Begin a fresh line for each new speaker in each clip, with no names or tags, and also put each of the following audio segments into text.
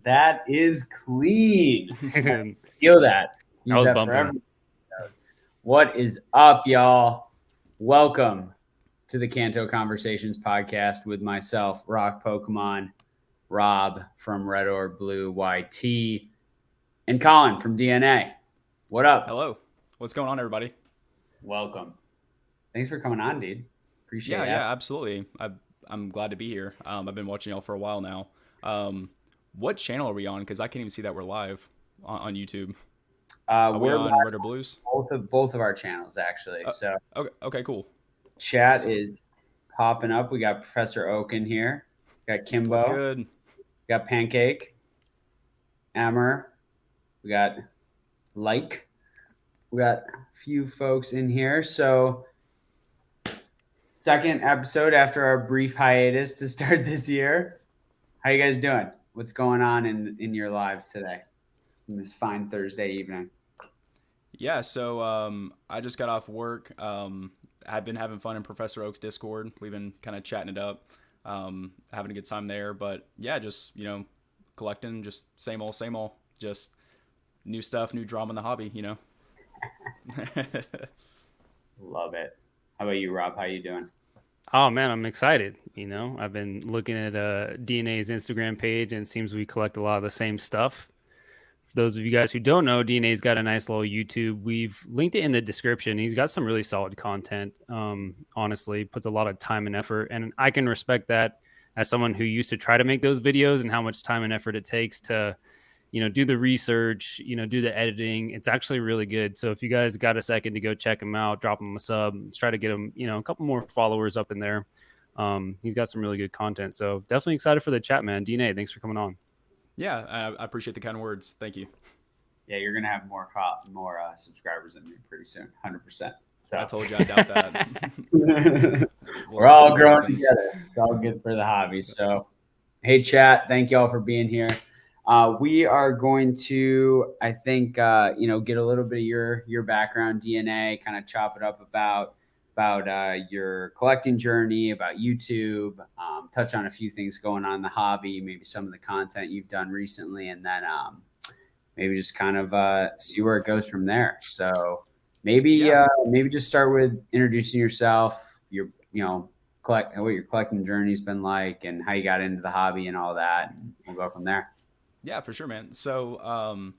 That is clean.
That
Feel that. Use
was
that for
bumping.
every episode. What is up, y'all? Welcome to the Kanto Conversations podcast with myself, Rocpokemon, Rob from Red or Blue YT, and Collin from DNA. What up?
Hello. What's going on, everybody?
Welcome. Thanks for coming on, dude. Appreciate
Yeah,
it.
yeah, absolutely. I'm glad to be here. I've been watching y'all for a while now. What channel are we on? Because I can't even see that we're live on YouTube. Are we
We're
on
live
Red or Blues?
on both of our channels actually.
Uh,
So
okay, cool,
chat
awesome.
is popping up. We got Professor Oak in here. Got
What's
Kimbo.
good?
We got Pancake. Amber. We got Like. We got a few folks in here. So second episode after our brief hiatus to start this year. How you guys doing? What's going on in your lives today? In this fine Thursday evening.
Yeah, so I just got off work. I've been having fun in Professor Oak's Discord. We've been kind of chatting it up, having a good time there. But yeah, just collecting, just same old, same old. Just new stuff, new drama in the hobby.
Love it. How about you, Rob? How you doing?
Oh man, I'm excited. I've been looking at DNA's Instagram page, and it seems we collect a lot of the same stuff. For those of you guys who don't know, DNA's got a nice little YouTube. We've linked it in the description. He's got some really solid content. Honestly, puts a lot of time and effort, and I can respect that as someone who used to try to make those videos and how much time and effort it takes to do the research, do the editing. It's actually really good. So if you guys got a second to go check him out, drop him a sub, let's try to get him, a couple more followers up in there. He's got some really good content. So definitely excited for the chat, man. DNA, thanks for coming on.
Yeah, I appreciate the kind words. Thank you.
Yeah, you're gonna have more subscribers than me pretty soon, 100%. So
I told you I doubt that.
we're
We'll see
all
what
growing
happens.
together. It's all good for the hobby. So, hey, chat, thank y'all for being here. We are going to, I think, get a little bit of your background, DNA, kind of chop it up about your collecting journey, about YouTube, touch on a few things going on in the hobby, maybe some of the content you've done recently, and then maybe just kind of see where it goes from there. So maybe
Yeah,
maybe just start with introducing yourself, your collect what your collecting journey's been like, and how you got into the hobby and all that. And we'll go from there.
yeah, for sure, man. So,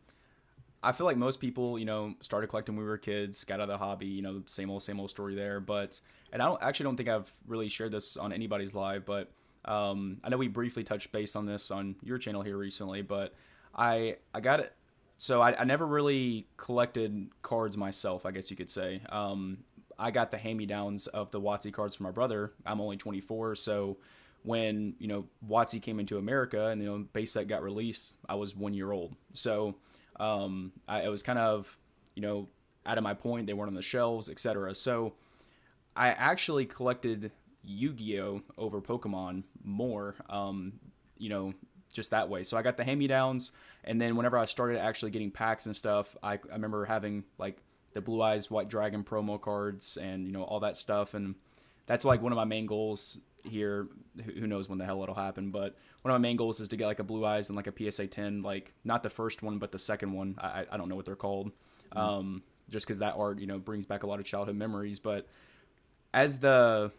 I feel like most people, started collecting when we were kids, got out of the hobby, same old story there. But, and I don't think I've really shared this on anybody's live, but I know we briefly touched base on this on your channel here recently, but I got it. So I never really collected cards myself, I guess you could say. I got the hand-me-downs of the WotC cards from my brother. I'm only 24, so when WotC came into America and base set got released, I was 1 year old. So I was kind of out of my point. They weren't on the shelves, etc. So I actually collected Yu-Gi-Oh over Pokemon more. You know, just that way. So I got the hand-me-downs, and then whenever I started actually getting packs and stuff, I remember having like the Blue Eyes White Dragon promo cards and all that stuff, and that's like one of my main goals here. Who knows when the hell it'll happen, but one of my main goals is to get like a Blue Eyes and like a PSA 10, like not the first one but the second one. I don't know what they're called, just because that art brings back a lot of childhood memories. But as I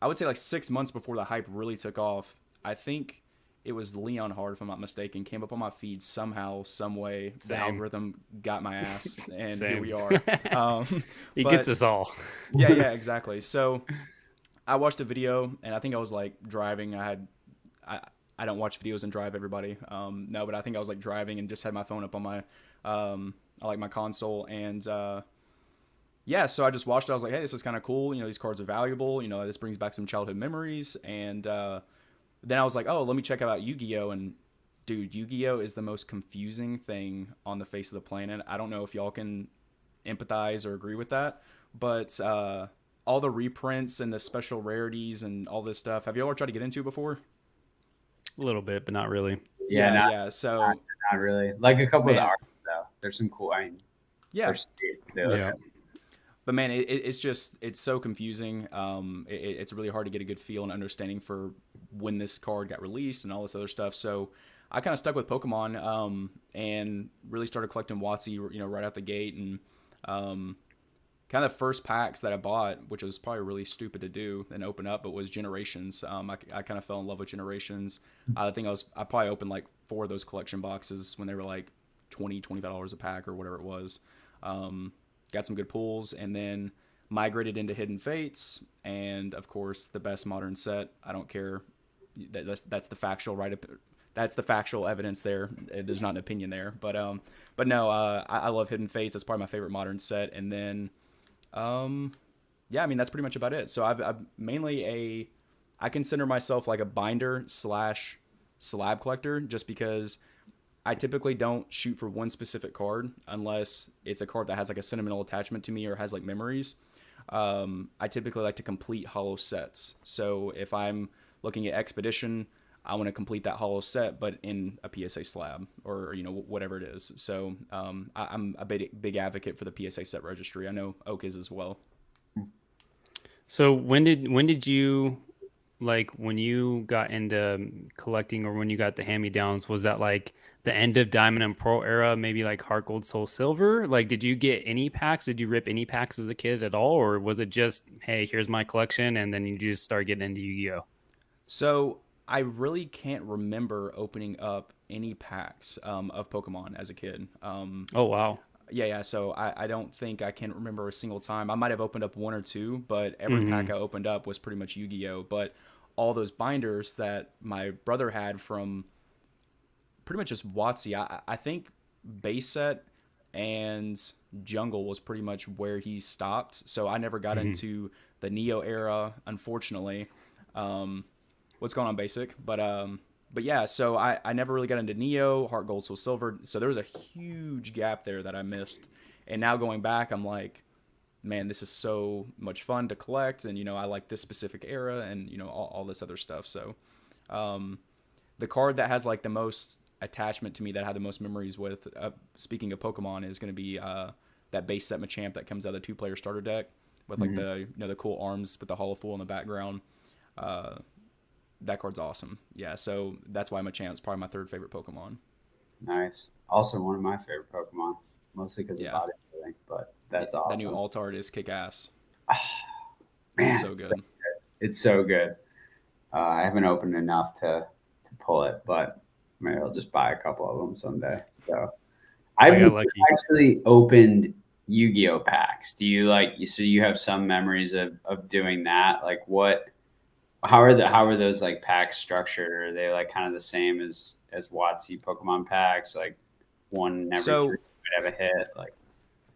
would say like 6 months before the hype really took off, I think it was Leon Hard, if I'm not mistaken, came up on my feed somehow, some way. The
Same.
algorithm got my ass, and here
Same.
we are.
He gets
But
us all.
yeah, exactly. So I watched a video, and I think I was like driving. I I don't watch videos and drive, everybody. No, but I think I was like driving and just had my phone up on my my console, and yeah, so I just watched it. I was like, hey, this is kind of cool. These cards are valuable. This brings back some childhood memories. And then I was like, oh, let me check out Yu-Gi-Oh! And dude, Yu-Gi-Oh! Is the most confusing thing on the face of the planet. I don't know if y'all can empathize or agree with that, but all the reprints and the special rarities and all this stuff, have y'all ever tried to get into it before?
A little bit, but not really.
Yeah,
Yeah,
not
yeah.
not,
So,
not really. Like a couple of the
man,
artists though. There's some cool. I mean,
yeah.
they look
Yeah.
good.
but man, it's so confusing. It's really hard to get a good feel and understanding for when this card got released and all this other stuff. So I kind of stuck with Pokemon, and really started collecting WotC, right out the gate. And kind of the first packs that I bought, which was probably really stupid to do and open up, but was Generations. I kind of fell in love with Generations. I think I probably opened like 4 of those collection boxes when they were like $25 a pack or whatever it was. Got some good pulls, and then migrated into Hidden Fates, and of course the best modern set. I don't care. That's the factual that's the factual evidence there. There's not an opinion there, but no, I love Hidden Fates. That's probably my favorite modern set. And then, yeah, I mean that's pretty much about it. So I'm mainly I consider myself like a binder / slab collector, just because I typically don't shoot for one specific card unless it's a card that has like a sentimental attachment to me or has like memories. I typically like to complete hollow sets. So if I'm looking at Expedition, I want to complete that hollow set, but in a PSA slab or, whatever it is. So I'm a big advocate for the PSA set registry. I know Oak is as well.
So when did you, like, when you got into collecting, or when you got the hand-me-downs, was that like the end of Diamond and Pearl era, maybe like Heart Gold, Soul Silver? Like, did you get any packs? Did you rip any packs as a kid at all? Or was it just, hey, here's my collection, and then you just start getting into Yu-Gi-Oh?
So I really can't remember opening up any packs of Pokemon as a kid.
Oh, wow.
Yeah. So I don't think I can remember a single time. I might have opened up 1 or 2, but every pack I opened up was pretty much Yu-Gi-Oh! But all those binders that my brother had from pretty much just WotC, I think base set and jungle was pretty much where he stopped. So I never got into the Neo era, unfortunately. What's going on, basic? But yeah, so I never really got into Neo, Heart Gold, Soul Silver. So there was a huge gap there that I missed. And now going back, I'm like, man, this is so much fun to collect. And, I like this specific era and, all this other stuff. So the card that has like the most attachment to me, that I have the most memories with, speaking of Pokemon, is going to be that base set Machamp that comes out of the 2-player starter deck with like the cool arms with the Hollow Fool in the background. That card's awesome. Yeah, so that's why Machamp's probably my 3rd favorite Pokemon.
Nice. Also one of my favorite Pokemon, mostly because of body building, but that's awesome.
That new alt art is kick ass.
Man,
so good.
It's so good. I haven't opened enough to pull it, but maybe I'll just buy a couple of them someday. So I've actually opened Yu-Gi-Oh packs. Do you so you have some memories of doing that? Like how are those like packs structured? Are they like kind of the same as WotC Pokemon packs? Like one every 3 would have a hit? Like,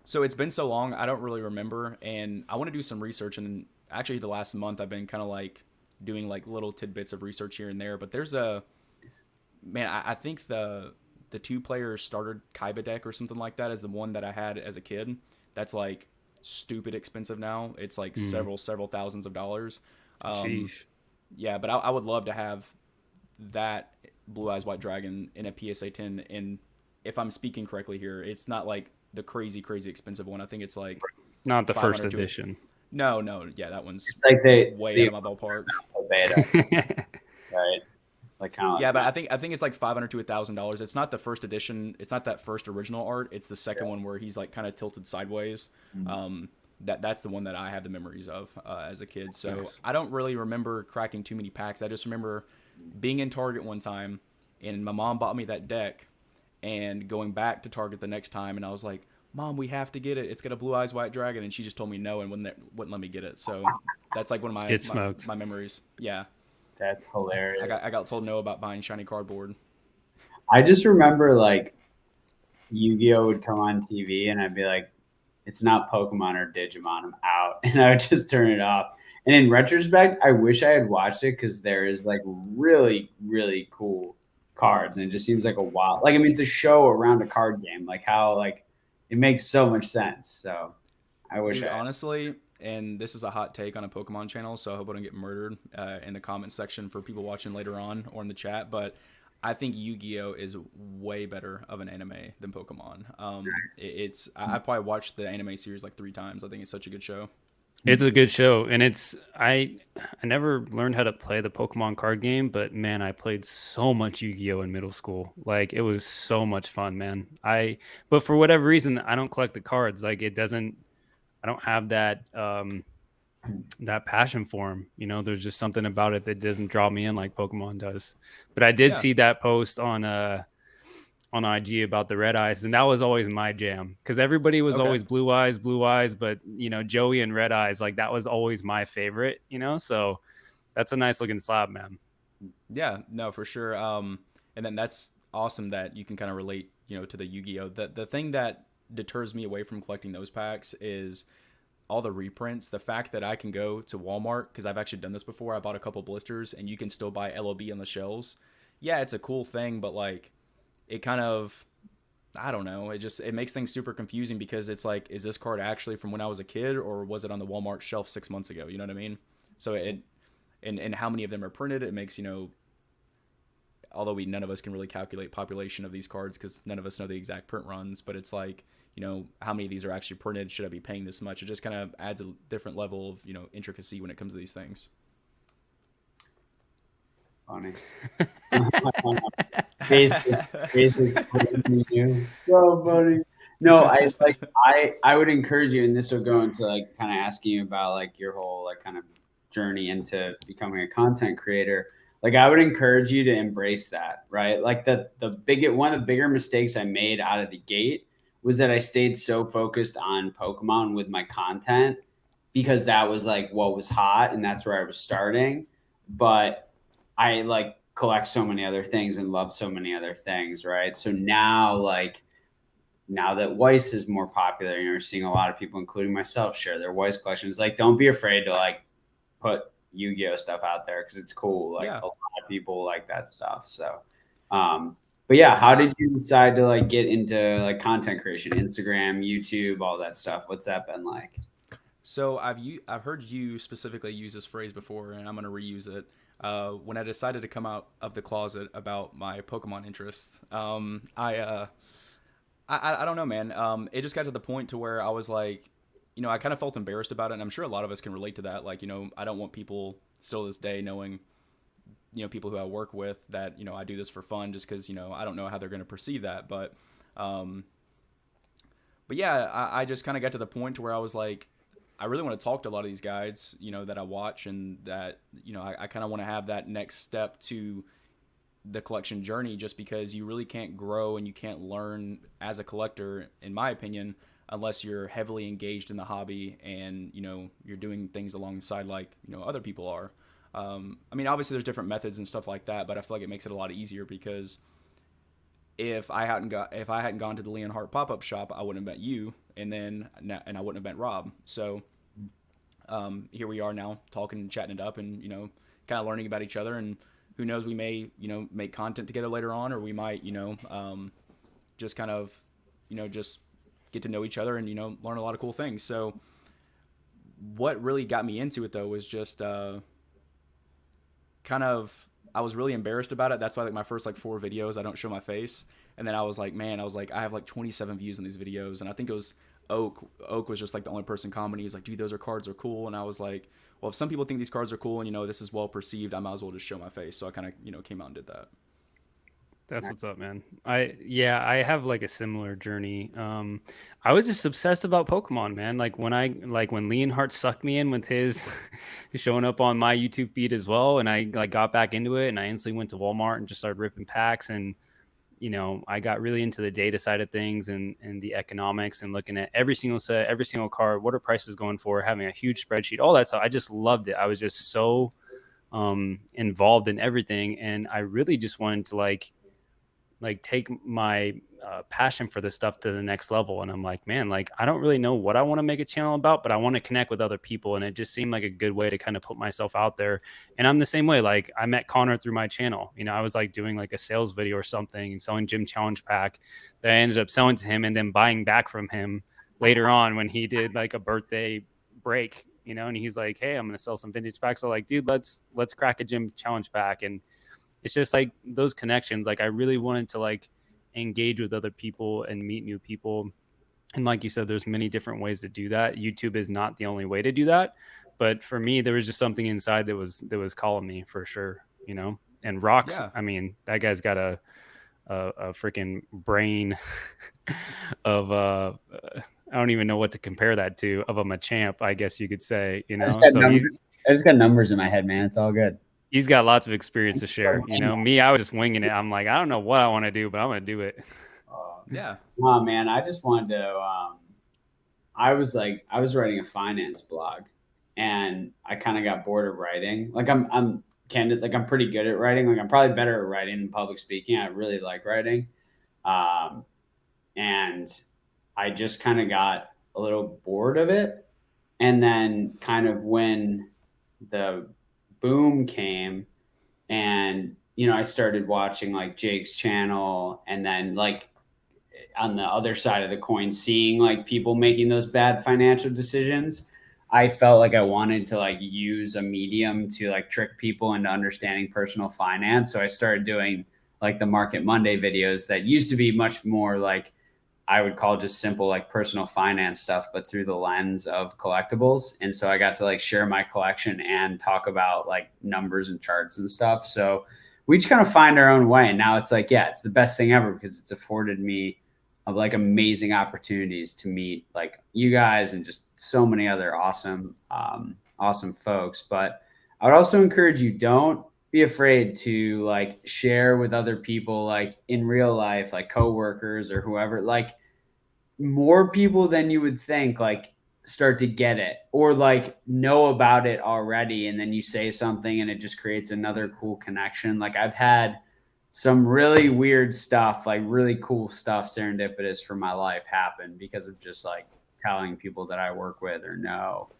so it's been so long, I don't really remember, and I want to do some research. And actually, the last month I've been kind of like doing like little tidbits of research here and there. But there's I think the 2-player starter Kaiba deck or something like that is the one that I had as a kid. That's like stupid expensive now. It's like several thousands of dollars.
Jeez.
Yeah, but I would love to have that Blue Eyes White Dragon in a PSA 10. And if I'm speaking correctly here, it's not like the crazy expensive one. I think it's like
not the first edition.
No, yeah, that one's
it's like
way out of my ballpark.
Beta, right? Like kind of.
Yeah, but I think it's like $500 to $1,000. It's not the first edition. It's not that first original art. It's the second one where he's like kind of tilted sideways. That's the one that I have the memories of as a kid. So nice. I don't really remember cracking too many packs. I just remember being in Target one time, and my mom bought me that deck, and going back to Target the next time, and I was like, Mom, we have to get it. It's got a Blue Eyes White Dragon, and she just told me no and wouldn't let me get it. So that's like one of my memories. Yeah,
that's hilarious.
I got told no about buying shiny cardboard.
I just remember like Yu-Gi-Oh would come on TV, and I'd be like, it's not Pokemon or Digimon, I'm out. And I would just turn it off. And in retrospect, I wish I had watched it, because there is like really, really cool cards. And it just seems like a wild, like, I mean, it's a show around a card game. Like how, like, it makes so much sense. So I wish
honestly, and this is a hot take on a Pokemon channel, so I hope I don't get murdered in the comment section for people watching later on or in the chat. But I think Yu-Gi-Oh is way better of an anime than Pokemon. I've probably watched the anime series like 3 times. I think it's such a good show.
It's a good show, and I never learned how to play the Pokemon card game, but man, I played so much Yu-Gi-Oh in middle school. Like it was so much fun, man. But for whatever reason, I don't collect the cards. Like it doesn't. I don't have that passion for them. You know, there's just something about it that doesn't draw me in like Pokemon does. But I did
Yeah.
see that post on IG about the red eyes, and that was always my jam because everybody was
Okay.
always blue eyes, but you know, Joey and red eyes, like that was always my favorite, you know. So that's a nice looking slab, man.
Yeah, no, for sure. And then that's awesome that you can kind of relate, to the Yu-Gi-Oh. The thing that deters me away from collecting those packs is all the reprints. The fact that I can go to Walmart, because I've actually done this before. I bought a couple blisters, and you can still buy LOB on the shelves. Yeah, it's a cool thing, but like, it kind of, I don't know. It makes things super confusing because it's like, is this card actually from when I was a kid, or was it on the Walmart shelf 6 months ago? You know what I mean? So and how many of them are printed? It makes, although none of us can really calculate population of these cards because none of us know the exact print runs, but it's like, how many of these are actually printed? Should I be paying this much? It just kind of adds a different level of, intricacy when it comes to these things.
Funny. Basic so funny. No, I would encourage you, and this will go into like kind of asking you about like your whole like kind of journey into becoming a content creator. Like I would encourage you to embrace that, right? Like one of the bigger mistakes I made out of the gate was that I stayed so focused on Pokemon with my content because that was like what was hot and that's where I was starting. But I like collect so many other things and love so many other things, right? So now that Weiss is more popular, you're seeing a lot of people, including myself, share their Weiss collections. Like, don't be afraid to like put Yu-Gi-Oh stuff out there because it's cool. Like
Yeah.
a lot of people like that stuff. So, but yeah, how did you decide to like get into like content creation, Instagram, YouTube, all that stuff? What's that been like?
So I've heard you specifically use this phrase before, and I'm gonna reuse it. When I decided to come out of the closet about my Pokemon interests, I don't know, man. It just got to the point to where I was like, I kind of felt embarrassed about it, and I'm sure a lot of us can relate to that. Like, I don't want people still to this day knowing, people who I work with that, I do this for fun just because, I don't know how they're going to perceive that. But yeah, I just kind of got to the point to where I was like, I really want to talk to a lot of these guides, that I watch and that, I kind of want to have that next step to the collection journey just because you really can't grow and you can't learn as a collector, in my opinion, unless you're heavily engaged in the hobby and, you're doing things alongside like, other people are. I mean, obviously there's different methods and stuff like that, but I feel like it makes it a lot easier because if I hadn't gone to the Leon Hart pop-up shop, I wouldn't have met you, and I wouldn't have met Rob. So here we are now talking and chatting it up, and kind of learning about each other. And who knows, we may make content together later on, or we might just kind of just get to know each other and learn a lot of cool things. So what really got me into it though was just kind of. I was really embarrassed about it. That's why like my first like 4 videos I don't show my face. And then I was like, I have like 27 views on these videos. And I think it was Oak. Oak was just like the only person commenting. He was like, dude, those cards are cool. And I was like, well, if some people think these cards are cool and this is well perceived, I might as well just show my face. So I kind of came out and did that.
That's what's up, man. I have like a similar journey. I was just obsessed about Pokemon, man. Like when Leonhardt sucked me in with his showing up on my YouTube feed as well, and I like got back into it, and I instantly went to Walmart and just started ripping packs, and I got really into the data side of things and the economics and looking at every single set, every single card, what are prices going for, having a huge spreadsheet, all that stuff. I just loved it. I was just so involved in everything, and I really just wanted to like take my passion for this stuff to the next level. And I'm like, man, like, I don't really know what I want to make a channel about, but I want to connect with other people. And it just seemed like a good way to kind of put myself out there. And I'm the same way. Like I met Connor through my channel. I was like doing like a sales video or something and selling Gym Challenge pack that I ended up selling to him and then buying back from him later on when he did like a birthday break, and he's like, hey, I'm going to sell some vintage packs. So like, dude, let's crack a Gym Challenge pack. And it's just like those connections. Like I really wanted to like engage with other people and meet new people. And like you said, there's many different ways to do that. YouTube is not the only way to do that. But for me, there was just something inside that was calling me for sure, you know. And Rocks,
Yeah.
I mean, that guy's got a freaking brain of I don't even know what to compare that to, of a Machamp, I guess you could say, you know. So
I just got numbers in my head, man. It's all good.
he's got lots of experience to share. You know, me, I was just winging it. I'm like, I don't know what I want to do, but I'm gonna do it.
Yeah.
Oh man, I just wanted to. I was writing a finance blog, and I kind of got bored of writing. Like I'm candid. Like I'm pretty good at writing. Like I'm probably better at writing than public speaking. I really like writing, and I just kind of got a little bored of it. And then kind of when the boom came, and I started watching like Jake's channel, and then like on the other side of the coin, seeing like people making those bad financial decisions, I felt like I wanted to like use a medium to like trick people into understanding personal finance. So I started doing like the Market Monday videos that used to be much more like I would call just simple like personal finance stuff, but through the lens of collectibles. And so I got to like share my collection and talk about like numbers and charts and stuff. So we just kind of find our own way. And now it's like, yeah, it's the best thing ever because it's afforded me of like amazing opportunities to meet like you guys and just so many other awesome, awesome folks. But I would also encourage you, don't be afraid to like share with other people, like in real life, like coworkers or whoever, like more people than you would think, like start to get it or like know about it already. And then you say something and it just creates another cool connection. Like I've had some really weird stuff, like really cool stuff, serendipitous for my life happen because of just like telling people that I work with or know.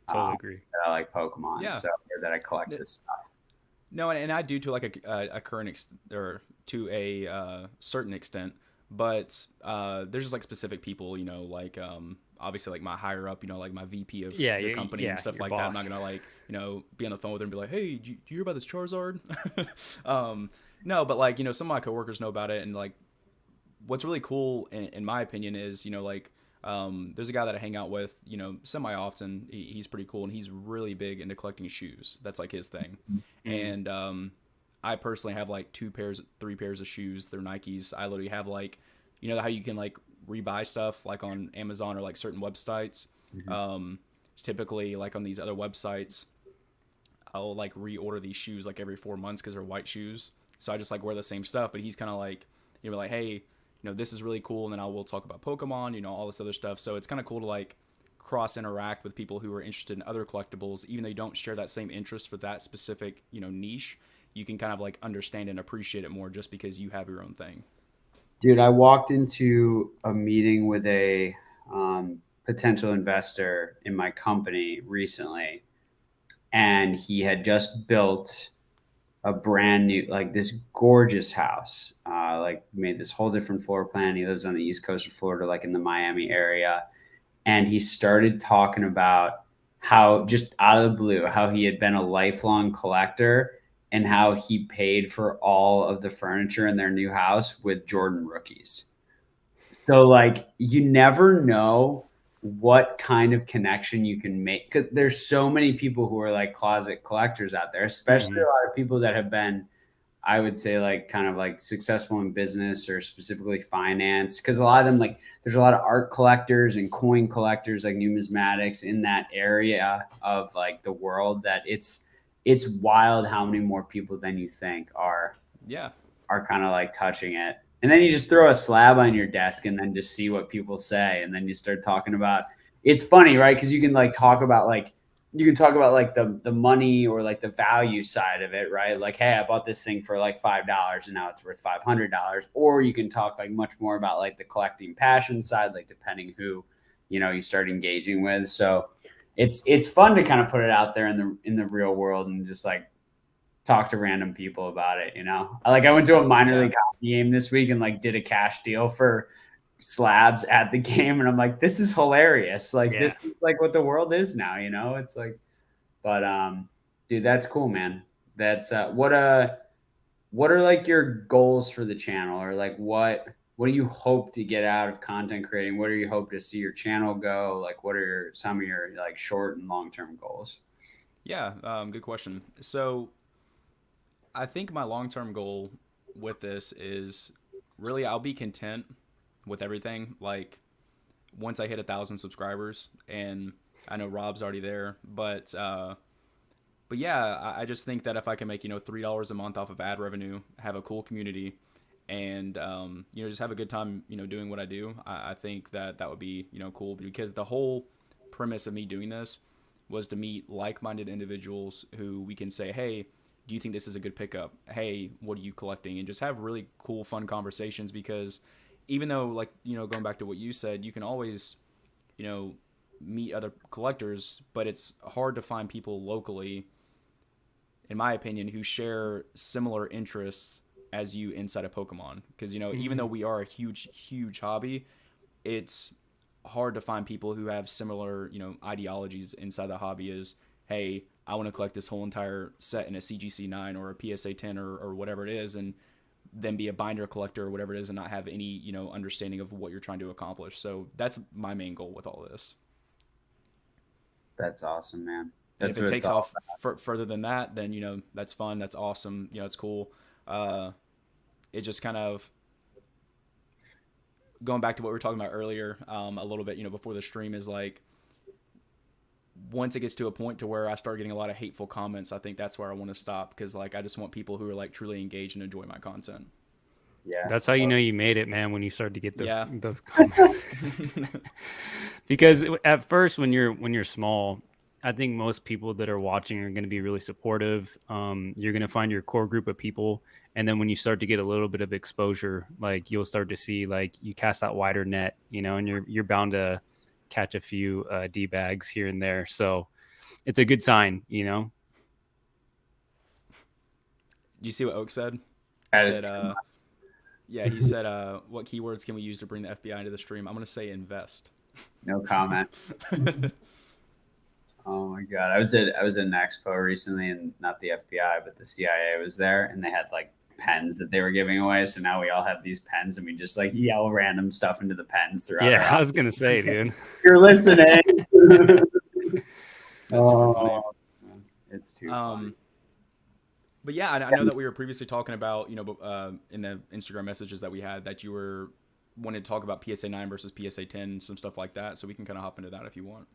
Totally agree.
That I like Pokemon,
Yeah.
so or that I collect this stuff.
No, and I do to like a current or to a certain extent, but there's just like specific people, like obviously like my higher up, like my VP of the company and stuff like that. I'm not gonna like be on the phone with her and be like, hey, do you hear about this Charizard? No, but like some of my coworkers know about it, and like what's really cool in my opinion is like there's a guy that I hang out with, semi often. He's pretty cool, and he's really big into collecting shoes. That's like his thing. Mm-hmm. And I personally have like 3 pairs of shoes. They're Nikes. I literally have like, how you can like rebuy stuff like on Amazon or like certain websites. Mm-hmm. Typically like on these other websites, I'll like reorder these shoes like every 4 months because they're white shoes. So I just like wear the same stuff. But he's kind of like, like, hey, this is really cool. And then we'll talk about Pokemon, all this other stuff. So it's kind of cool to like cross interact with people who are interested in other collectibles, even though you don't share that same interest for that specific, niche. You can kind of like understand and appreciate it more just because you have your own thing.
Dude, I walked into a meeting with a potential investor in my company recently, and he had just built a brand new, like this gorgeous house, like made this whole different floor plan. He lives on the East Coast of Florida, like in the Miami area. And he started talking about how just out of the blue, how he had been a lifelong collector and how he paid for all of the furniture in their new house with Jordan rookies. So like, you never know what kind of connection you can make, because there's so many people who are like closet collectors out there, especially a lot of people that have been, I would say, like kind of like successful in business or specifically finance, because a lot of them, like there's a lot of art collectors and coin collectors, like numismatics in that area of like the world, that it's wild how many more people than you think are kind of like touching it. And then you just throw a slab on your desk and then just see what people say. And then you start talking about, it's funny, right? Because you can like talk about like the money or like the value side of it, right? Like, hey, I bought this thing for like $5 and now it's worth $500. Or you can talk like much more about like the collecting passion side, like depending who, you start engaging with. So it's fun to kind of put it out there in the real world and just like talk to random people about it. I went to a minor league hockey game this week and like did a cash deal for slabs at the game, and I'm like, this is hilarious. Like this is like what the world is now. It's like, but dude, that's cool, man. That's what are like your goals for the channel, or like what do you hope to get out of content creating? What do you hope to see your channel go? Like, what are some of your like short and long term goals?
Yeah, good question. So I think my long term goal with this is really I'll be content with everything. Like once I hit 1,000 subscribers, and I know Rob's already there, but yeah, I just think that if I can make $3 a month off of ad revenue, have a cool community, and just have a good time doing what I do, I think that that would be cool, because the whole premise of me doing this was to meet like-minded individuals who we can say, hey, do you think this is a good pickup? Hey, what are you collecting? And just have really cool, fun conversations, because even though, like, going back to what you said, you can always, meet other collectors, but it's hard to find people locally, in my opinion, who share similar interests as you inside of Pokemon. Because, even though we are a huge, huge hobby, it's hard to find people who have similar, ideologies inside the hobby as, hey, I want to collect this whole entire set in a CGC 9 or a PSA 10 or whatever it is, and then be a binder collector or whatever it is, and not have any, understanding of what you're trying to accomplish. So that's my main goal with all this.
That's awesome, man.
And
That's
if it
what it's
takes
all
off further than that, then, that's fun. That's awesome. It's cool. It just kind of, going back to what we were talking about earlier, a little bit, before the stream, is like, once it gets to a point to where I start getting a lot of hateful comments, I think that's where I want to stop, because like I just want people who are like truly engaged and enjoy my content.
Yeah.
That's how you know you made it, man, when you start to get
Yeah.
those comments. Because at first, when you're small, I think most people that are watching are going to be really supportive. You're going to find your core group of people, and then when you start to get a little bit of exposure, like you'll start to see, like, you cast that wider net, and you're bound to catch a few D bags here and there. So it's a good sign.
Do you see what Oak said? He
That is
said, yeah, he said, what keywords can we use to bring the FBI into the stream? I'm going to say invest.
no comment. Oh my god, I was at an expo recently, and not the FBI, but the CIA was there, and they had like pens that they were giving away. So now we all have these pens, and we just like yell random stuff into the pens throughout.
Yeah, I was gonna say, dude.
You're listening.
That's super funny.
It's too funny.
But yeah, I know that we were previously talking about, in the Instagram messages that we had, that you were wanting to talk about PSA 9 versus PSA 10, some stuff like that. So we can kind of hop into that if you want.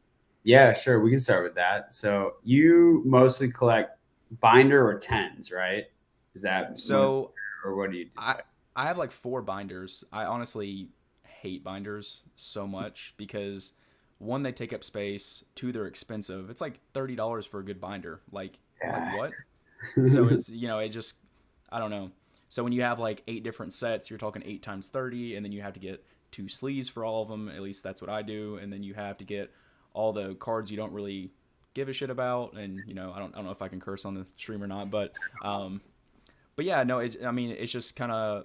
Yeah, sure. We can start with that. So you mostly collect binder or tens, right? Is that
so?
Or what do you do?
I have like 4 binders. I honestly hate binders so much because, 1, they take up space. 2, they're expensive. It's like $30 for a good binder. Like what? So it's, it just, I don't know. So when you have like 8 different sets, you're talking 8 times 30, and then you have to get 2 sleeves for all of them. At least that's what I do. And then you have to get all the cards you don't really give a shit about. And, I don't know if I can curse on the stream or not, but yeah, no, it's just kind of,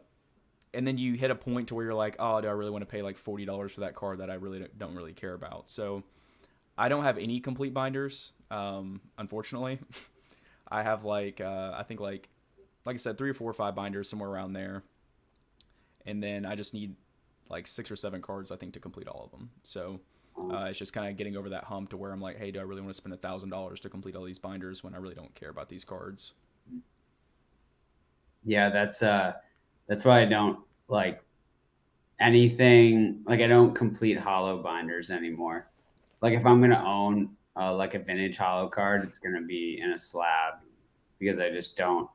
and then you hit a point to where you're like, oh, do I really want to pay like $40 for that card that I really don't really care about? So I don't have any complete binders, unfortunately. I have like, I think like I said, 3 or 4 or 5 binders, somewhere around there. And then I just need like 6 or 7 cards, I think, to complete all of them. So it's just kind of getting over that hump to where I'm like, hey, do I really want to spend $1,000 to complete all these binders when I really don't care about these cards?
Yeah, that's why I don't like anything. Like, I don't complete hollow binders anymore. Like, if I'm gonna own like a vintage hollow card, it's gonna be in a slab, because I just don't.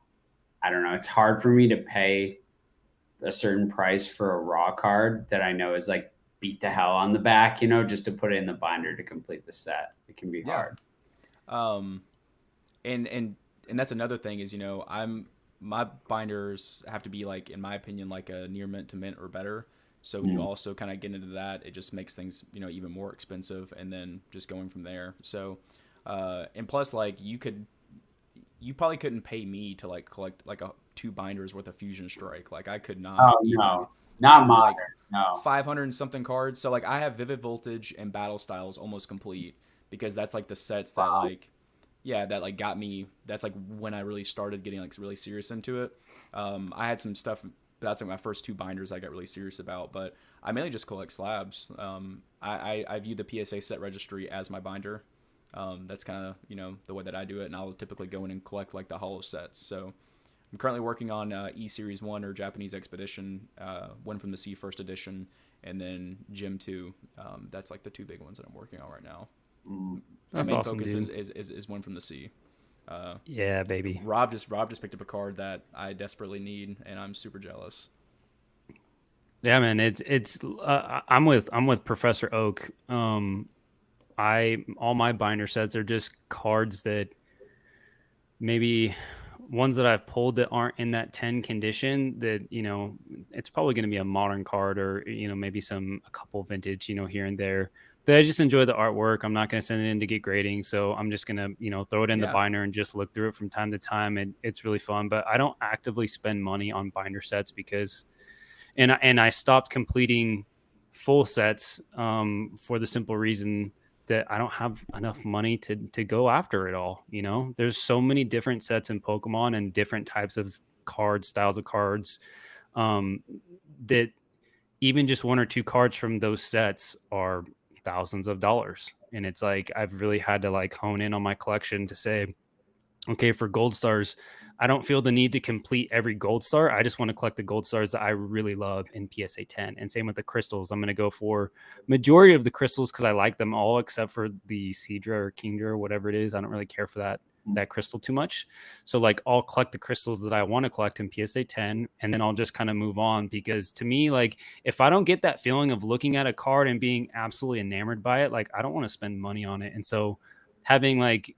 I don't know. It's hard for me to pay a certain price for a raw card that I know is like beat to hell on the back, just to put it in the binder to complete the set. It can be hard.
And that's another thing is, my binders have to be, like, in my opinion, like a near mint to mint or better. So when you also kind of get into that, it just makes things, even more expensive, and then just going from there. So, and plus, like, you probably couldn't pay me to like collect like 2 binders worth of Fusion Strike. Like, I could not.
Oh no, not modern. Like, no,
500 and something cards. So like I have Vivid Voltage and Battle Styles almost complete, because that's like the sets that like that like got me. That's like when I really started getting like really serious into it. I had some stuff. That's like my first 2 binders I got really serious about, but I mainly just collect slabs. I view the PSA set registry as my binder. That's kind of the way that I do it, and I'll typically go in and collect like the holo sets. So I'm currently working on E Series 1 or Japanese Expedition, One from the Sea First Edition, and then Gym 2. That's like the 2 big ones that I'm working on right now.
That's
my main
awesome,
focus
dude.
is One from the Sea.
Yeah, baby.
Rob just picked up a card that I desperately need, and I'm super jealous.
Yeah, man, it's I'm with Professor Oak. All my binder sets are just cards that maybe ones that I've pulled that aren't in that 10 condition, that it's probably going to be a modern card, or maybe a couple vintage here and there, that I just enjoy the artwork. I'm not going to send it in to get grading, so I'm just going to throw it in the binder and just look through it from time to time, and it's really fun. But I don't actively spend money on binder sets because I stopped completing full sets for the simple reason that I don't have enough money to go after it all. There's so many different sets in Pokemon and different types of cards, styles of cards, that even just 1 or 2 cards from those sets are thousands of dollars. And it's like, I've really had to like hone in on my collection to say, okay, for gold stars, I don't feel the need to complete every gold star. I just want to collect the gold stars that I really love in PSA 10. And same with the crystals. I'm going to go for majority of the crystals because I like them all except for the Seadra or Kingdra or whatever it is. I don't really care for that crystal too much. So like I'll collect the crystals that I want to collect in PSA 10, and then I'll just kind of move on, because to me, like, if I don't get that feeling of looking at a card and being absolutely enamored by it, like, I don't want to spend money on it. And so having like,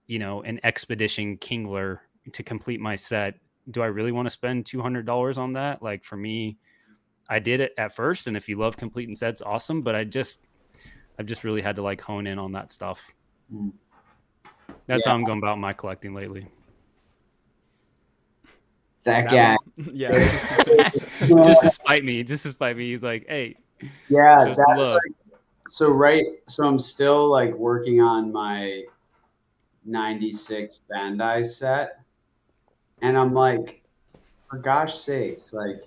an Expedition Kingler to complete my set, do I really want to spend $200 on that? Like, for me, I did it at first, and if you love completing sets, awesome. But I've just really had to like hone in on that stuff. That's how I'm going about my collecting lately.
That guy.
Yeah.
just to spite me. He's like, hey.
Yeah, that's like, so I'm still like working on my 96 Bandai set, and I'm like, for gosh sakes, like,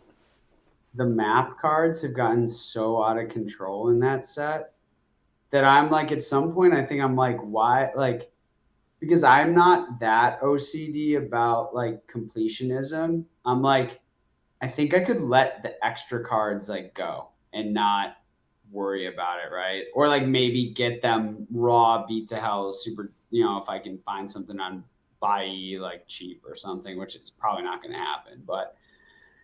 the map cards have gotten so out of control in that set that I'm like, at some point I think I'm like, why? Like, because I'm not that OCD about like completionism. I'm like, I think I could let the extra cards like go and not worry about it, right? Or like maybe get them raw, beat to hell, super, if I can find something on buy like cheap or something, which is probably not going to happen. But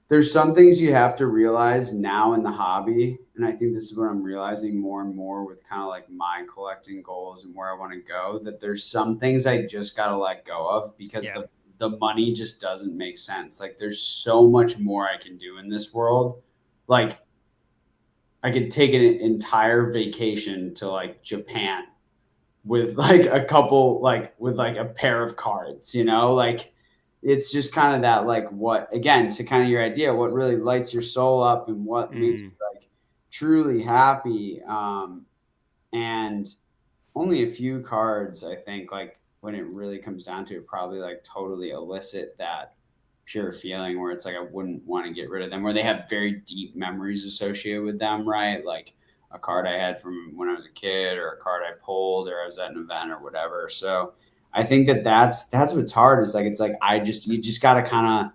there's some things you have to realize now in the hobby, and I think this is what I'm realizing more and more with kind of like my collecting goals and where I want to go, that there's some things I just got to let go of because the money just doesn't make sense. Like, there's so much more I can do in this world. Like, I could take an entire vacation to like Japan with like a couple, like with like a pair of cards, like, it's just kind of that, like, what, again, to kind of your idea, what really lights your soul up and what makes you like truly happy. And only a few cards, I think, like, when it really comes down to it, probably like totally elicit that pure feeling where it's like I wouldn't want to get rid of them, where they have very deep memories associated with them, right? Like a card I had from when I was a kid, or a card I pulled, or I was at an event or whatever. So I think that's what's hard, is like, it's like you just got to kind of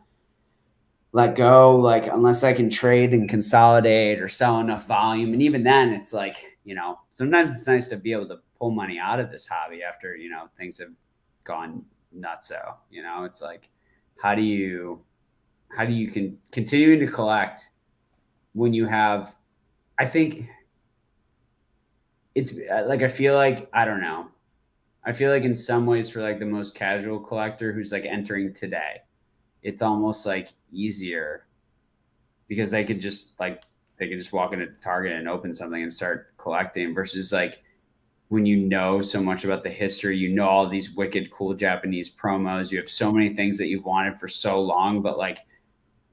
let go, like, unless I can trade and consolidate or sell enough volume. And even then, it's like, sometimes it's nice to be able to pull money out of this hobby after, things have gone nutso. It's like, how do you continuing to collect when you have, I think it's like, I feel like, I don't know. I feel like in some ways, for like the most casual collector who's like entering today, it's almost like easier because they could just walk into Target and open something and start collecting, versus like when you know so much about the history, all these wicked cool Japanese promos, you have so many things that you've wanted for so long, but like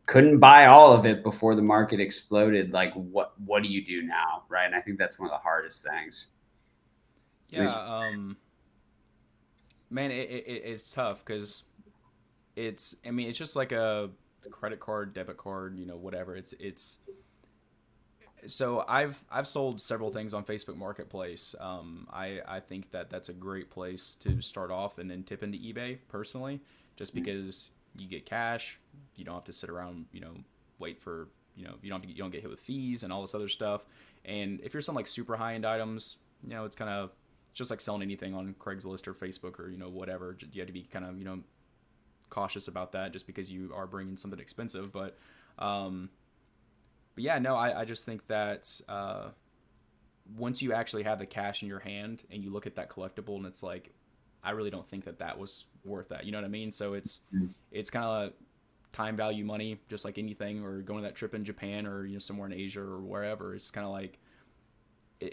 couldn't buy all of it before the market exploded. Like, what do you do now, right? And I think that's one of the hardest things.
Yeah. Man, it's tough because I mean, it's just like a credit card, debit card, whatever. It's so I've sold several things on Facebook Marketplace. I think that that's a great place to start off and then tip into eBay personally, just because you get cash, you don't have to sit around, wait for, you don't get hit with fees and all this other stuff. And if you're selling like super high end items, it's kind of just like selling anything on Craigslist or Facebook or whatever. You have to be kind of cautious about that just because you are bringing something expensive, but yeah, no, I just think that once you actually have the cash in your hand and you look at that collectible and it's like, I really don't think that that was worth that. You know what I mean? So it's kind of time value money, just like anything, or going to that trip in Japan or somewhere in Asia or wherever. It's kind of like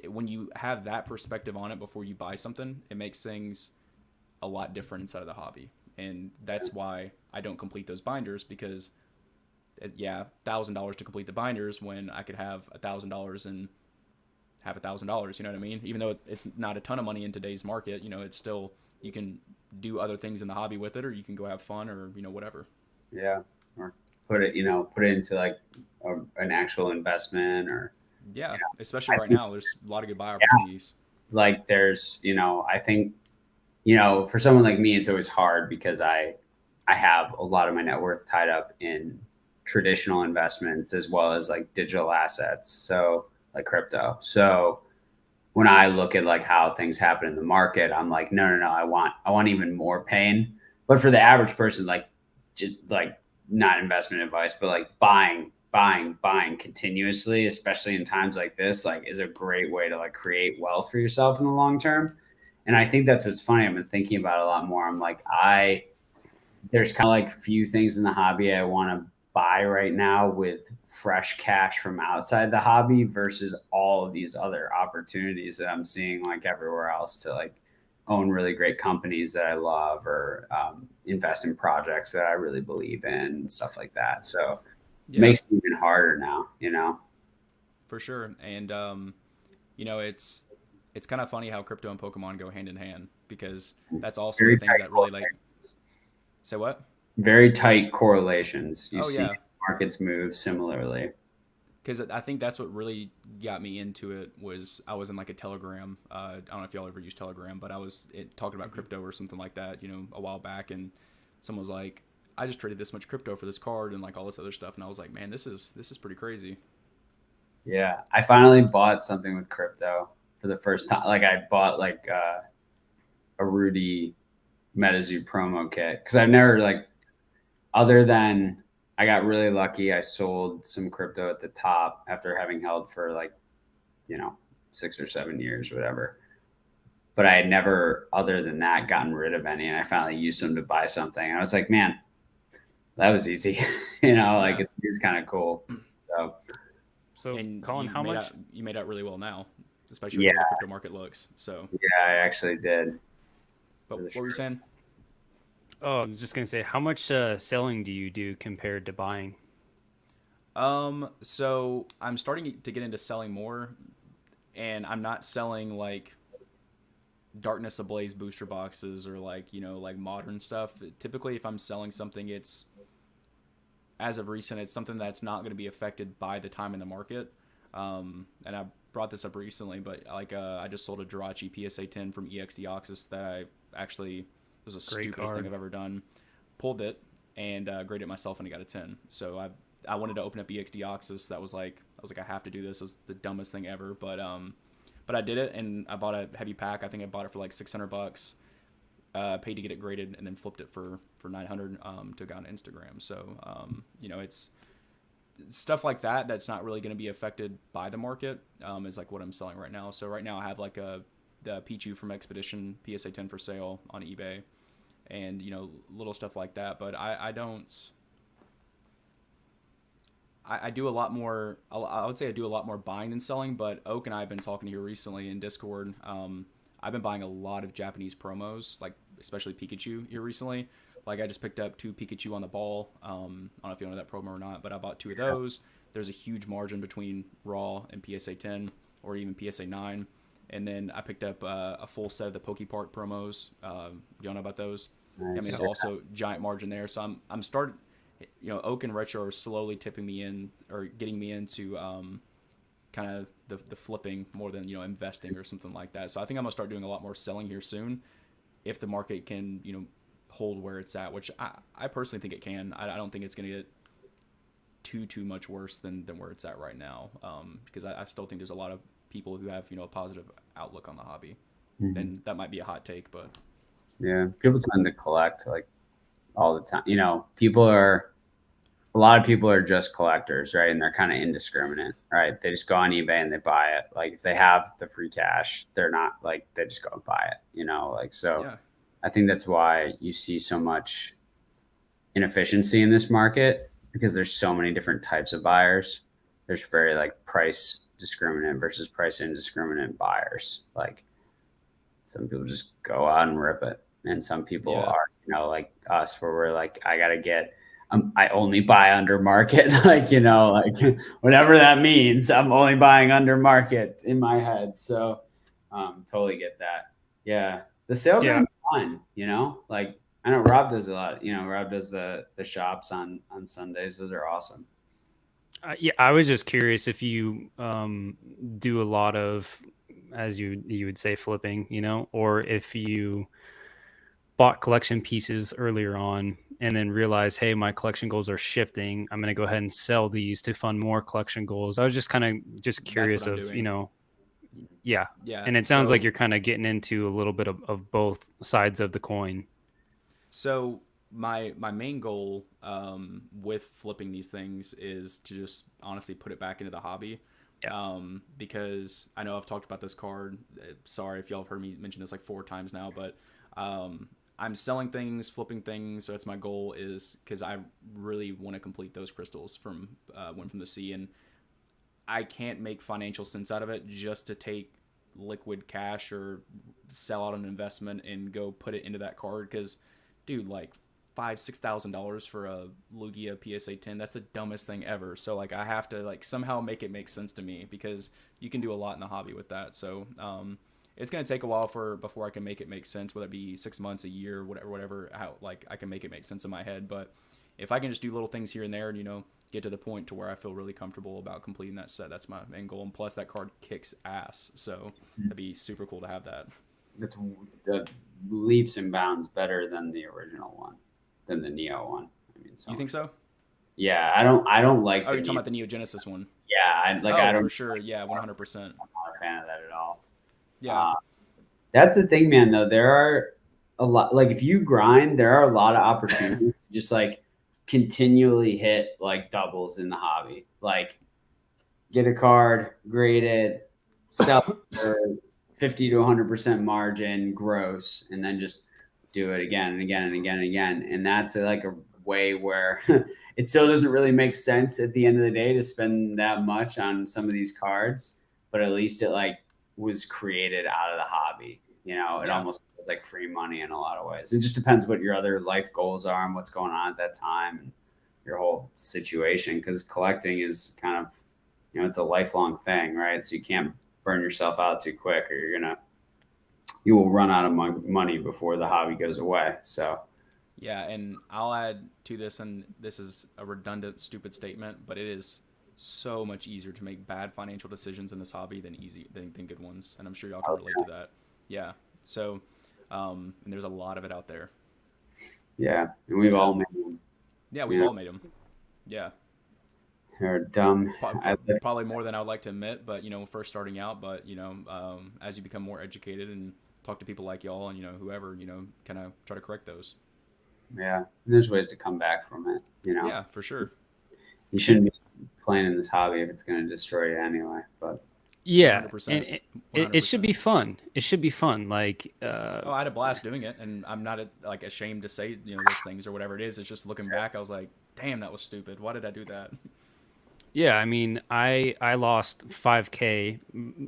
when you have that perspective on it before you buy something, it makes things a lot different inside of the hobby. And that's why I don't complete those binders, because $1,000 to complete the binders when I could have $1,000 and have $1,000. You know what I mean? Even though it's not a ton of money in today's market, it's still, you can do other things in the hobby with it, or you can go have fun, or whatever.
Yeah, or put it into like an actual investment, or
especially right now, there's a lot of good buy
yeah,
opportunities.
like there's I think for someone like me, it's always hard because I have a lot of my net worth tied up in traditional investments as well as like digital assets, so like crypto. So when I look at like how things happen in the market, I'm like, no, I want even more pain. But for the average person, like just like, not investment advice, but like buying continuously, especially in times like this, like is a great way to like create wealth for yourself in the long term. And I think that's what's funny. I've been thinking about it a lot more. I'm like, there's kind of like few things in the hobby I want to buy right now with fresh cash from outside the hobby versus all of these other opportunities that I'm seeing like everywhere else to like own really great companies that I love, or invest in projects that I really believe in, stuff like that. So it
Yeah,
makes it even harder now.
for sure. And it's kind of funny how crypto and Pokemon go hand in hand, because that's also the
Very
things
tight
that really like. Say what?
very tight correlations. You
Oh
see
yeah,
markets move similarly.
because I think that's what really got me into it. Was I was in like a Telegram. I don't know if y'all ever use Telegram, but I was talking about crypto or something like that, a while back, and someone was like, "I just traded this much crypto for this card and like all this other stuff," and I was like, "Man, this is pretty crazy."
Yeah, I finally bought something with crypto for the first time. Like I bought like a Rudy MetaZoo promo kit because I've never like, other than I got really lucky. I sold some crypto at the top after having held for like, you know, 6 or 7 years, whatever. But I had never, other than that, gotten rid of any. And I finally used them to buy something. And I was like, man, that was easy. Like
Yeah,
it's kind of cool. So
So,
and
Colin, how much?
you made out really well now, especially with
yeah,
the way the crypto market looks. So,
yeah, I actually did.
but
For
what
sure.
were you saying?
Oh, I was just gonna say, how much selling do you do compared to buying?
So I'm starting to get into selling more, and I'm not selling like Darkness Ablaze booster boxes or like like modern stuff. Typically, if I'm selling something, it's as of recent, it's something that's not going to be affected by the time in the market. And I brought this up recently, but like I just sold a Jirachi PSA 10 from EX Deoxys that I actually, was the
Great
stupidest
card.
thing I've ever done. Pulled it and graded it myself, and I got a 10. So I wanted to open up EX Deoxys. That was like, I was like, I have to do this. It was the dumbest thing ever, but I did it, and I bought a heavy pack. I think I bought it for like $600. Paid to get it graded, and then flipped it for 900 to a guy on Instagram. So it's stuff like that that's not really going to be affected by the market. Is like what I'm selling right now. So right now I have like the Pichu from Expedition PSA 10 for sale on eBay, and little stuff like that. But I don't. I do a lot more. I would say I do a lot more buying than selling. But Oak and I have been talking here recently in Discord. I've been buying a lot of Japanese promos, like especially Pikachu here recently. Like I just picked up 2 Pikachu on the ball. I don't know if you know that promo or not, but I bought 2 of those. There's a huge margin between raw and PSA 10 or even PSA 9. And then I picked up a full set of the Poke Park promos. Do you know about those?
Nice.
I mean, it's also giant margin there. So I'm starting, Oak and Retro are slowly tipping me in or getting me into kind of the flipping more than, investing or something like that. So I think I'm going to start doing a lot more selling here soon if the market can, hold where it's at, which I personally think it can. I don't think it's going to get too much worse than where it's at right now, because I still think there's a lot of people who have, a positive outlook on the hobby. Mm-hmm. And that might be a hot take, but
yeah, people tend to collect like all the time. A lot of people are just collectors, right? And they're kind of indiscriminate, right? They just go on eBay and they buy it. Like if they have the free cash, they're not like, they just go and buy it, so yeah. I think that's why you see so much inefficiency in this market, because there's so many different types of buyers. There's very like price discriminant versus price indiscriminate buyers. Like some people just go out and rip it. And some people are, like us, where we're like, I got to get, I only buy under market, like whatever that means. I'm only buying under market in my head. So totally get that. Yeah. The sale ground's fun, like I know Rob does a lot, Rob does the shops on Sundays. Those are awesome.
Yeah. I was just curious if you do a lot of, as you would say, flipping, or if you bought collection pieces earlier on and then realized, hey, my collection goals are shifting. I'm going to go ahead and sell these to fund more collection goals. I was just kind of curious of, Yeah. And it sounds like you're kind of getting into a little bit of both sides of the coin.
So my main goal with flipping these things is to just honestly put it back into the hobby. Yeah. Because I know I've talked about this card. Sorry if y'all have heard me mention this like 4 times now, but I'm selling things, flipping things. So that's my goal, is because I really want to complete those crystals from Win from the Sea, and I can't make financial sense out of it just to take liquid cash or sell out an investment and go put it into that card. Because, dude, like $5,000-$6,000 for a Lugia PSA 10, that's the dumbest thing ever. So like I have to like somehow make it make sense to me, because you can do a lot in the hobby with that. So it's going to take a while before I can make it make sense, whether it be 6 months, a year, whatever, how like I can make it make sense in my head. But if I can just do little things here and there and, get to the point to where I feel really comfortable about completing that set, that's my main goal. And plus that card kicks ass. So that'd be super cool to have that.
It's leaps and bounds better than the original one, than the Neo one. I mean,
you think so?
Yeah, I don't like.
Oh, you're talking about the Neo Genesis one?
Yeah, I don't.
For sure. Yeah, 100%.
I'm not a fan of that at all.
Yeah.
That's the thing, man, though. There are a lot, like if you grind, there are a lot of opportunities to just like continually hit like doubles in the hobby. Like get a card, grade it, sell it for 50 to 100% margin gross, and then just do it again and again and again and again. And that's like a way where it still doesn't really make sense at the end of the day to spend that much on some of these cards, but at least it like was created out of the hobby. It almost was like free money in a lot of ways. It just depends what your other life goals are and what's going on at that time and your whole situation. Because collecting is kind of, it's a lifelong thing, right? So you can't burn yourself out too quick, or you will run out of money before the hobby goes away. So,
yeah, and I'll add to this, and this is a redundant, stupid statement, but it is so much easier to make bad financial decisions in this hobby than good ones, and I'm sure y'all can relate to that. Yeah. So, and there's a lot of it out there.
Yeah, and we've all made them.
Yeah, we've all made them. Yeah.
They're dumb.
Probably more than I would like to admit, but first starting out. But as you become more educated and talk to people like y'all and whoever, kind of try to correct those.
Yeah, there's ways to come back from it.
Yeah, for sure.
You shouldn't be playing in this hobby if it's going to destroy you anyway. But
yeah, 100%. And it should be fun. It should be fun. Like,
I had a blast doing it, and I'm not like ashamed to say those things or whatever it is. It's just looking back, I was like, damn, that was stupid. Why did I do that?
Yeah, I mean, I lost $5K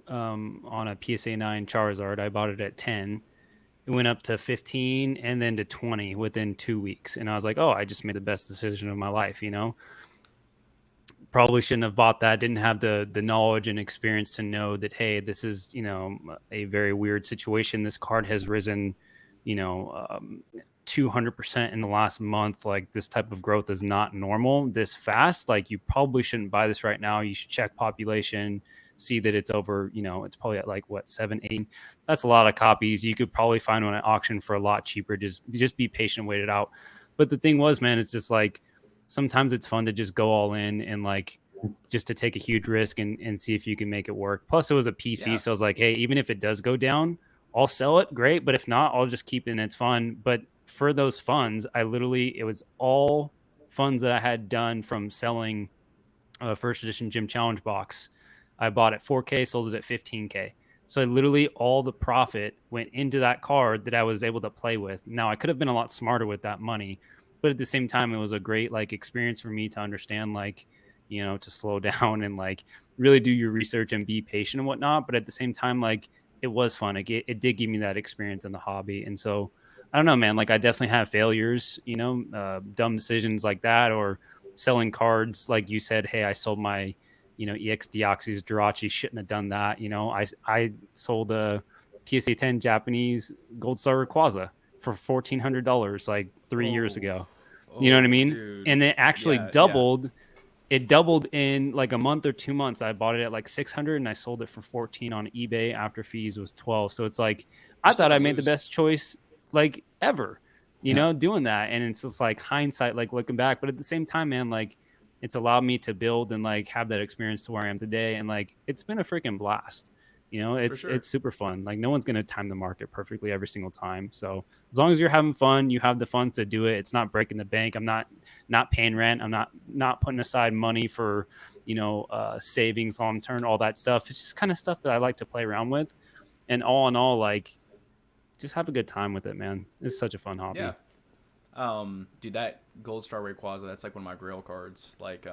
on a PSA 9 Charizard. I bought it at 10. It went up to 15 and then to 20 within 2 weeks. And I was like, oh, I just made the best decision of my life, probably shouldn't have bought that. Didn't have the knowledge and experience to know that, hey, this is, you know, a very weird situation. This card has risen, you know, 200% in the last month. Like, this type of growth is not normal this fast. Like, you probably shouldn't buy this right now. You should check population, see that it's over, you know, it's probably at like what, 7, 8. That's a lot of copies. You could probably find one at auction for a lot cheaper. Just be patient, wait it out. But the thing was, man, it's just like, sometimes it's fun to just go all in and like just to take a huge risk and see if you can make it work. Plus, it was a PC,
Yeah.
so I was like, hey, even if it does go down, I'll sell it. Great, but if not, I'll just keep it and it's fun. But for those funds, it was all funds that I had done from selling a first edition Gym Challenge box. I bought it 4K, sold it at 15K. So literally all the profit went into that card that I was able to play with. Now, I could have been a lot smarter with that money, but at the same time, it was a great like experience for me to understand, like, you know, to slow down and like really do your research and be patient and whatnot. But at the same time, like, it was fun. It did give me that experience in the hobby. And so I don't know, man, like I definitely have failures, you know, dumb decisions like that, or selling cards. Like you said, hey, I sold my, you know, EX Deoxys Jirachi, shouldn't have done that. You know, I sold a PSA 10 Japanese Gold Star Rayquaza for $1,400 like 3 years ago. You know what I mean?
Dude.
And it actually
Yeah,
doubled. It doubled in like a month or 2 months. I bought it at like 600 and I sold it for 14 on eBay. After fees was 12. So it's like, I thought I made the best choice like ever, you know, doing that. And it's just like hindsight, like looking back. But at the same time, man, like it's allowed me to build and like have that experience to where I am today. And like it's been a freaking blast. You know, it's super fun. Like no one's going to time the market perfectly every single time. So as long as you're having fun, you have the fun to do it. It's not breaking the bank. I'm not paying rent. I'm not putting aside money for, you know, savings long term, all that stuff. It's just kind of stuff that I like to play around with. And all in all, like just have a good time with it, man. It's such a fun hobby.
Yeah. Dude, that Gold Star Rayquaza, that's like one of my grail cards. Like,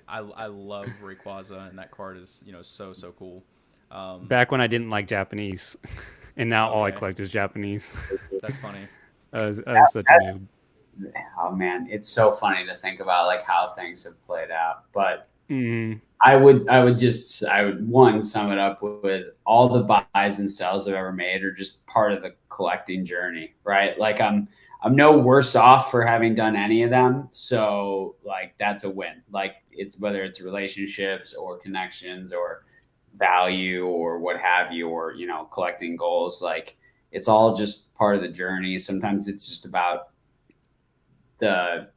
I love Rayquaza, and that card is, you know, so cool.
Back when I didn't like Japanese, and now all I collect is Japanese.
That's funny.
I was such a noob.
Oh man, it's so funny to think about like how things have played out. But
Mm-hmm.
I would one sum it up with all the buys and sells I've ever made are just part of the collecting journey, right? Like I'm no worse off for having done any of them. So like that's a win. Like it's whether it's relationships or connections or value or what have you, or you know, collecting goals. Like it's all just part of the journey. Sometimes it's just about the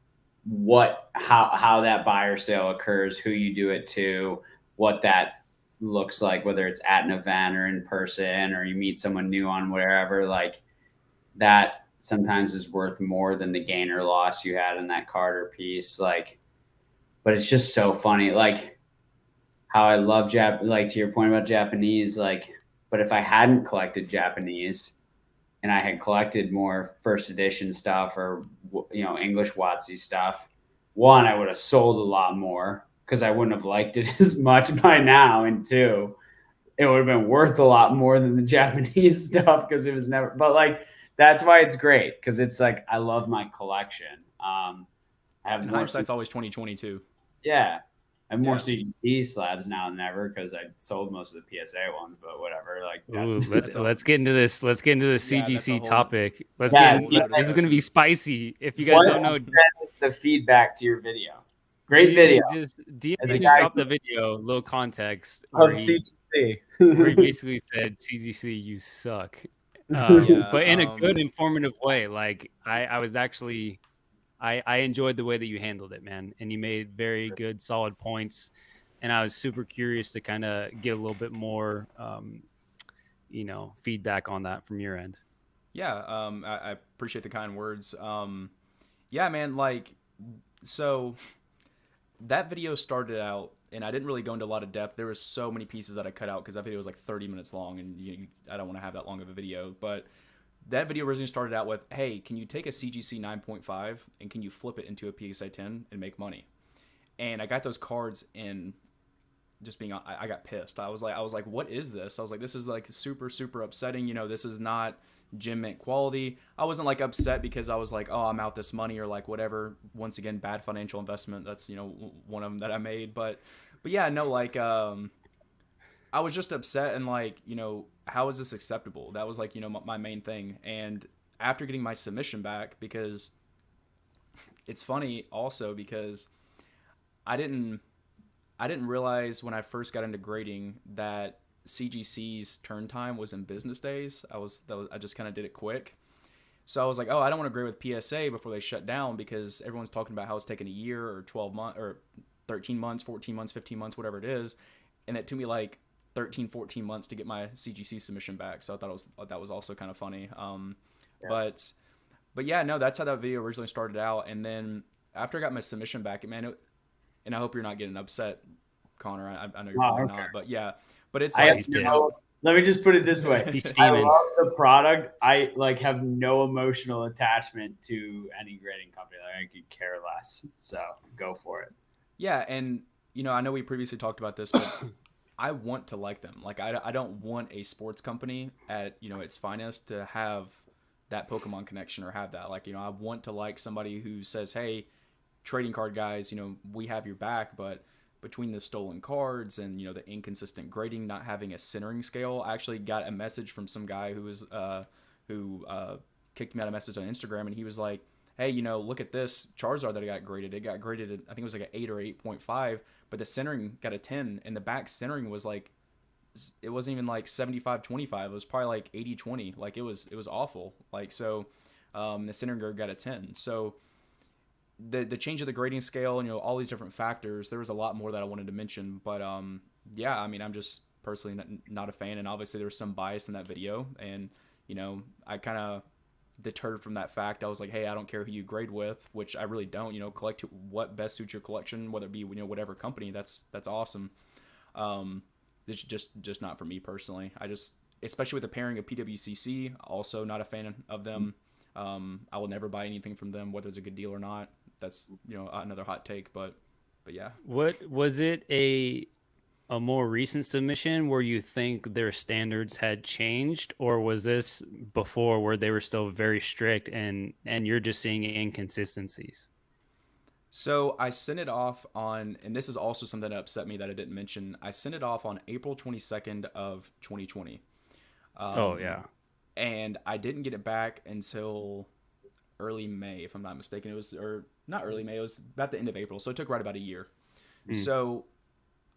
how that buy or sale occurs, who you do it to, what that looks like, whether it's at an event or in person or you meet someone new on wherever. Like that sometimes is worth more than the gain or loss you had in that card or piece. Like, but it's just so funny. Like how I love like to your point about Japanese, like, but if I hadn't collected Japanese and I had collected more first edition stuff or, you know, English WotC stuff, one, I would have sold a lot more because I wouldn't have liked it as much by now. And two, it would have been worth a lot more than the Japanese stuff because it was never, but like, that's why it's great. Cause it's like, I love my collection. I have
And
more.
hindsight's always 2022.
Yeah. I have more CGC slabs now than ever because I sold most of the PSA ones, but whatever. Like,
let's get into this. Let's get into the CGC topic. This is going to be spicy. If you guys don't know,
the feedback to your video. Great video.
DNA just dropped the video. Little context
of CGC.
Where he basically said, "CGC, you suck," but in a good, informative way. Like I was actually. I enjoyed the way that you handled it, man. And you made very good, solid points. And I was super curious to kind of get a little bit more, you know, feedback on that from your end.
Yeah. I appreciate the kind words. Yeah, man. Like, so that video started out, and I didn't really go into a lot of depth. There were so many pieces that I cut out because that video was like 30 minutes long, and I don't want to have that long of a video. But that video originally started out with, hey, can you take a CGC 9.5 and can you flip it into a PSA 10 and make money? And I got those cards, and just being, I got pissed. I was like, what is this? I was like, this is like super upsetting. You know, this is not gym mint quality. I wasn't like upset because I was like, oh, I'm out this money or like whatever. Once again, bad financial investment. That's, one of them that I made. But yeah, no, like, I was just upset and like, how is this acceptable? That was like, my main thing. And after getting my submission back, because it's funny also because I didn't I didn't realize when I first got into grading that CGC's turn time was in business days. I just kind of did it quick. So I was like, oh, I don't want to grade with PSA before they shut down because everyone's talking about how it's taking a year or 12 months or 13 months, 14 months, 15 months, whatever it is. And it took me like 13, 14 months to get my CGC submission back. So I thought that was also kind of funny.
Yeah.
But yeah, no, that's how that video originally started out. And then after I got my submission back, man, and I hope you're not getting upset, Connor. I know you're probably not, but yeah. But it's like,
let me just put it this way.
He's
I
steaming.
love the product. I like have no emotional attachment to any grading company. Like I could care less. So go for it.
Yeah, and I know we previously talked about this, but I want to like them. Like I don't want a sports company at its finest to have that Pokemon connection or have that. Like I want to like somebody who says, hey, trading card guys, we have your back, but between the stolen cards and the inconsistent grading, not having a centering scale, I actually got a message from some guy who was who kicked me out a message on Instagram, and he was like, hey, look at this Charizard that I got graded. It got graded at, I think it was like an 8 or 8.5, but the centering got a 10, and the back centering was like, it wasn't even like 75-25. It was probably like 80-20. Like it was awful. Like so, the centering guard got a 10. So the change of the grading scale and all these different factors, there was a lot more that I wanted to mention, but yeah, I mean, I'm just personally not a fan, and obviously there's some bias in that video, and I kind of deterred from that fact. I was like, hey, I don't care who you grade with, which I really don't. Collect what best suits your collection, whether it be whatever company. That's awesome. It's just not for me personally. I just, especially with the pairing of PWCC, also not a fan of them. I will never buy anything from them, whether it's a good deal or not. That's another hot take, but yeah.
What was it, a more recent submission where you think their standards had changed, or was this before where they were still very strict and you're just seeing inconsistencies?
So I sent it off on, and this is also something that upset me that I didn't mention. I sent it off on April 22nd of 2020.
Oh yeah.
And I didn't get it back until early May, if I'm not mistaken. It was, or not early May, it was about the end of April. So it took right about a year. So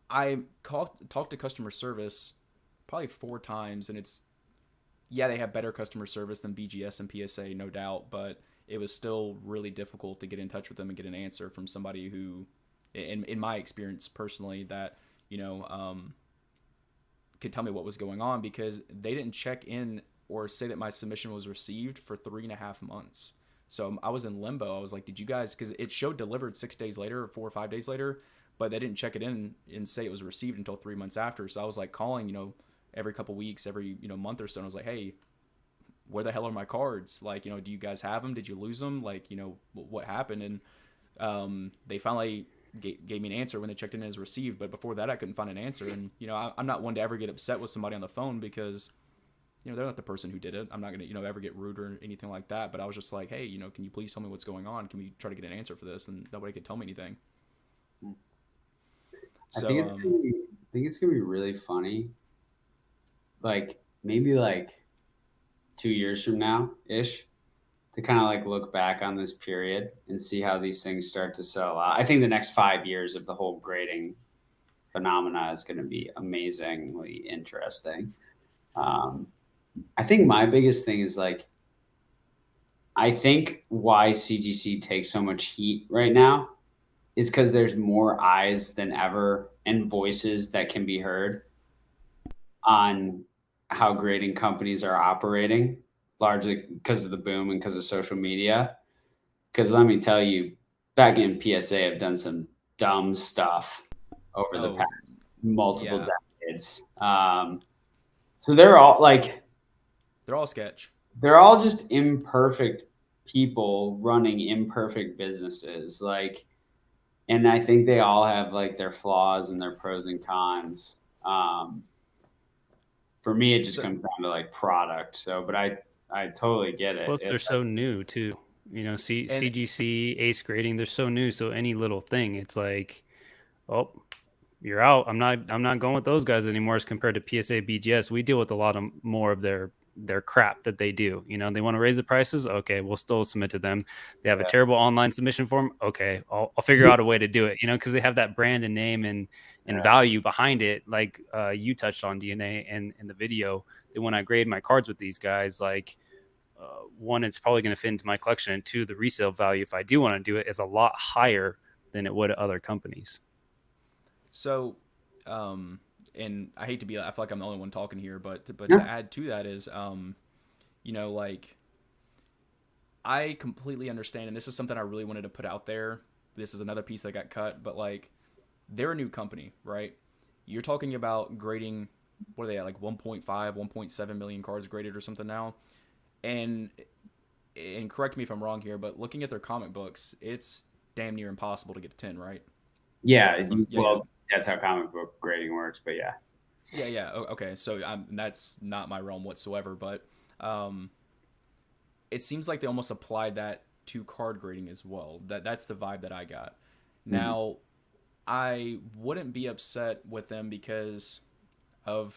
I talked to customer service probably 4 times, and they have better customer service than BGS and PSA, no doubt, but it was still really difficult to get in touch with them and get an answer from somebody who, in my experience personally, that, could tell me what was going on, because they didn't check in or say that my submission was received for 3.5 months. So I was in limbo. I was like, did you guys, because it showed delivered 6 days later or 4 or 5 days later, but they didn't check it in and say it was received until 3 months after. So I was like calling, every couple weeks, every, month or so. And I was like, hey, where the hell are my cards? Like, do you guys have them? Did you lose them? Like, what happened? And they finally gave me an answer when they checked in as received. But before that, I couldn't find an answer. And, I'm not one to ever get upset with somebody on the phone because, they're not the person who did it. I'm not going to, ever get rude or anything like that. But I was just like, hey, can you please tell me what's going on? Can we try to get an answer for this? And nobody could tell me anything. So,
I think it's gonna be really funny. Like maybe like 2 years from now ish, to kind of like look back on this period and see how these things start to sell out. I think the next 5 years of the whole grading phenomena is going to be amazingly interesting. I think my biggest thing is like, I think why CGC takes so much heat right now is because there's more eyes than ever and voices that can be heard on how grading companies are operating, largely because of the boom and because of social media. Because let me tell you, back in PSA have done some dumb stuff over the past multiple decades. So they're all
sketch.
They're all just imperfect people running imperfect businesses. Like, and I think they all have like their flaws and their pros and cons. For me, it just comes down to like product. So, but I I totally get it.
Plus, they're so new too. You know,
And
CGC, ace grading, they're so new. So any little thing, it's like, oh, you're out. I'm not going with those guys anymore as compared to PSA BGS. We deal with a lot of more of their crap that they do. You know, they want to raise the prices. Okay, we'll still submit to them. They have a terrible online submission form. Okay, I'll figure out a way to do it. You know, because they have that brand and name and value behind it. Like you touched on DNA and in the video, that when I grade my cards with these guys, like one, it's probably going to fit into my collection, and two, the resale value, if I do want to do it, is a lot higher than it would at other companies.
so, and I hate to be, I feel like I'm the only one talking here, but to
Yeah.
add to that is, you know, like I completely understand, and this is something I really wanted to put out there. This is another piece that got cut, but like they're a new company, right? You're talking about grading, what are they at, like 1.5, 1.7 million cards graded or something now, and correct me if I'm wrong here, but looking at their comic books, it's damn near impossible to get a 10, right?
Yeah,
Yeah.
that's how comic book grading works. But yeah,
Yeah. Okay. So that's not my realm whatsoever, but um, it seems like they almost applied that to card grading as well. That's the vibe that I got. Now, I wouldn't be upset with them because of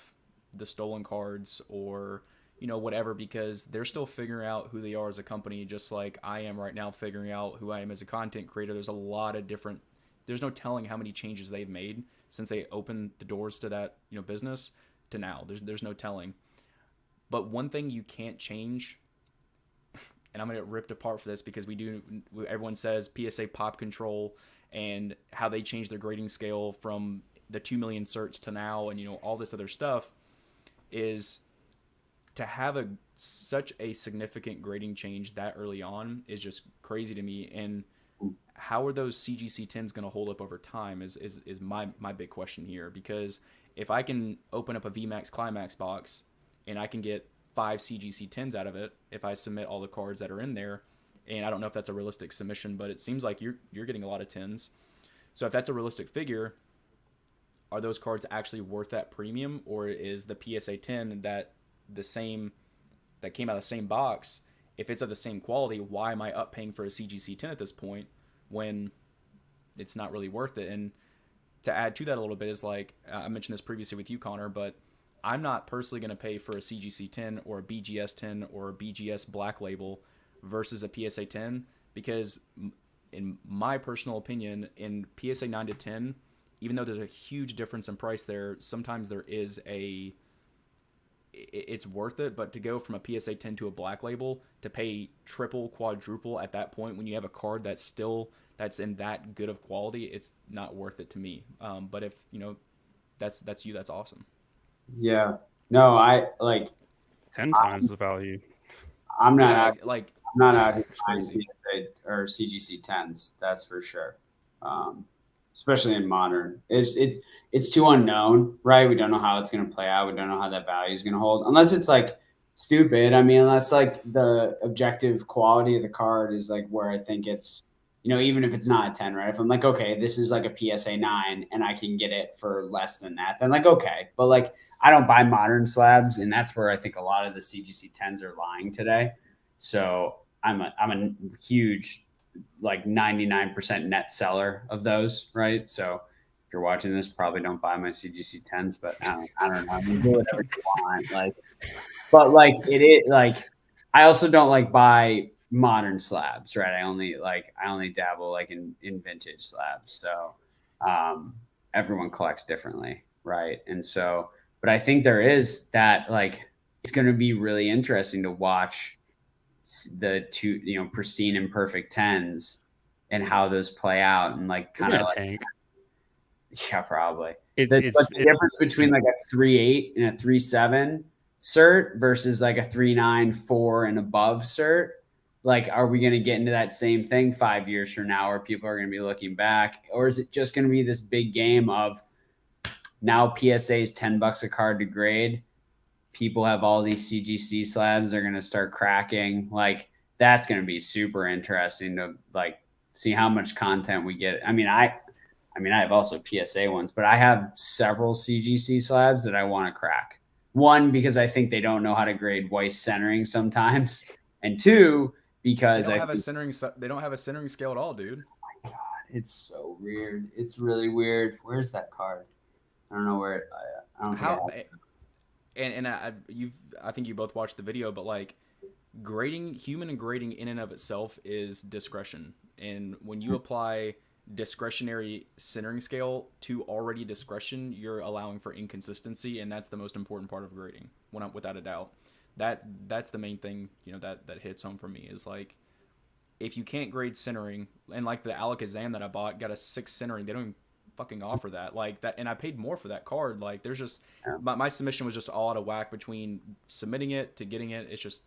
the stolen cards or whatever, because they're still figuring out who they are as a company, just like I am right now figuring out who I am as a content creator. There's a lot of different, there's no telling how many changes they've made since they opened the doors to that business to now. There's no telling. But one thing you can't change, and I'm gonna get ripped apart for this because everyone says PSA pop control and how they changed their grading scale from the 2 million certs to now, and all this other stuff, is to have such a significant grading change that early on is just crazy to me. And how are those CGC 10s going to hold up over time is my big question here. Because if I can open up a VMAX Climax box and I can get 5 CGC 10s out of it if I submit all the cards that are in there, and I don't know if that's a realistic submission, but it seems like you're getting a lot of 10s. So if that's a realistic figure, are those cards actually worth that premium, or is the PSA 10 that came out of the same box, if it's of the same quality, why am I up paying for a CGC 10 at this point when it's not really worth it? And to add to that a little bit is, like I mentioned this previously with you, Connor, but I'm not personally going to pay for a CGC 10 or a BGS 10 or a BGS Black Label versus a PSA 10, because in my personal opinion, in PSA 9 to 10, even though there's a huge difference in price there, sometimes it's worth it. But to go from a PSA 10 to a Black Label, to pay triple, quadruple at that point when you have a card that's in that good of quality, it's not worth it to me. But if that's you, that's awesome.
yeah. No, I like
10 times the value.
I'm not
Yeah,
out.
like
I'm not out here
it's
buying
crazy.
PSA or CGC 10s. That's for sure. Especially in modern, it's too unknown, right? We don't know how it's going to play out. We don't know how that value is going to hold, unless it's like stupid. I mean, unless like the objective quality of the card is like where I think it's, even if it's not a 10, right? If I'm like, okay, this is like a PSA 9 and I can get it for less than that, then like, okay. But like, I don't buy modern slabs, and that's where I think a lot of the CGC 10s are lying today. So I'm a huge, like 99% net seller of those, right? So if you're watching this, probably don't buy my CGC 10s, but I don't know. I mean, do whatever you want. But like it is like, I also don't like buy modern slabs, right? I only dabble like in vintage slabs. So everyone collects differently, right? And so, but I think there is that, like, it's going to be really interesting to watch the two, pristine and perfect 10s and how those play out, and like kind of like,
tank.
yeah, probably.
It's
the difference between like a 3.8 and a 3.7 cert versus like a 3.9, 4 and above cert. Like, are we going to get into that same thing 5 years from now, where people are going to be looking back, or is it just going to be this big game of now PSA is $10 a card to grade? People have all these CGC slabs. They're going to start cracking. Like, that's going to be super interesting to like see how much content we get. I mean, I have also PSA ones, but I have several CGC slabs that I want to crack. One, because I think they don't know how to grade Weiss centering sometimes, and two, because
They don't have a centering scale at all, dude.
Oh my God, it's so weird. It's really weird. Where's that card? I don't know where it. I don't think I
How
have it.
and I think you both watched the video, but like human grading in and of itself is discretion, and when you apply discretionary centering scale to already discretion, you're allowing for inconsistency, and that's the most important part of grading, without a doubt. That's the main thing, that hits home for me is like, if you can't grade centering, and like the Alakazam that I bought got a 6 centering, they don't even fucking offer that. Like that, and I paid more for that card. Like there's just my submission was just all out of whack between submitting it to getting it. It's just,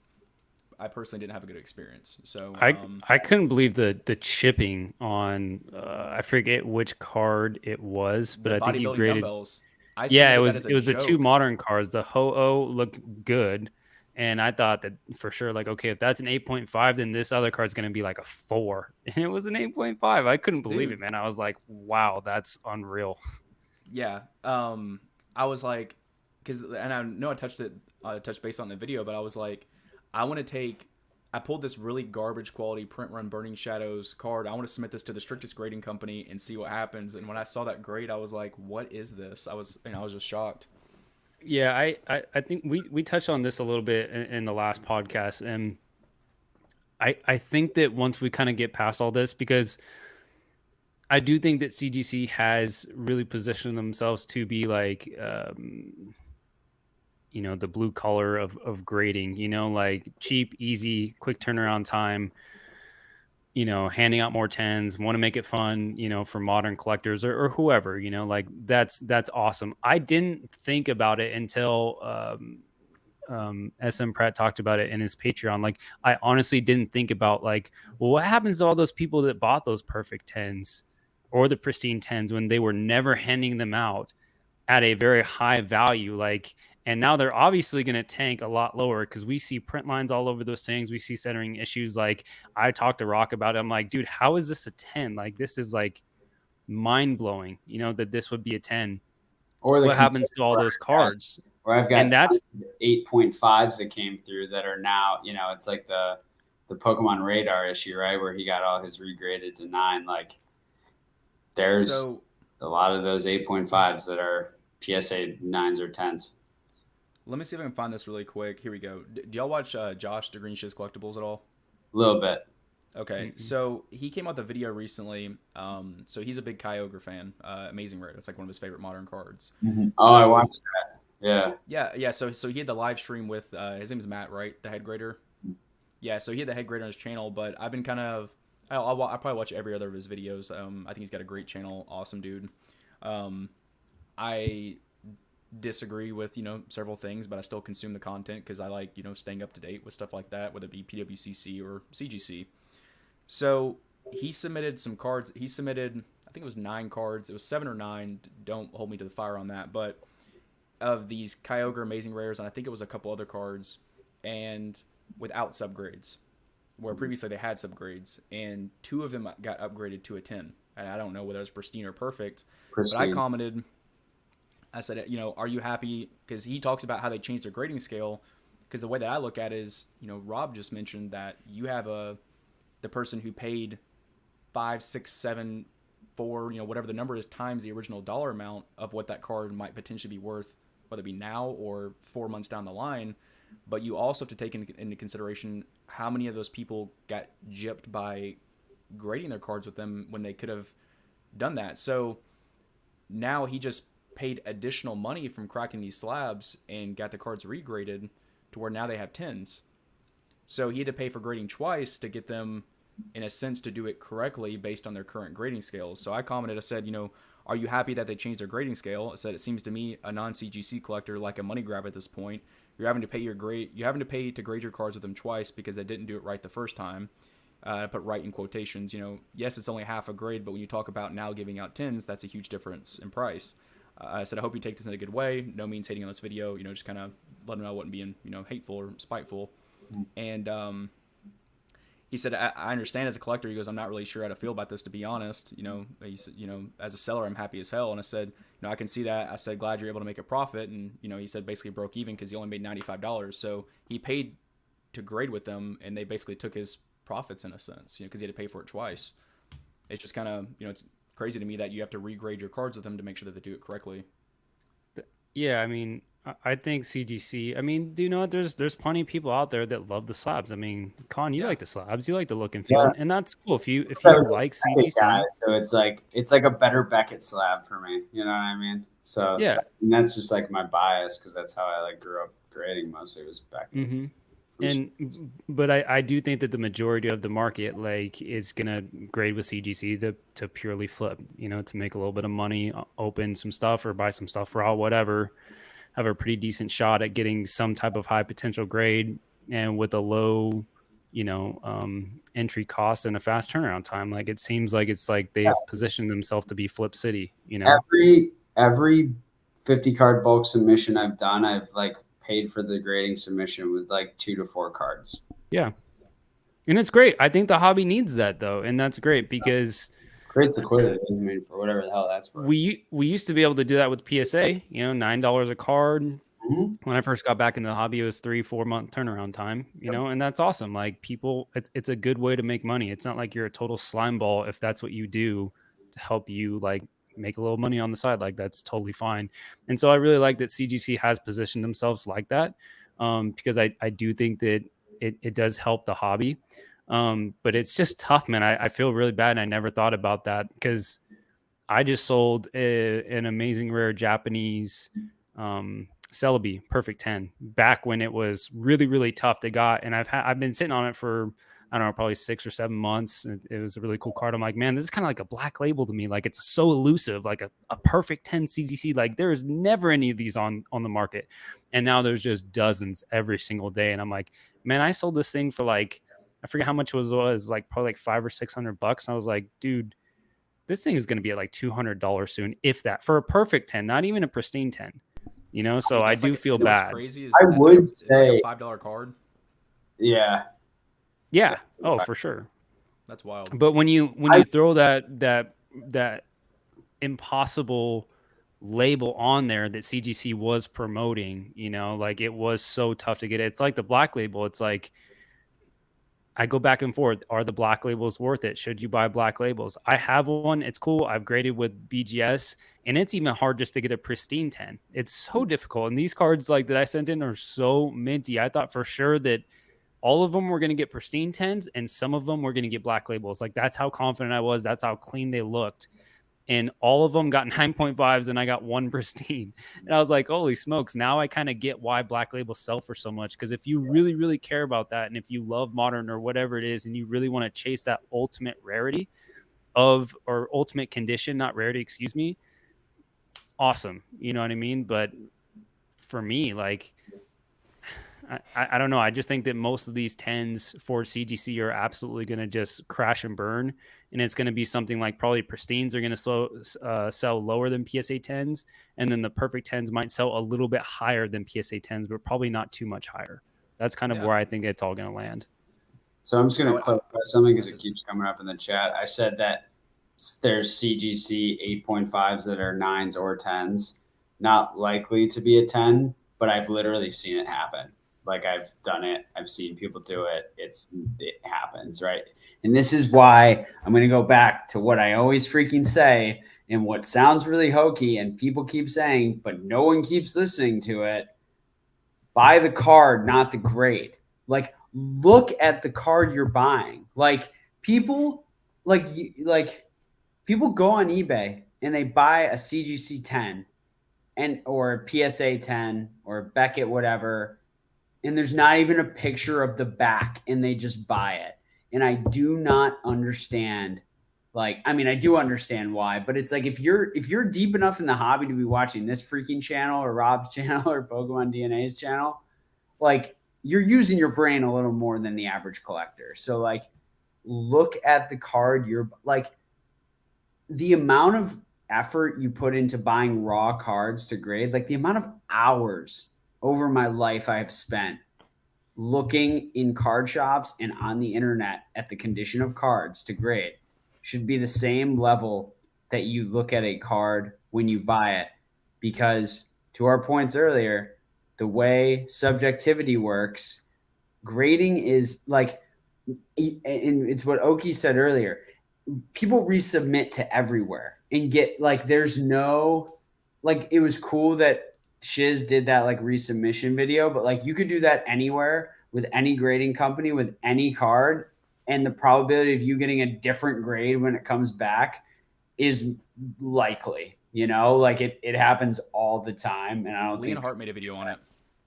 I personally didn't have a good experience. So
I couldn't believe the chipping on I forget which card it was, but
the
I think you
bodybuilding
graded.
dumbbells.
Yeah, it
That
was
as
it was the two
joke.
modern cards. The Ho-Oh looked good, and I thought that for sure, like, okay, if that's an 8.5, then this other card's going to be like a 4. And it was an 8.5. I couldn't believe it,
Dude.
man. I was like, wow, that's unreal.
Yeah. I was like, and I know I touched base on the video, but I was like, I pulled this really garbage quality print run Burning Shadows card. I want to submit this to the strictest grading company and see what happens. And when I saw that grade, I was like, what is this? I was just shocked.
Yeah, I think we touched on this a little bit in the last podcast, and I think that once we kind of get past all this, because I do think that CGC has really positioned themselves to be like, the blue collar of grading, like cheap, easy, quick turnaround time, handing out more tens, want to make it fun, for modern collectors or whoever, like that's awesome. I didn't think about it until SM Pratt talked about it in his Patreon. Like, I honestly didn't think about like, well, what happens to all those people that bought those perfect tens or the pristine tens when they were never handing them out at a very high value? Like, and now they're obviously going to tank a lot lower because we see print lines all over those things. We see centering issues. Like, I talked to Rock about it. I'm like, dude, how is this a 10? Like, this is like mind blowing, that this would be a 10.
Or
What happens to all those cards?
Where I've got
And that's
8.5s that came through that are now, it's like the Pokemon Radar issue, right? Where he got all his regraded to 9. Like, there's a lot of those 8.5s that are PSA 9s or 10s.
Let me see if I can find this really quick. Here we go. Do y'all watch Josh the Green Shiz Collectibles at all?
A little bit.
Okay, mm-hmm. So he came out with a video recently. So he's a big Kyogre fan. Amazing Rare. That's like one of his favorite modern cards.
Mm-hmm. Oh, I watched that. Yeah.
So he had the live stream with his name is Matt, right? The head grader. Yeah. So he had the head grader on his channel, but I've been kind of I'll probably watch every other of his videos. I think he's got a great channel. Awesome dude. I disagree with several things, but I still consume the content because I like staying up to date with stuff like that, whether it be PWCC or CGC. So he submitted some cards. He submitted, I think it was 9 cards. It was 7 or 9. Don't hold me to the fire on that. But of these Kyogre Amazing Rares, and I think it was a couple other cards, and without subgrades, where previously they had subgrades, and 2 of them got upgraded to a 10. And I don't know whether it was pristine or perfect. But I commented, I said, are you happy? Because he talks about how they changed their grading scale. Because the way that I look at it is, Rob just mentioned that you have the person who paid 5, 6, 7, 4, whatever the number is, times the original dollar amount of what that card might potentially be worth, whether it be now or 4 months down the line. But you also have to take into consideration how many of those people got gypped by grading their cards with them when they could have done that. So now he just paid additional money from cracking these slabs and got the cards regraded to where now they have 10s. So he had to pay for grading twice to get them, in a sense, to do it correctly based on their current grading scales. So I commented, I said, are you happy that they changed their grading scale? I said, it seems to me, a non-CGC collector, like a money grab at this point. You're having to pay to grade your cards with them twice because they didn't do it right the first time. I put right in quotations. Yes, it's only half a grade, but when you talk about now giving out 10s, that's a huge difference in price. I said, I hope you take this in a good way. No means hating on this video. Just kind of let them know I wasn't being, hateful or spiteful. And he said, I understand as a collector. He goes, I'm not really sure how to feel about this, to be honest. He said, as a seller, I'm happy as hell. And I said, I can see that. I said, glad you're able to make a profit. And, he said basically broke even because he only made $95. So he paid to grade with them, and they basically took his profits in a sense, because he had to pay for it twice. It's just kind of, it's crazy to me that you have to regrade your cards with them to make sure that they do it correctly.
Yeah, I mean, I think CGC. I mean, do you know what? There's plenty of people out there that love the slabs. I mean, Con, you like the slabs, you like the look and feel, and that's cool. If you like CGC,
guy, so it's like a better Beckett slab for me. You know what I mean? So
yeah,
and that's just like my bias because that's how I grew up grading. Mostly was Beckett.
Mm-hmm. But I do think that the majority of the market is gonna grade with CGC to purely flip, to make a little bit of money, open some stuff or buy some stuff raw, whatever. Have a pretty decent shot at getting some type of high potential grade and with a low, entry cost and a fast turnaround time. Like it seems like it's like they have positioned themselves to be Flip City.
Every 50 card bulk submission I've done, I've paid for the grading submission with 2 to 4 cards.
Yeah. And it's great. I think the hobby needs that though. And that's great because
creates liquidity. I mean, for whatever the hell that's worth.
We used to be able to do that with PSA, $9 a card. Mm-hmm. When I first got back into the hobby, it was 3-4 month turnaround time, and that's awesome. Like people, it's a good way to make money. It's not like you're a total slime ball if that's what you do to help you make a little money on the side. Like that's totally fine. And so I really like that CGC has positioned themselves like that, because I do think that it does help the hobby. But it's just tough, man. I feel really bad. And I never thought about that because I just sold an amazing rare Japanese Celebi Perfect 10 back when it was really, really tough to got. And I've been sitting on it for, I don't know, probably 6 or 7 months. It was a really cool card. I'm like, man, this is kind of like a black label to me. Like it's so elusive, like a Perfect 10 CGC. Like there's never any of these on the market. And now there's just dozens every single day. And I'm like, man, I sold this thing for I forget how much it was probably $500 or $600. And I was like, dude, this thing is going to be at $200 soon, if that, for a perfect 10, not even a pristine 10. So I do feel bad.
Crazy is
I would say
it's a $5 card.
Yeah.
Yeah. Oh, for sure.
That's wild.
But when you throw that impossible label on there that CGC was promoting, it was so tough to get. It's like the black label. It's like, I go back and forth. Are the black labels worth it? Should you buy black labels? I have one. It's cool. I've graded with BGS, and it's even hard just to get a pristine 10. It's so difficult. And these cards that I sent in are so minty. I thought for sure that all of them were going to get pristine 10s, and some of them were going to get black labels. That's how confident I was. That's how clean they looked. And all of them got 9.5s, and I got 1 pristine. And I was like, holy smokes. Now I kind of get why black labels sell for so much. Because if you really, really care about that, and if you love modern or whatever it is, and you really want to chase that ultimate rarity or ultimate condition, not rarity, excuse me, awesome. You know what I mean? But for me, I don't know. I just think that most of these 10s for CGC are absolutely going to just crash and burn. And it's going to be something like probably pristines are going to sell lower than PSA 10s. And then the perfect 10s might sell a little bit higher than PSA 10s, but probably not too much higher. That's kind of where I think it's all going to land.
So I'm just going to clarify something because it keeps coming up in the chat. I said that there's CGC 8.5s that are 9s or 10s. Not likely to be a 10, but I've literally seen it happen. I've done it. I've seen people do it. It happens, right? And this is why I'm going to go back to what I always freaking say and what sounds really hokey and people keep saying, but no one keeps listening to it. Buy the card, not the grade. Look at the card you're buying. People go on eBay and they buy a CGC 10 or a PSA 10 or Beckett, whatever. And there's not even a picture of the back and they just buy it. And I do not understand. I do understand why, but it's if you're deep enough in the hobby to be watching this freaking channel or Rob's channel or PokemonDNA's channel, you're using your brain a little more than the average collector. So look at the card. You're the amount of effort you put into buying raw cards to grade, the amount of hours over my life I have spent looking in card shops and on the internet at the condition of cards to grade should be the same level that you look at a card when you buy it. Because to our points earlier, the way subjectivity works, grading is like, and it's what Oki said earlier, people resubmit to everywhere and get like, there's no, like, it was cool that Shiz did that like resubmission video, but like you could do that anywhere with any grading company with any card, and the probability of you getting a different grade when it comes back is likely, like it happens all the time. And I don't
Lee
think
and Hart made a video on it.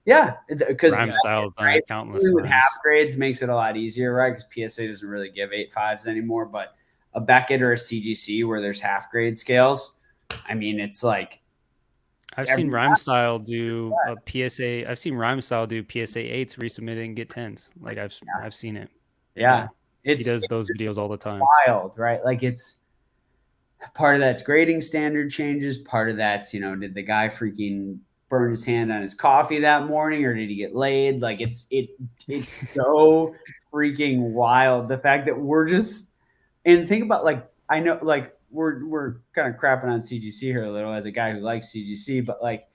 yeah, because
Rhyme Style's done it countless
with
times.
half grades makes it a lot easier, right? Because PSA doesn't really give 8.5s anymore, but a Beckett or a CGC where there's half grade scales, I mean, it's like
I've seen Rhyme Style do a PSA. I've seen Rhyme Style do PSA 8s, resubmit it and get 10s. Like I've seen it.
Yeah.
He does those videos all the time.
Wild, right? Like it's part of that's grading standard changes. Part of that's, did the guy freaking burn his hand on his coffee that morning or did he get laid? Like it's so freaking wild. The fact that we're just, and think about like, I know like we're kind of crapping on CGC here a little as a guy who likes CGC, but like,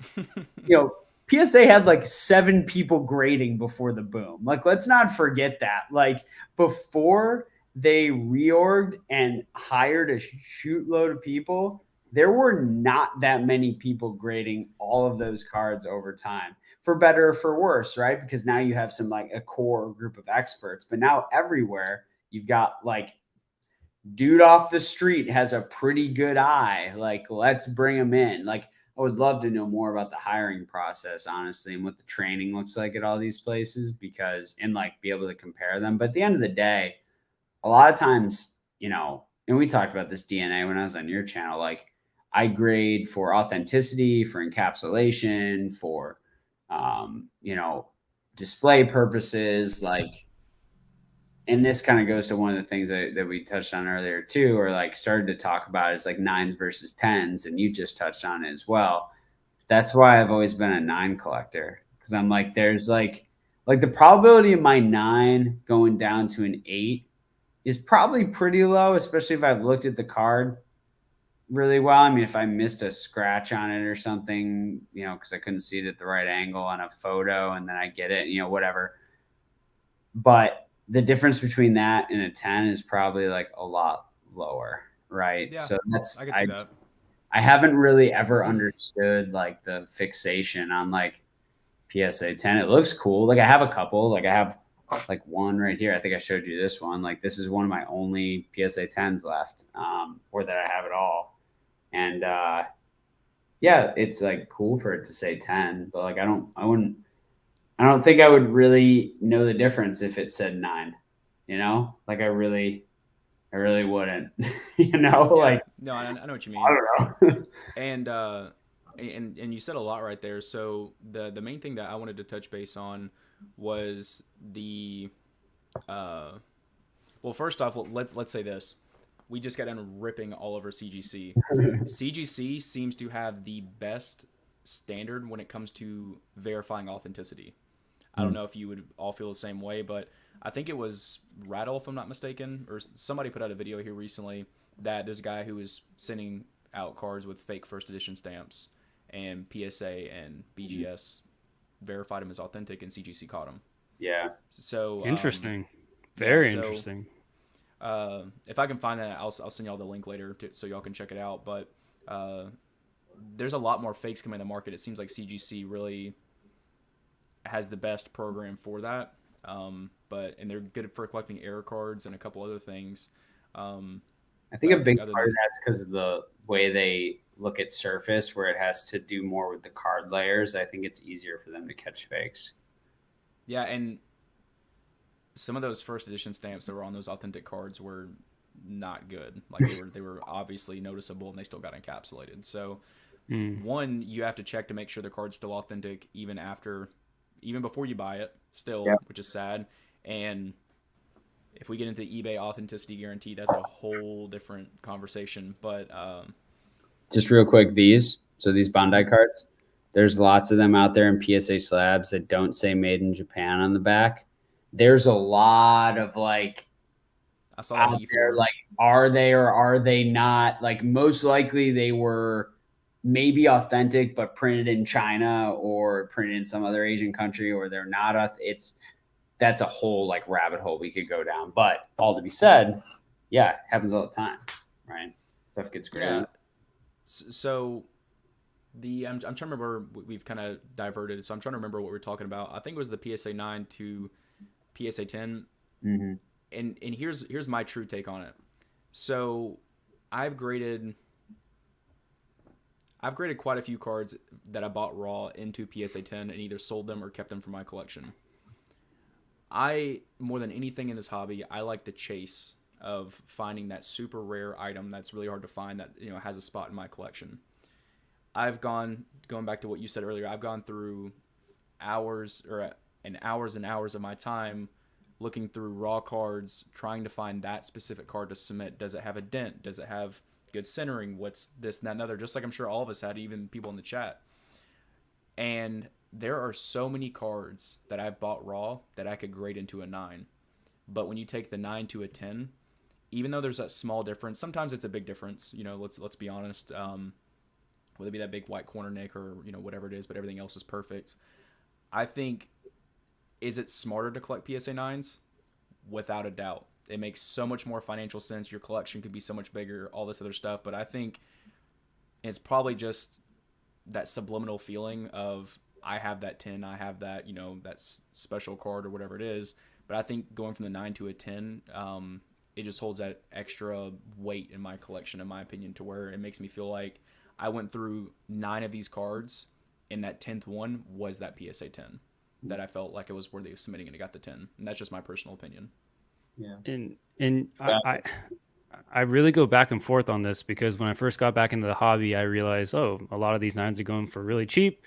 PSA had like 7 people grading before the boom. Like, let's not forget that. Like before they reorged and hired a shoot load of people, there were not that many people grading all of those cards over time, for better or for worse, right? Because now you have some like a core group of experts, but now everywhere you've got like dude off the street has a pretty good eye. Like, let's bring him in. Like, I would love to know more about the hiring process, honestly, and what the training looks like at all these places, because, and like be able to compare them. But at the end of the day, a lot of times, and we talked about this DNA when I was on your channel, like I grade for authenticity, for encapsulation, for, display purposes, like, and this kind of goes to one of the things that we touched on earlier too, or like started to talk about is like 9s versus 10s. And you just touched on it as well. That's why I've always been a 9 collector. Cause I'm like, there's like the probability of my 9 going down to an 8 is probably pretty low, especially if I've looked at the card really well. I mean, if I missed a scratch on it or something, cause I couldn't see it at the right angle on a photo and then I get it, whatever. But the difference between that and a 10 is probably like a lot lower, right?
Yeah,
so
I can see that.
I haven't really ever understood like the fixation on like PSA 10. It looks cool. Like I have a couple, like I have like one right here. I think I showed you this one. Like this is one of my only PSA 10s left, or that I have at all. And yeah, it's like cool for it to say 10, but like I don't think I would really know the difference if it said 9, like I really wouldn't, like,
no, I know what you mean.
I don't
know. And you said a lot right there. So the main thing that I wanted to touch base on was the, well, first off, let's say this. We just got done ripping all over CGC. CGC seems to have the best standard when it comes to verifying authenticity. I don't know if you would all feel the same way, but I think it was Rattle, if I'm not mistaken, or somebody put out a video here recently that there's a guy who was sending out cards with fake first edition stamps, and PSA and BGS verified him as authentic, and CGC caught him.
Yeah.
So
interesting. Very interesting.
If I can find that, I'll send y'all the link later so y'all can check it out. But there's a lot more fakes coming in the market. It seems like CGC really has the best program for that. And they're good for collecting error cards and a couple other things.
I think a big part of that's because of the way they look at surface, where it has to do more with the card layers. I think it's easier for them to catch fakes.
Yeah, and some of those first edition stamps that were on those authentic cards were not good. Like they were obviously noticeable, and they still got encapsulated. So one, you have to check to make sure the card's still authentic even before you buy it, still, which is sad. And if we get into the eBay authenticity guarantee, that's a whole different conversation. But
just real quick, these Bandai cards, there's lots of them out there in PSA slabs that don't say made in Japan on the back. there's a lot of like
I saw that
out
in
there,
E4.
like, are they or are they not? Like, most likely they were maybe authentic, but printed in China or printed in some other Asian country, or they're not. That's a whole like rabbit hole we could go down. But all to be said, yeah, it happens all the time, right? Stuff gets
Yeah.
graded.
So I'm trying to remember. We've kind of diverted, so I'm trying to remember what we were talking about. I think it was the PSA 9 to PSA 10,
Mm-hmm.
and here's my true take on it. So I've graded quite a few cards that I bought raw into PSA 10 and either sold them or kept them for my collection. I, more than anything in this hobby, I like the chase of finding that super rare item that's really hard to find that, you know, has a spot in my collection. Going back to what you said earlier, I've gone through hours and hours of my time looking through raw cards, trying to find that specific card to submit. Does it have a dent? Does it have good centering? What's this and that and other? Just like I'm sure all of us had, even people in the chat. And there are so many cards that I bought raw that I could grade into a 9. But when you take the 9 to a 10, even though there's that small difference, sometimes it's a big difference. You know, let's be honest. Whether it be that big white corner nick or, you know, whatever it is, but everything else is perfect. I think, is it smarter to collect PSA 9s? Without a doubt. It makes so much more financial sense. Your collection could be so much bigger, all this other stuff. But I think it's probably just that subliminal feeling of, I have that 10, I have that, you know, that special card or whatever it is. But I think going from the 9 to a 10, it just holds that extra weight in my collection, in my opinion, to where it makes me feel like I went through 9 of these cards, and that 10th one was that PSA 10 that I felt like it was worthy of submitting, and it got the 10. And that's just my personal opinion.
Yeah.
And I really go back and forth on this, because when I first got back into the hobby, I realized, oh, a lot of these 9s are going for really cheap.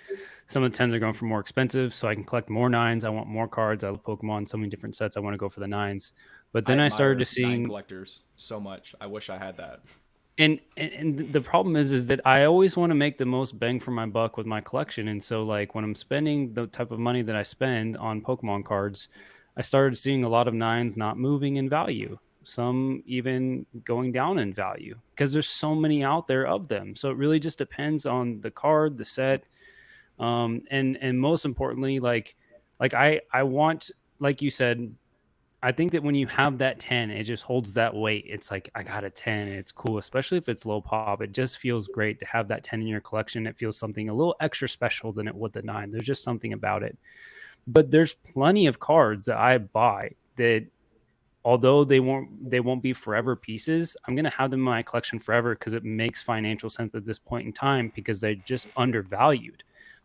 Some of the 10s are going for more expensive, so I can collect more 9s. I want more cards. I love Pokemon, so many different sets. I want to go for the 9s. But then I started to seeing
9 collectors so much. I wish I had that.
And the problem is that I always want to make the most bang for my buck with my collection. And so, like, when I'm spending the type of money that I spend on Pokemon cards, I started seeing a lot of 9s not moving in value, some even going down in value, because there's so many out there of them. So it really just depends on the card, the set, and most importantly, like I want, like you said, I think that when you have that 10, it just holds that weight. It's like, I got a 10 and it's cool, especially if it's low pop. It just feels great to have that 10 in your collection. It feels something a little extra special than it would the 9. There's just something about it. But there's plenty of cards that I buy that, although they won't be forever pieces, I'm going to have them in my collection forever, because it makes financial sense at this point in time, because they're just undervalued.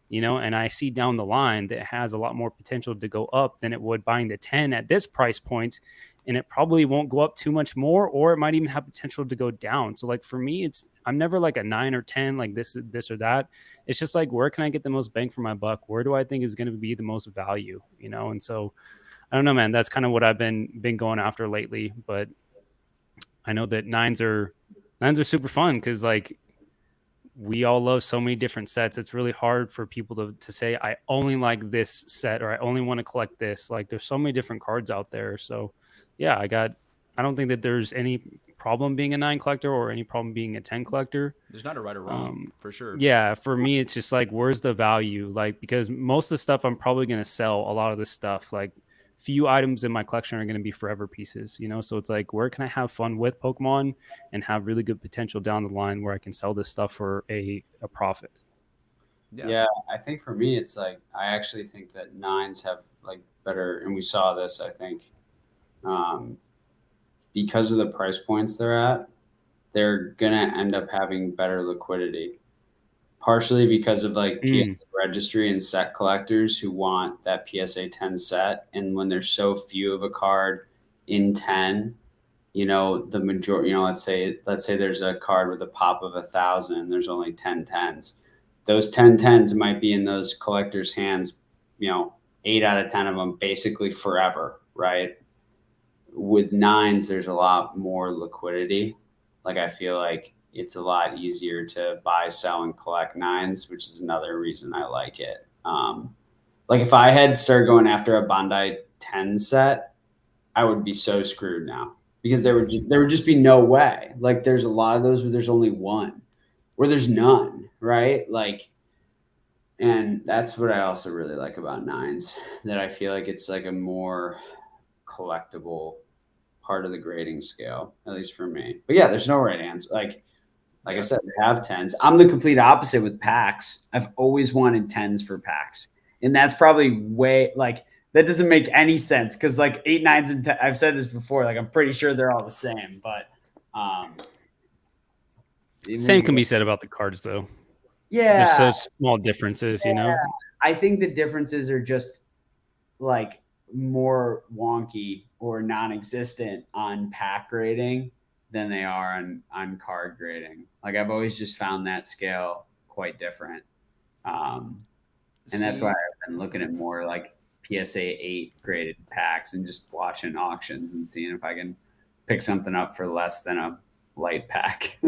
You know, and I see down the line that it has a lot more potential to go up than it would buying the 10 at this price point, and it probably won't go up too much more, or it might even have potential to go down. So, like, for me, I'm never like a 9 or 10, like this or that. It's just like, where can I get the most bang for my buck? Where do I think is going to be the most value? You know, and so I don't know, man. That's kind of what I've been going after lately. But I know that 9s are super fun, because, like, we all love so many different sets. It's really hard for people to say, I only like this set, or I only want to collect this. Like, there's so many different cards out there. So yeah, I don't think that there's any problem being a 9 collector or any problem being a 10 collector.
There's not a right or wrong, for sure.
Yeah, for me, it's just like, where's the value? Like, because most of the stuff I'm probably going to sell, a lot of this stuff, like, few items in my collection are going to be forever pieces, you know? So it's like, where can I have fun with Pokemon and have really good potential down the line where I can sell this stuff for a profit?
Yeah, I think for me, it's like, I actually think that 9s have like better, and we saw this, I think, because of the price points they're at, they're gonna end up having better liquidity. Partially because of like PSA registry and set collectors who want that PSA 10 set, and when there's so few of a card in 10, you know, the majority, you know, let's say there's a card with a pop of 1,000 and there's only 10 10s. Those 10 10s might be in those collectors' hands, you know, 8 out of 10 of them basically forever, right? With 9s, there's a lot more liquidity. Like, I feel like it's a lot easier to buy, sell, and collect 9s, which is another reason I like it. Like, if I had started going after a Bandai 10 set, I would be so screwed now because there would just be no way. Like there's a lot of those where there's only one, where there's none, right? Like, and that's what I also really like about nines, that I feel like it's like a more collectible part of the grading scale, at least for me. But yeah, there's no right answer. Like I said, we have tens. I'm the complete opposite with packs. I've always wanted tens for packs. And that's probably way like that doesn't make any sense because like 8, 9s, and 10, I've said this before, like I'm pretty sure they're all the same, but
Same can be said about the cards though.
Yeah.
There's such small differences, you know?
I think the differences are just like more wonky or non-existent on pack grading than they are on card grading. Like I've always just found that scale quite different. And that's why I've been looking at more like PSA 8 graded packs and just watching auctions and seeing if I can pick something up for less than a light pack.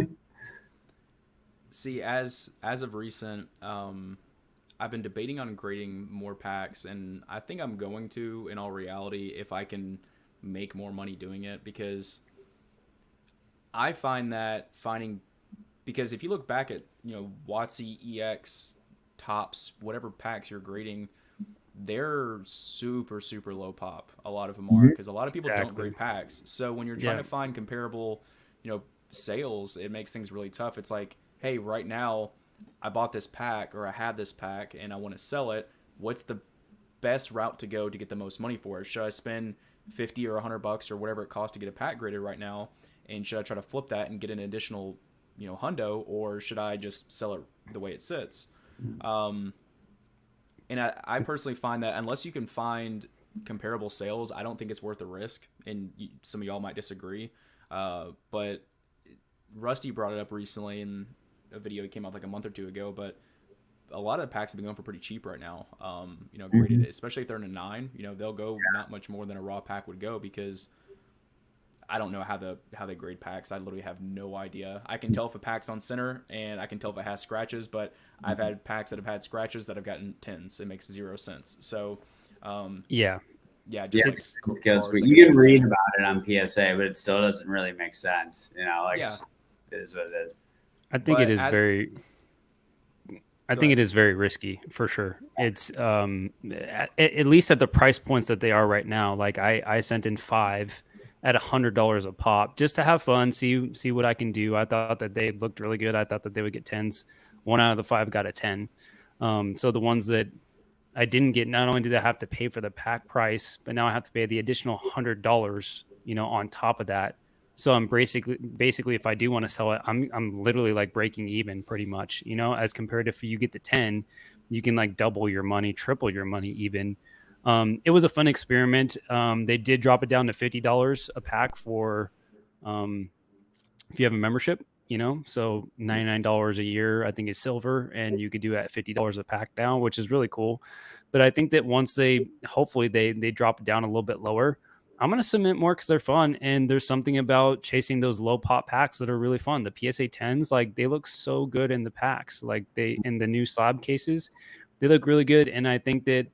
See, as of recent, I've been debating on grading more packs, and I think I'm going to, in all reality, if I can make more money doing it, because I find that because if you look back at, WotC, EX, Tops, whatever packs you're grading, they're super, super low pop. A lot of them are, because a lot of people don't grade packs. So when you're trying to find comparable, sales, it makes things really tough. It's like, hey, right now I bought this pack or I have this pack and I want to sell it. What's the best route to go to get the most money for it? Should I spend 50 or $100 or whatever it costs to get a pack graded right now? And should I try to flip that and get an additional, hundo, or should I just sell it the way it sits? And I personally find that unless you can find comparable sales, I don't think it's worth the risk. And some of y'all might disagree. But Rusty brought it up recently in a video that came out like a month or two ago, but a lot of the packs have been going for pretty cheap right now. Graded, especially if they're in a 9, they'll go not much more than a raw pack would go, because I don't know how they grade packs. I literally have no idea. I can tell if a pack's on center and I can tell if it has scratches, but I've had packs that have had scratches that have gotten 10s. It makes 0 sense. So, just
because you can read about it on PSA, but it still doesn't really make sense. It is what it is.
I think it is very risky for sure. It's at least at the price points that they are right now. Like I sent in 5 at $100 a pop just to have fun, see what I can do. I thought that they looked really good. I thought that they would get 10s. 1 out of the 5 got a 10. So the ones that I didn't get, not only did I have to pay for the pack price, but now I have to pay the additional $100, on top of that. So I'm basically, if I do want to sell it, I'm literally like breaking even pretty much, as compared to if you get the 10, you can like double your money, triple your money even. It was a fun experiment. They did drop it down to $50 a pack for if you have a membership, so $99 a year, I think is silver, and you could do it at $50 a pack now, which is really cool. But I think that once hopefully they drop it down a little bit lower, I'm going to submit more because they're fun. And there's something about chasing those low pop packs that are really fun. The PSA 10s, like they look so good in the packs, like in the new slab cases, they look really good. And I think that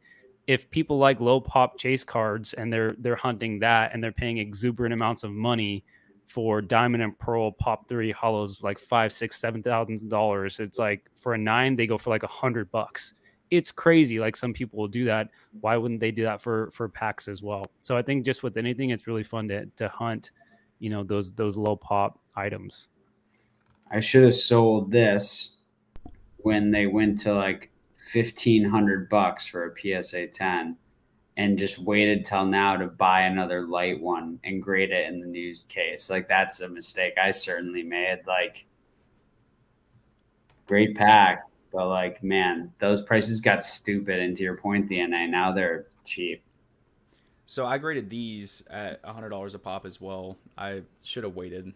if people like low pop chase cards and they're hunting that and they're paying exuberant amounts of money for diamond and pearl pop 3 hollows, like $5,000, $6,000, $7,000, it's like for a 9, they go for like $100. It's crazy. Like some people will do that. Why wouldn't they do that for packs as well? So I think just with anything, it's really fun to hunt, those low pop items.
I should have sold this when they went to like $1,500 for a PSA 10 and just waited till now to buy another light one and grade it in the news case. Like that's a mistake I certainly made. Like great pack. But like, man, those prices got stupid. And to your point, DNA, now they're cheap.
So I graded these at $100 a pop as well. I should have waited.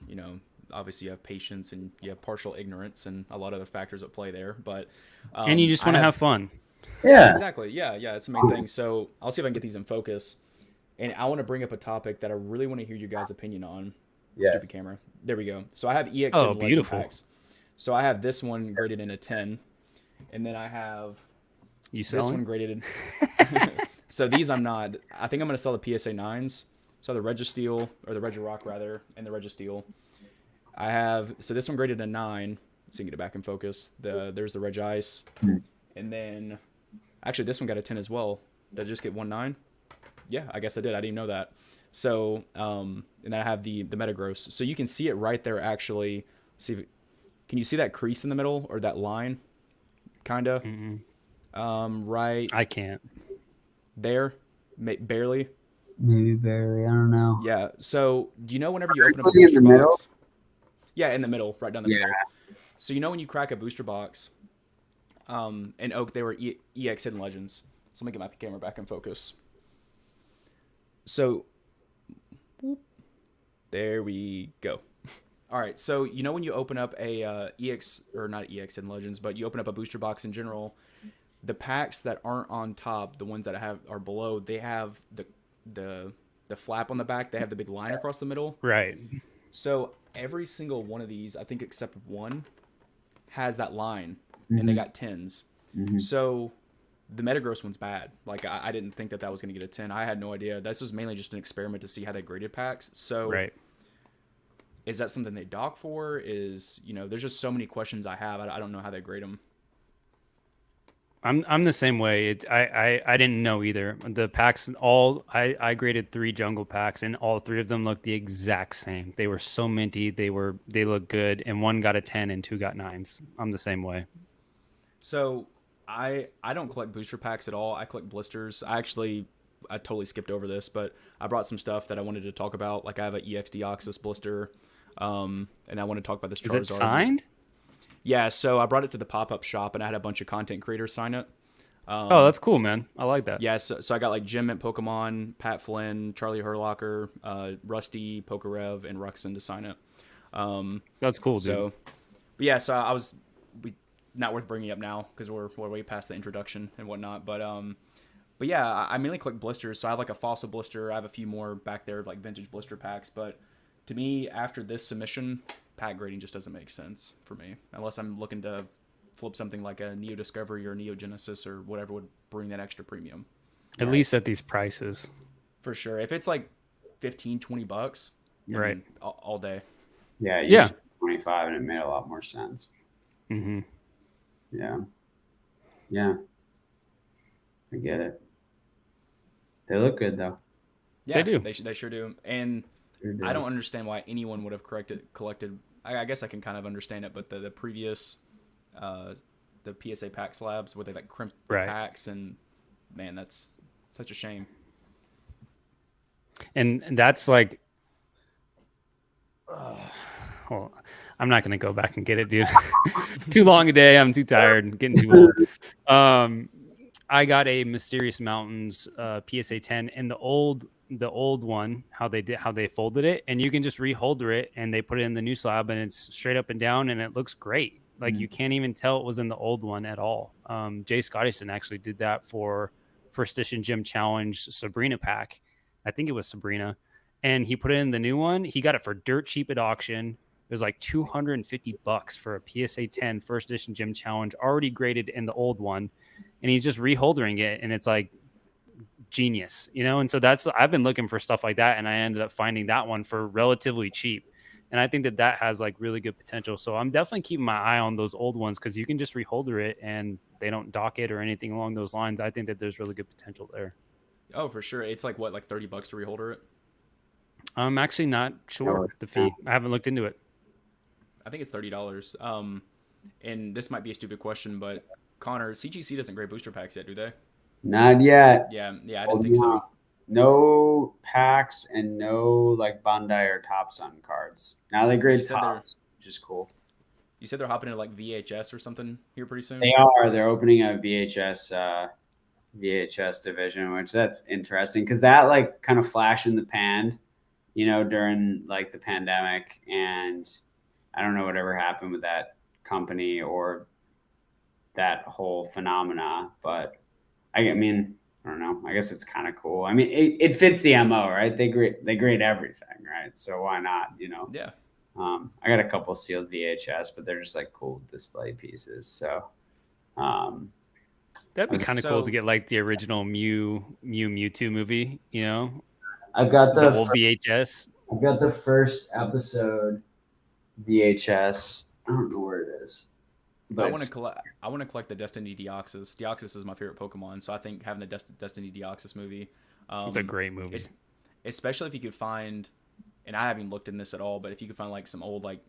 Obviously you have patience and you have partial ignorance and a lot of other factors at play there. But
and you just want to have fun.
Yeah,
exactly. Yeah, it's the main thing. So I'll see if I can get these in focus. And I want to bring up a topic that I really want to hear your guys' opinion on.
Yes.
Stupid camera. There we go. So I have EX
and beautiful
packs. So I have this one graded in a 10. And then I have
this
one graded in So these I'm not. I think I'm gonna sell the PSA 9s. So the Registeel, or the Regirock rather, and the Registeel. I have, so this one graded a 9. So you can get it back in focus. There's the Regice. And then, actually this one got a 10 as well. Did I just get 1-9? Yeah, I guess I did. I didn't even know that. So, and then I have the Metagross. So you can see it right there actually. Can you see that crease in the middle, or that line? Kinda. Right
I can't.
there. Barely.
Maybe barely. I don't know.
Yeah. So do you know whenever you open up a
Really in
booster
the middle?
box? Yeah, in the middle, right down the
Yeah.
middle. So you know when you crack a booster box, in Oak they were EX Hidden Legends. So let me get my camera back in focus. So there we go. All right. So you know when you open up a EX, or not EX Hidden Legends, but you open up a booster box in general, the packs that aren't on top, the ones that are below, they have the flap on the back. They have the big line across the middle.
Right.
So every single one of these, I think except one, has that line, and they got 10s. So the Metagross one's bad. Like I didn't think that was going to get a 10. I had no idea. This was mainly just an experiment to see how they graded packs. So
Right.
is that something they dock for? There's just so many questions I have. I don't know how they grade them.
I'm the same way. I didn't know either. The packs I graded 3 jungle packs, and all 3 of them looked the exact same. They were so minty. They looked good, and 1 got a 10 and 2 got 9s. I'm the same way.
So I don't collect booster packs at all. I collect blisters. I totally skipped over this, but I brought some stuff that I wanted to talk about. Like I have an EX Deoxys blister, and I want to talk about this Charizard.
Is it signed?
Yeah, so I brought it to the pop-up shop, and I had a bunch of content creators sign it.
Oh, that's cool, man. I like that.
Yeah, so I got like Jim at Pokemon, Pat Flynn, Charlie Herlocker, Rusty, Pokerev, and Ruxin to sign it.
That's cool, dude.
So, but yeah, so not worth bringing up now because we're way past the introduction and whatnot. But yeah, I mainly collect blisters. So I have like a fossil blister. I have a few more back there, like vintage blister packs. But to me, after this submission, pack grading just doesn't make sense for me unless I'm looking to flip something like a Neo Discovery or Neo Genesis or whatever would bring that extra premium.
At least at these prices.
For sure. If it's like $15-$20,
right,
all day.
Yeah.
Yeah.
25, and it made a lot more sense.
Mm-hmm.
Yeah. Yeah. I get it. They look good though.
Yeah,
they do.
They sure do. And I don't understand why anyone would have collected. I guess I can kind of understand it, but the previous, the PSA pack slabs where they like crimp the packs, and man, that's such a shame.
And that's like, well, I'm not gonna go back and get it, dude. Too long a day. I'm too tired. I'm getting too old. I got a Mysterious Mountains PSA 10, and the old one, how they folded it, and you can just reholder it, and they put it in the new slab, and it's straight up and down, and it looks great. Like you can't even tell it was in the old one at all. Jay Scottison actually did that for First Edition Gym Challenge Sabrina pack. I think it was Sabrina, and he put it in the new one. He got it for dirt cheap at auction. It was like $250 for a PSA 10 First Edition Gym Challenge, already graded in the old one, and he's just reholdering it, and it's like genius, And so I've been looking for stuff like that, and I ended up finding that one for relatively cheap, and I think that has like really good potential. So I'm definitely keeping my eye on those old ones because you can just reholder it, and they don't dock it or anything along those lines. I think that there's really good potential there.
Oh, for sure. It's like what, like $30 to reholder it?
I'm actually not sure the fee. I haven't looked into it.
I think it's $30. And this might be a stupid question, but Connor, CGC doesn't grade booster packs yet, do they?
Not yet.
Yeah, I didn't think so.
No packs and no like Bandai or Top Sun cards. Now they grade tops, which is cool.
You said they're hopping into like VHS or something here pretty soon?
They are. They're opening a VHS division, which that's interesting because that like kind of flashed in the pan, during like the pandemic, and I don't know whatever happened with that company or that whole phenomena, but I mean, I don't know. I guess it's kind of cool. I mean, it fits the MO, right? They grade everything, right? So why not,
Yeah.
I got a couple sealed VHS, but they're just like cool display pieces. So,
That'd be kind of cool to
So
get like the original Mewtwo movie, you know,
I've got
the old VHS.
I've got the first episode VHS. I don't know where it is, but
I want to collect. I want to collect the Destiny Deoxys. Deoxys is my favorite Pokemon, so I think having the Destiny Deoxys movie,
It's a great movie.
it's, especially if you could find, and I haven't looked in this at all, but if you could find like some old like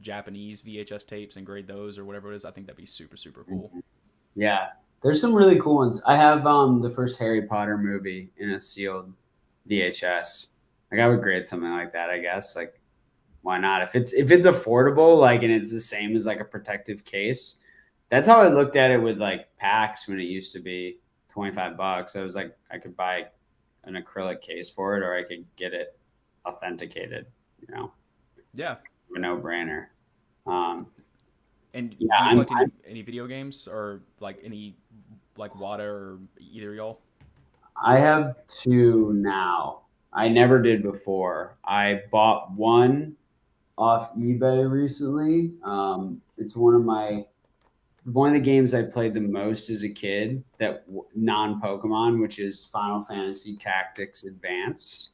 Japanese VHS tapes and grade those or whatever it is, I think that'd be super super cool.
yeah, there's some really cool ones. I have the first Harry Potter movie in a sealed VHS. Like I would grade something like that, I guess. Like why not? If it's affordable, like and it's the same as like a protective case. That's how I looked at it with like packs when it used to be $25. I was like I could buy an acrylic case for it or I could get it authenticated, you know.
Yeah.
A no-brainer.
And
Yeah,
do you collect any video games or like any like WADA or either of y'all?
I have two now. I never did before. I bought one off eBay recently. It's one of the games I played the most as a kid that non-Pokemon, which is Final Fantasy Tactics Advance.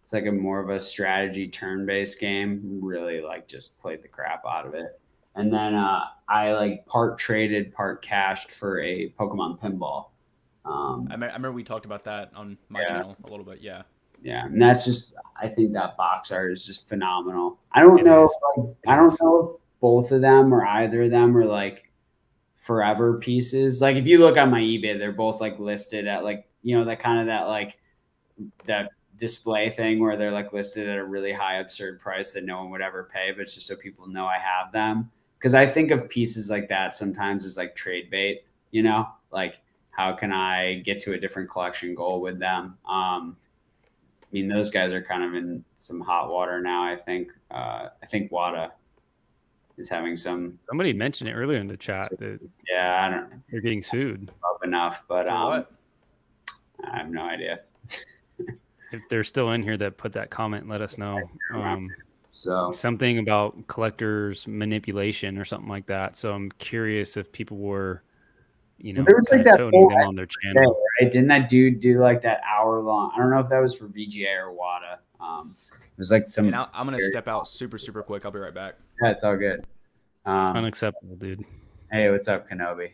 It's like a more of a strategy turn-based game. Really like just played the crap out of it. And then I like part traded, part cashed for a Pokemon pinball.
I remember we talked about that on my channel a little bit. Yeah.
Yeah, and that's just I think that box art is just phenomenal. I don't know if both of them or either of them are like forever pieces. Like if you look on my eBay, they're both like listed at like, you know, that kind of that like that display thing where they're like listed at a really high absurd price that no one would ever pay, but it's just so people know I have them. Because I think of pieces like that sometimes as like trade bait, you know, like how can I get to a different collection goal with them? I mean, those guys are kind of in some hot water now. I think WADA is having some.
Somebody mentioned it earlier in the chat that
I don't know.
They're getting sued
Up enough, but
For what?
I have no idea.
If they're still in here that put that comment, let us know.
So
Something about collectors manipulation or something like that. So I'm curious if people were, you know,
there was like
kinda
that
toting
full
them on their channel.
right? Didn't that dude do like that hour long? I don't know if that was for VGA or WADA. It was like some.
And I'm gonna step out super super quick. I'll be right back.
Yeah, it's all good.
Unacceptable, dude.
Hey, what's up, Kenobi?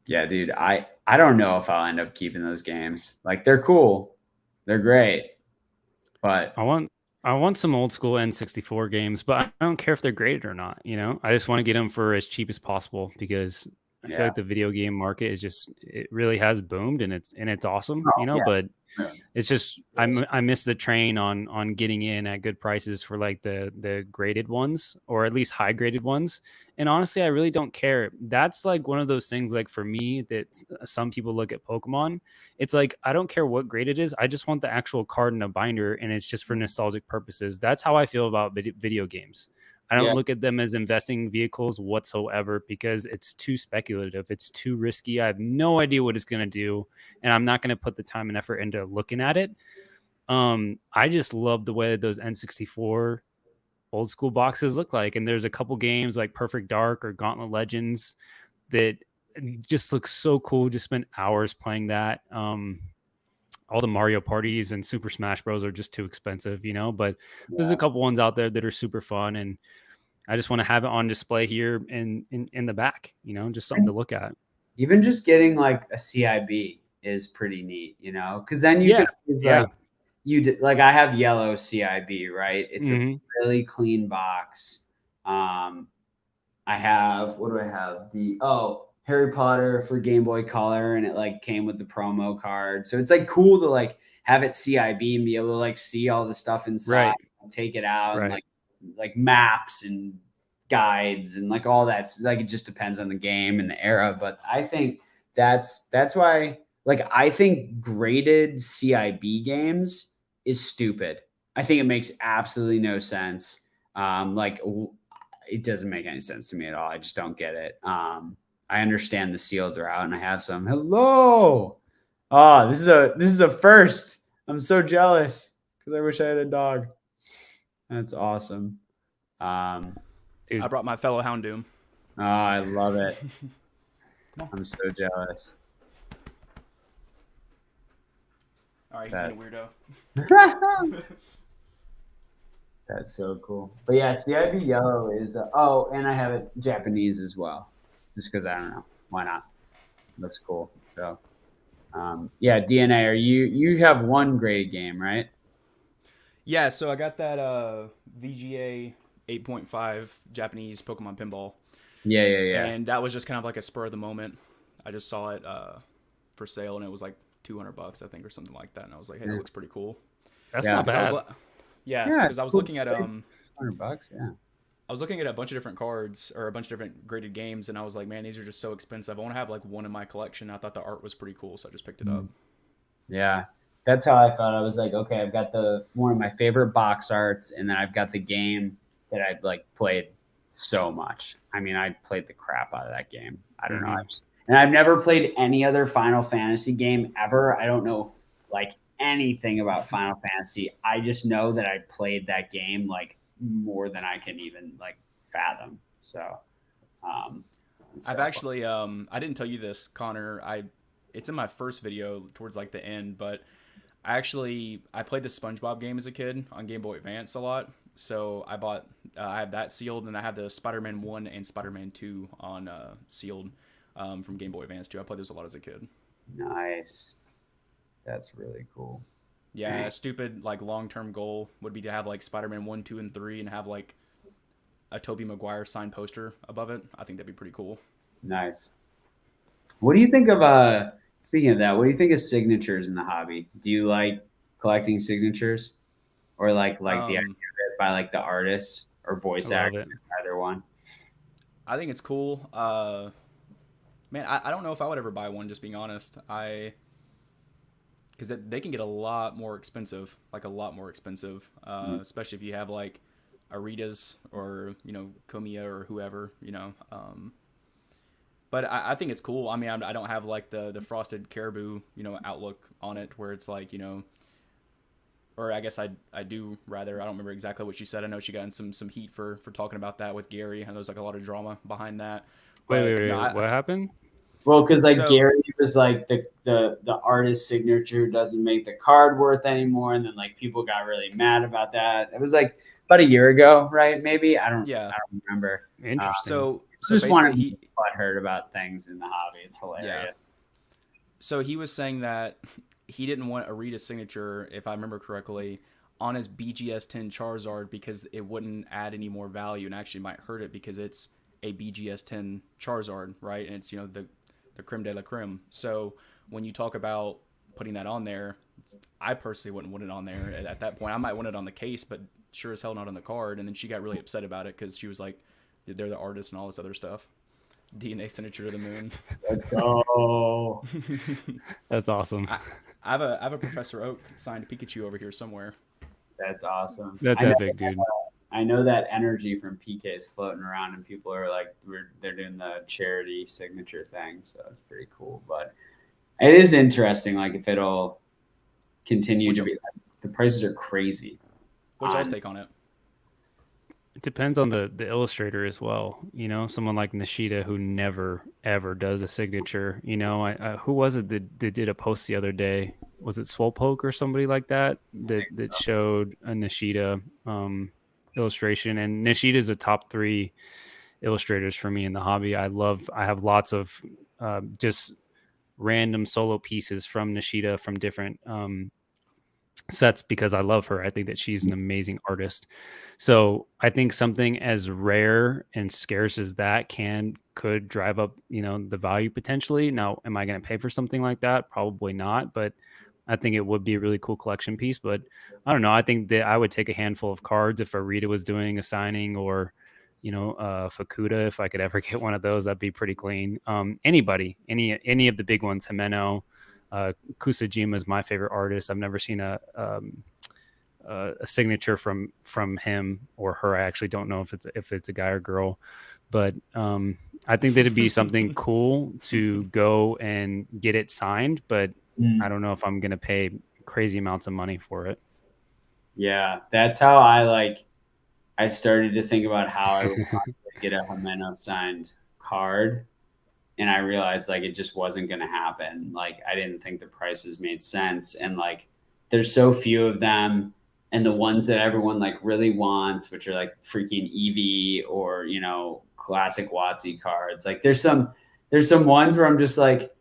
Yeah, dude, I don't know if I'll end up keeping those games. Like they're cool, they're great, but
I want some old school N64 games, but I don't care if they're graded or not. You know, I just want to get them for as cheap as possible because I feel like the video game market is just it really has boomed and it's awesome. You know, but it's just I miss the train on getting in at good prices for like the graded ones or at least high graded ones. And honestly, I really don't care. That's like one of those things like for me that some people look at Pokemon. It's like I don't care what grade it is. I just want the actual card in a binder and it's just for nostalgic purposes. That's how I feel about video games. I don't look at them as investing vehicles whatsoever because it's too speculative. It's too risky. I have no idea what it's going to do, and I'm not going to put the time and effort into looking at it. I just love the way that those N64 old school boxes look like, and there's a couple games like Perfect Dark or Gauntlet Legends that just look so cool. Just spent hours playing that. All the Mario parties and Super Smash Bros are just too expensive, you know, but there's a couple ones out there that are super fun. And I just want to have it on display here in the back, you know, just something to look at.
Even just getting like a CIB is pretty neat, you know, because then you can, it's like like I have yellow CIB, right? It's a really clean box. I have, what do I have? Harry Potter for Game Boy Color, and it like came with the promo card. So it's like cool to like have it CIB and be able to like see all the stuff inside and take it out and like maps and guides and like all that's like it just depends on the game and the era. But I think that's why like I think graded CIB games is stupid. I think it makes absolutely no sense. Like it doesn't make any sense to me at all. I just don't get it. I understand the sealed route, and I have some. Hello. Oh, this is a first. I'm so jealous because I wish I had a dog. That's awesome.
Dude. I brought my fellow Houndoom.
Oh, I love it.
Come on.
I'm so jealous.
All right, he's
That's
being a weirdo.
that's so cool. But yeah, CIB yellow is oh, and I have it Japanese as well, just because I don't know why not. Looks cool. So yeah, DNA. Are you have one graded game, right?
Yeah, so I got that VGA 8.5 Japanese Pokemon Pinball,
Yeah, yeah, yeah.
and that was just kind of like a spur of the moment. I just saw it for sale, and it was like $200, I think, or something like that. And I was like, hey, that
Yeah,
looks pretty cool.
That's
yeah.
not
Because I was,
bad.
yeah,
Yeah,
because
it's
I was
cool.
looking at
$100. Yeah.
I was looking at a bunch of different cards or a bunch of different graded games, and I was like, man, these are just so expensive. I want to have like one in my collection. I thought the art was pretty cool, so I just picked it up.
Yeah, that's how I felt. I was like, okay, I've got the one of my favorite box arts, and then I've got the game that I've like played so much. I mean, I played the crap out of that game. I don't know.
Hmm.
And I've never played any other Final Fantasy game ever. I don't know like anything about Final Fantasy. I just know that I played that game like more than I can even like fathom. So, um, it's
I've
so fun.
actually I didn't tell you this, Connor. It's in my first video towards like the end, but I played the SpongeBob game as a kid on Game Boy Advance a lot. So I have that sealed, and I have the Spider-Man 1 and Spider-Man 2 on sealed from Game Boy Advance too. I played those a lot as a kid.
Nice. That's really cool.
Yeah,
Dang.
a stupid like long-term goal would be to have like Spider-Man 1, 2, and 3 and have like a Tobey Maguire signed poster above it. I think that'd be pretty cool.
Nice. What do you think of speaking of that, what do you think of signatures in the hobby? Do you like collecting signatures or like the idea of
Um,
it by like the artists or
I
voice
love
actors,
it.
either one?
I think it's cool. Man, I don't know if I would ever buy one. Just being honest, because they can get a lot more expensive, like a lot more expensive,
Mm.
especially if you have like Aritas or Komiya or whoever, But I think it's cool. I mean, I don't have like the frosted caribou, outlook on it where it's like, or I guess I do rather. I don't remember exactly what she said. I know she got in some heat for talking about that with Gary, and there's like a lot of drama behind that.
Wait, wait,
But no,
wait. What happened?
Well, because like
so
Gary was like the artist signature doesn't make the card worth anymore, and then like people got really mad about that. It was like about a year ago, right? Maybe
yeah,
I don't remember.
Interesting.
so
Just wanted
basically
to be butthurt about things in the hobby. It's
yeah,
hilarious.
so he was saying that he didn't want Arita's signature, if I remember correctly, on his BGS 10 Charizard because it wouldn't add any more value and actually might hurt it because it's a BGS 10 Charizard, right? And it's the creme de la creme. So when you talk about putting that on there, I personally wouldn't want it on there at that point. I might want it on the case, but sure as hell not on the card. And then she got really upset about it because she was like, they're the artists and all this other stuff. DNA signature to the moon.
Let's go.
That's awesome.
I have a Professor Oak signed Pikachu over here somewhere.
That's awesome.
That's epic, dude.
I know that energy from PK is floating around, and people are like, they're doing the charity signature thing, so it's pretty cool. But it is interesting, like if it'll continue
Which
to be. The prices are crazy.
what's y'all's take on it?
It depends on the illustrator as well. Someone like Nishida who never ever does a signature. Who was it that did a post the other day? Was it Swolepoke or somebody like that that showed a Nishida illustration? And Nishida is a top 3 illustrators for me in the hobby. I have lots of just random solo pieces from Nishida from different sets because I love her. I think that she's an amazing artist. So I think something as rare and scarce as that could drive up, the value potentially. Now, am I going to pay for something like that? Probably not, but I think it would be a really cool collection piece. But I don't know. I think that I would take a handful of cards if Arita was doing a signing or, Fukuda. If I could ever get one of those, that'd be pretty clean. Anybody, any of the big ones, Himeno, Kusajima is my favorite artist. I've never seen a signature from him or her. I actually don't know if it's a guy or girl, but I think that it'd be something cool to go and get it signed. But I don't know if I'm gonna pay crazy amounts of money for it.
Yeah, that's how I started to think about how I would want to get a Himeno signed card. and I realized like it just wasn't going to happen. Like I didn't think the prices made sense, and like there's so few of them, and the ones that everyone like really wants, which are like freaking EV or classic WotC cards. Like there's some ones where I'm just like,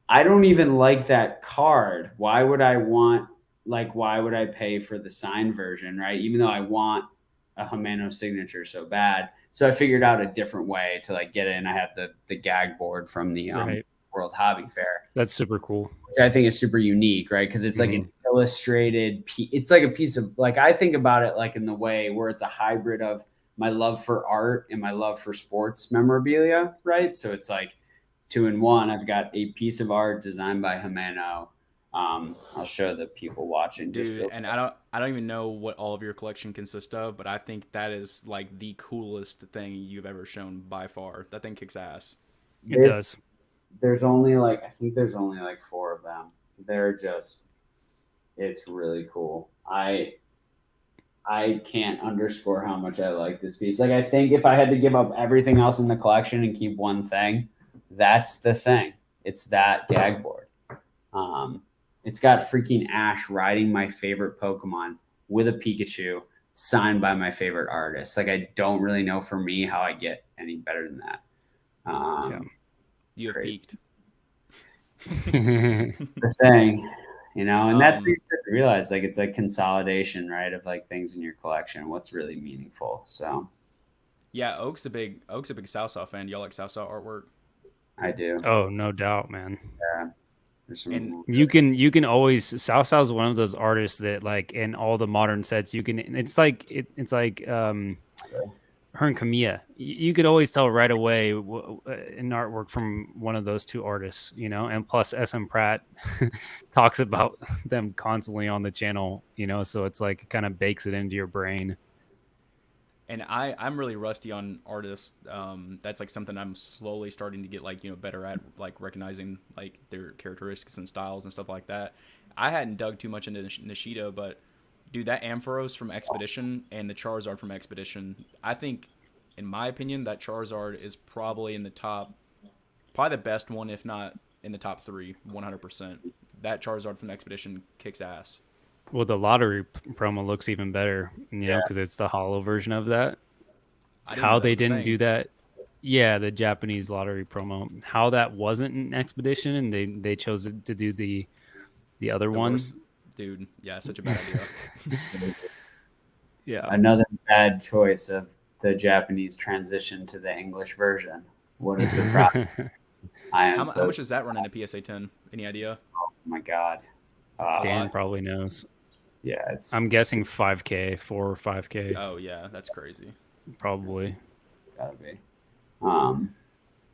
I don't even like that card. Why would I want, like, why would I pay for the signed version, right? Even though I want a Himeno signature so bad. So I figured out a different way to like get it. And I had the gag board from the
Right.
World Hobby Fair,
That's super cool.
which I think is super unique, right? Because it's like an illustrated piece. It's like a piece of, like, I think about it like in the way where it's a hybrid of my love for art and my love for sports memorabilia, right? So it's like 2 in 1. I've got a piece of art designed by Himeno. I'll show the people watching.
Dude, and I don't even know what all of your collection consists of, but I think that is like the coolest thing you've ever shown by far. That thing kicks ass.
It does.
There's only like, I think there's only like 4 of them. They're just, it's really cool. I can't underscore how much I like this piece. Like I think if I had to give up everything else in the collection and keep one thing, that's the thing. It's that gag board. It's got freaking Ash riding my favorite Pokemon with a Pikachu signed by my favorite artist. Like I don't really know for me how I get any better than that.
You have peaked.
The thing, and that's what you start to realize. Like it's like consolidation, right? Of like things in your collection, what's really meaningful. So
yeah, Oak's a big Southsaw fan. Y'all like Southsaw artwork?
I do.
Oh, no doubt, man.
Yeah.
You can always Southsaw's one of those artists that like in all the modern sets it's like her and Kamiya. You could always tell right away in artwork from one of those two artists, and plus SM Pratt talks about them constantly on the channel, so it's like it kind of bakes it into your brain.
And I'm really rusty on artists. That's like something I'm slowly starting to get like better at, like recognizing like their characteristics and styles and stuff like that. I hadn't dug too much into Nishida, but dude, that Ampharos from Expedition and the Charizard from Expedition, I think, in my opinion, that Charizard is probably in the top, probably the best one, if not in the top 3, 100%. That Charizard from Expedition kicks ass.
Well, the lottery promo looks even better, because it's the hollow version of that. How they didn't do that. Yeah, the Japanese lottery promo. How that wasn't an Expedition and they chose to do the other one.
Dude, yeah, such a bad idea.
Yeah.
Another bad choice of the Japanese transition to the English version. What a surprise.
How much does that run in a PSA 10? Any idea?
Oh my God.
Dan probably knows.
Yeah,
I'm guessing 5K, 4 or 5K.
Oh yeah, that's crazy.
Probably.
Gotta be.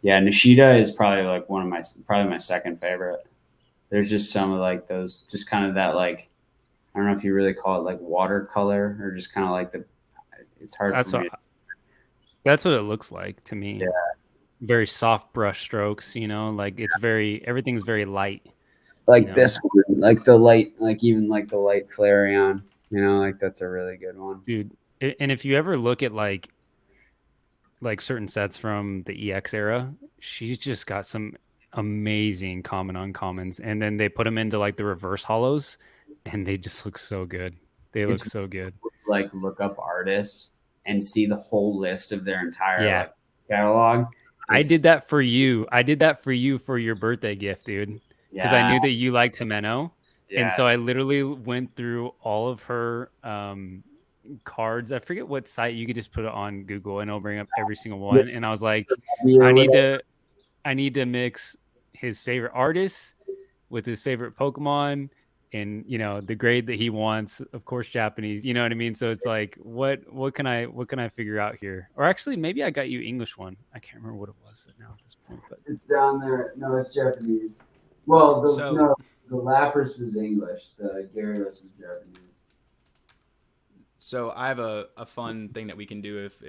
Yeah, Nishida is probably like probably my second favorite. There's just some of like those, just kind of that like, I don't know if you really call it like watercolor or just kind of like it's hard for me.
That's what it looks like to me.
Yeah.
Very soft brush strokes, like everything's very light.
Like this one, like the light, like even like the light Flareon, like that's a really good one.
Dude, and if you ever look at like certain sets from the EX era, she's just got some amazing common uncommons, and then they put them into like the reverse hollows, and they just look so good. They look so good.
Like look up artists and see the whole list of their entire catalog.
I did that for you. For your birthday gift, dude. Because I knew that you liked Himeno. Yes. And so I literally went through all of her cards. I forget what site. You could just put it on Google and it'll bring up every single one. Yes. And I was like, I need to mix his favorite artists with his favorite Pokemon and the grade that he wants, of course, Japanese. You know what I mean? So it's like, what can I figure out here? Or actually, maybe I got you English one. I can't remember what it was now at this point. But
it's down there. No, it's Japanese. Well, the Lapras was English. The Gyarados is Japanese.
So I have a fun thing that we can do if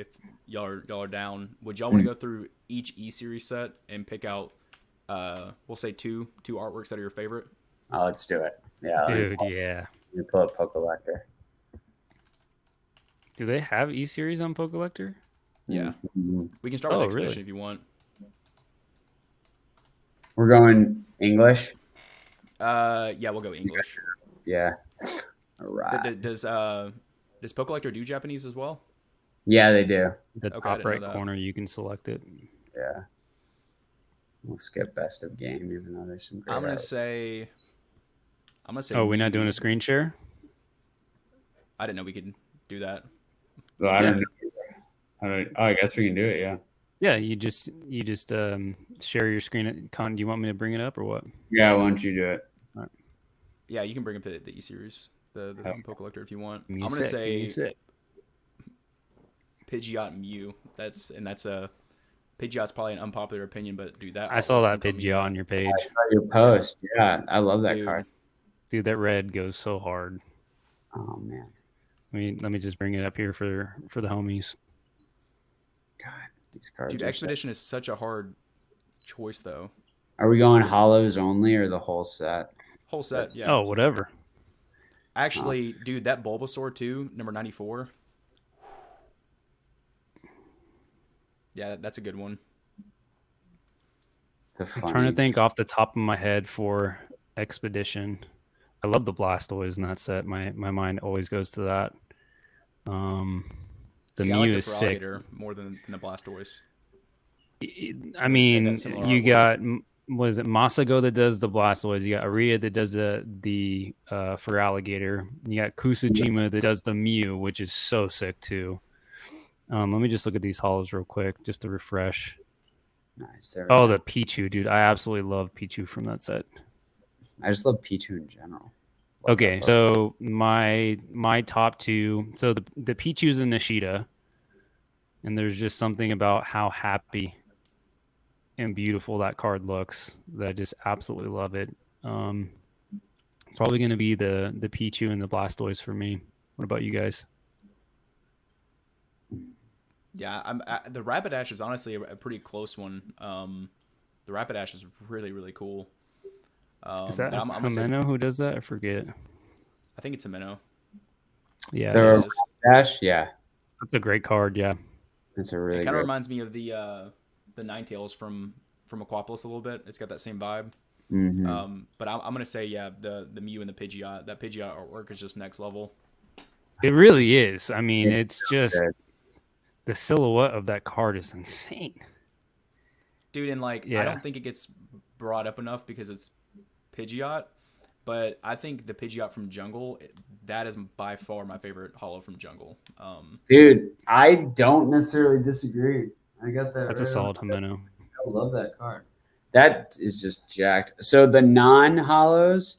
y'all are down. Would y'all want to go through each E-Series set and pick out, we'll say two artworks that are your favorite?
Oh, let's do it. Yeah,
dude. Yeah.
You pull up PokeLector.
Do they have E-Series on PokeLector?
Yeah. We can start with Expedition if you want.
We're going English.
Yeah, we'll go English.
Yeah. All right.
Does Poke Collector do Japanese as well?
Yeah, they do.
The
Okay, I
top
didn't know
right
that.
corner, you can select it.
Yeah. We'll skip best of game, even though there's some great.
I'm gonna say.
Oh, we're not doing a
Mew.
screen share?
I didn't know we could do that.
Well, I don't know. I guess we can do it. Yeah.
Yeah, you just share your screen. Do you want me to bring it up or what?
Yeah. Why don't you do it?
Yeah, you can bring up the E series, the Poke Collector if you want.
Give me
I'm
a
gonna
sec, give me a
say
sec.
Pidgeot Mew. That's a Pidgeot's probably an unpopular opinion, but dude, that
I saw that
artwork from
Pidgeot on your
I
page.
saw your post. Yeah, I love that
Dude.
card.
Dude, that red goes so hard.
Oh man.
Let me just bring it up here for the homies.
God, these cards.
Dude,
are
Expedition is such a hard choice though.
Are we going hollows only or the whole set?
Whole set, yeah.
Oh, whatever.
Actually, dude, that Bulbasaur too, number 94. Yeah, that's a good one.
It's a
I'm trying to think off the top of my head for Expedition. I love the Blastoise in that set. My mind always goes to that. The
See,
E
I like
Mew
the
is sick.
Feraligatr more than the Blastoise.
I mean,
similar
you
artwork.
got, what is it, Masago that does the Blastoise. You got Aria that does the Feraligatr. You got Kusajima that does the Mew, which is so sick too. Let me just look at these hollows real quick, just to refresh.
Nice.
Oh, the Pichu, dude. I absolutely love Pichu from that set.
I just love Pichu in general. Love
Okay,
that
so my top two. So the Pichu's and Nishida, and there's just something about how happy and beautiful that card looks that I just absolutely love it. It's probably going to be the Pichu and the Blastoise for me. What about you guys?
Yeah, the Rapidash is honestly a pretty close one. The Rapidash is really really cool.
Is that
but I'm gonna say,
Hameno who does that? I forget.
I think it's a Minnow.
Yeah,
The
it is.
Dash, yeah,
That's a great card. Yeah,
it's a
It
really
kind of
good.
reminds me of the Ninetales from Aquapolis a little bit. It's got that same vibe.
Mhm.
But I'm gonna say yeah, the Mew and the Pidgeot. That Pidgeot artwork is just next level.
it really is. I mean, it's
so
just
good.
the silhouette of that card is insane.
Dude, and like
Yeah.
I don't think it gets brought up enough because it's Pidgeot, but I think the Pidgeot from Jungle, that is by far my favorite holo from Jungle.
Dude, I don't necessarily disagree. I got that.
That's a solid Hameno.
I love that card. That is just jacked. So the non-hollows,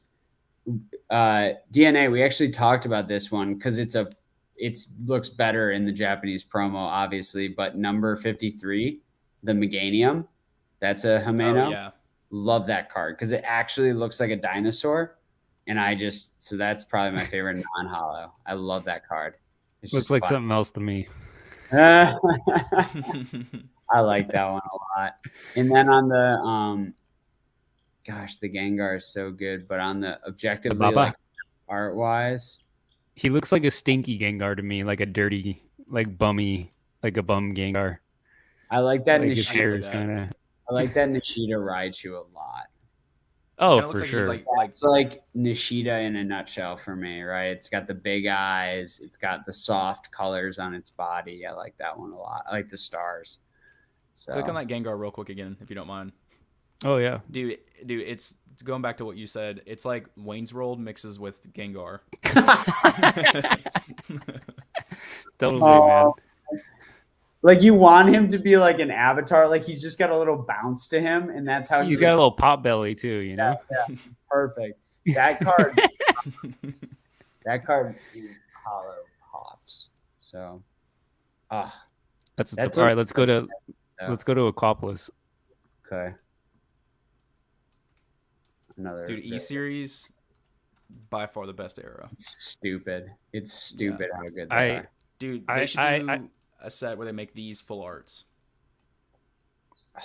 DNA. We actually talked about this one because it looks better in the Japanese promo, obviously. But number 53, the Meganium, that's a Hameno.
Oh yeah,
Love that card because it actually looks like a dinosaur, and so that's probably my favorite non-hollow. I love that card. It's
Looks
just
like
fun.
something else to me.
I like that one a lot. And then on the gosh, the Gengar is so good, but on the objectively
Baba?
like art wise,
He looks like a stinky Gengar to me, like a dirty, like bummy, like a bum Gengar.
I like that
Like his
I can see
hair is
that.
kind of.
I like that Nishida Raichu a lot.
Oh,
Kinda looks
for
like
sure.
he's like
It's like Nishida in a nutshell for me, right? It's got the big eyes, it's got the soft colors on its body. I like that one a lot. I like the stars. So
click on that Gengar real quick again if you don't mind.
Oh yeah,
Dude, it's going back to what you said. It's like Wayne's World mixes with Gengar.
totally,
Oh,
man.
like you want him to be like an avatar, like he's just got a little bounce to him, and that's how
He's got a little pop belly too, you know.
Yeah, perfect. That card, that card hollow pops. So,
That's what's up.
That's
All
a-
right. Let's go to
Yeah.
Aquapolis.
okay. Another
Dude, E series by far the best era.
It's stupid. It's stupid how good they
I
are.
Dude, they
I-
should do
I-
a set where they make these full arts.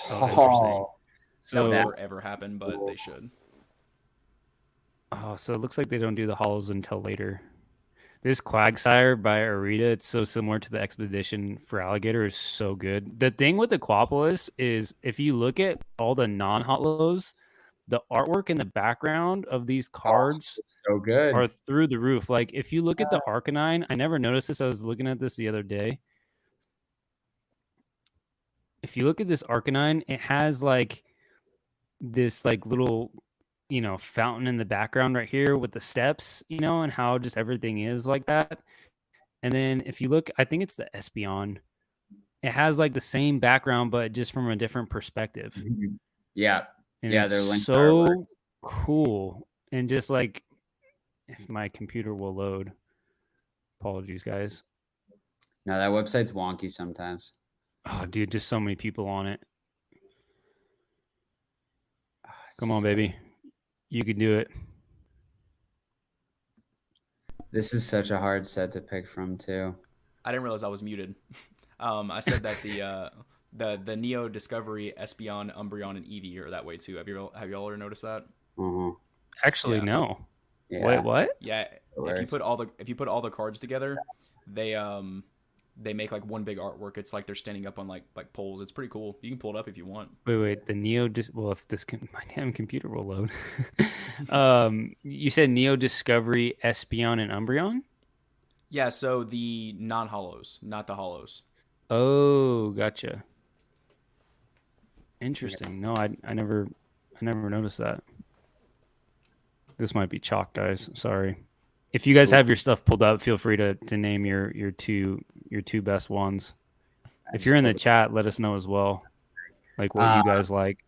Oh, interesting.
That will
So
never ever happen, but they should.
so it looks like they don't do the hollows until later. This Quagsire by Arita, it's so similar to the Expedition for Alligator, is so good. The thing with Aquapolis is if you look at all the non-hollows, the artwork in the background of these cards
So good.
are through the roof. Like if you look at the Arcanine, I never noticed this. I was looking at this the other day. If you look at this Arcanine, it has like this like little, fountain in the background right here with the steps, and how just everything is like that. And then if you look, I think it's the Espeon. It has like the same background, but just from a different perspective.
Yeah.
And
Yeah,
it's
they're linked
so cool. And just like, if my computer will load, apologies, guys.
No, that website's wonky sometimes.
Oh, dude, just so many people on it. Come on, baby. You can do it.
This is such a hard set to pick from, too.
I didn't realize I was muted. I said that the Neo Discovery, Espeon, Umbreon, and Eevee are that way too. Have you all ever noticed that?
Uh-huh.
Actually,
Yeah.
no.
Yeah.
Wait, what?
Yeah. If you put all the cards together, they make like one big artwork. It's like they're standing up on like poles. It's pretty cool. You can pull it up if you want.
Wait. The well, if this my damn computer will load. You said Neo Discovery, Espeon, and Umbreon?
Yeah, so the non-hollows, not the hollows.
Oh, gotcha. Interesting. No, I never noticed that. This might be chalk, guys. Sorry. If you guys have your stuff pulled up, feel free to name your two best ones. If you're in the chat, let us know as well, like what you guys like.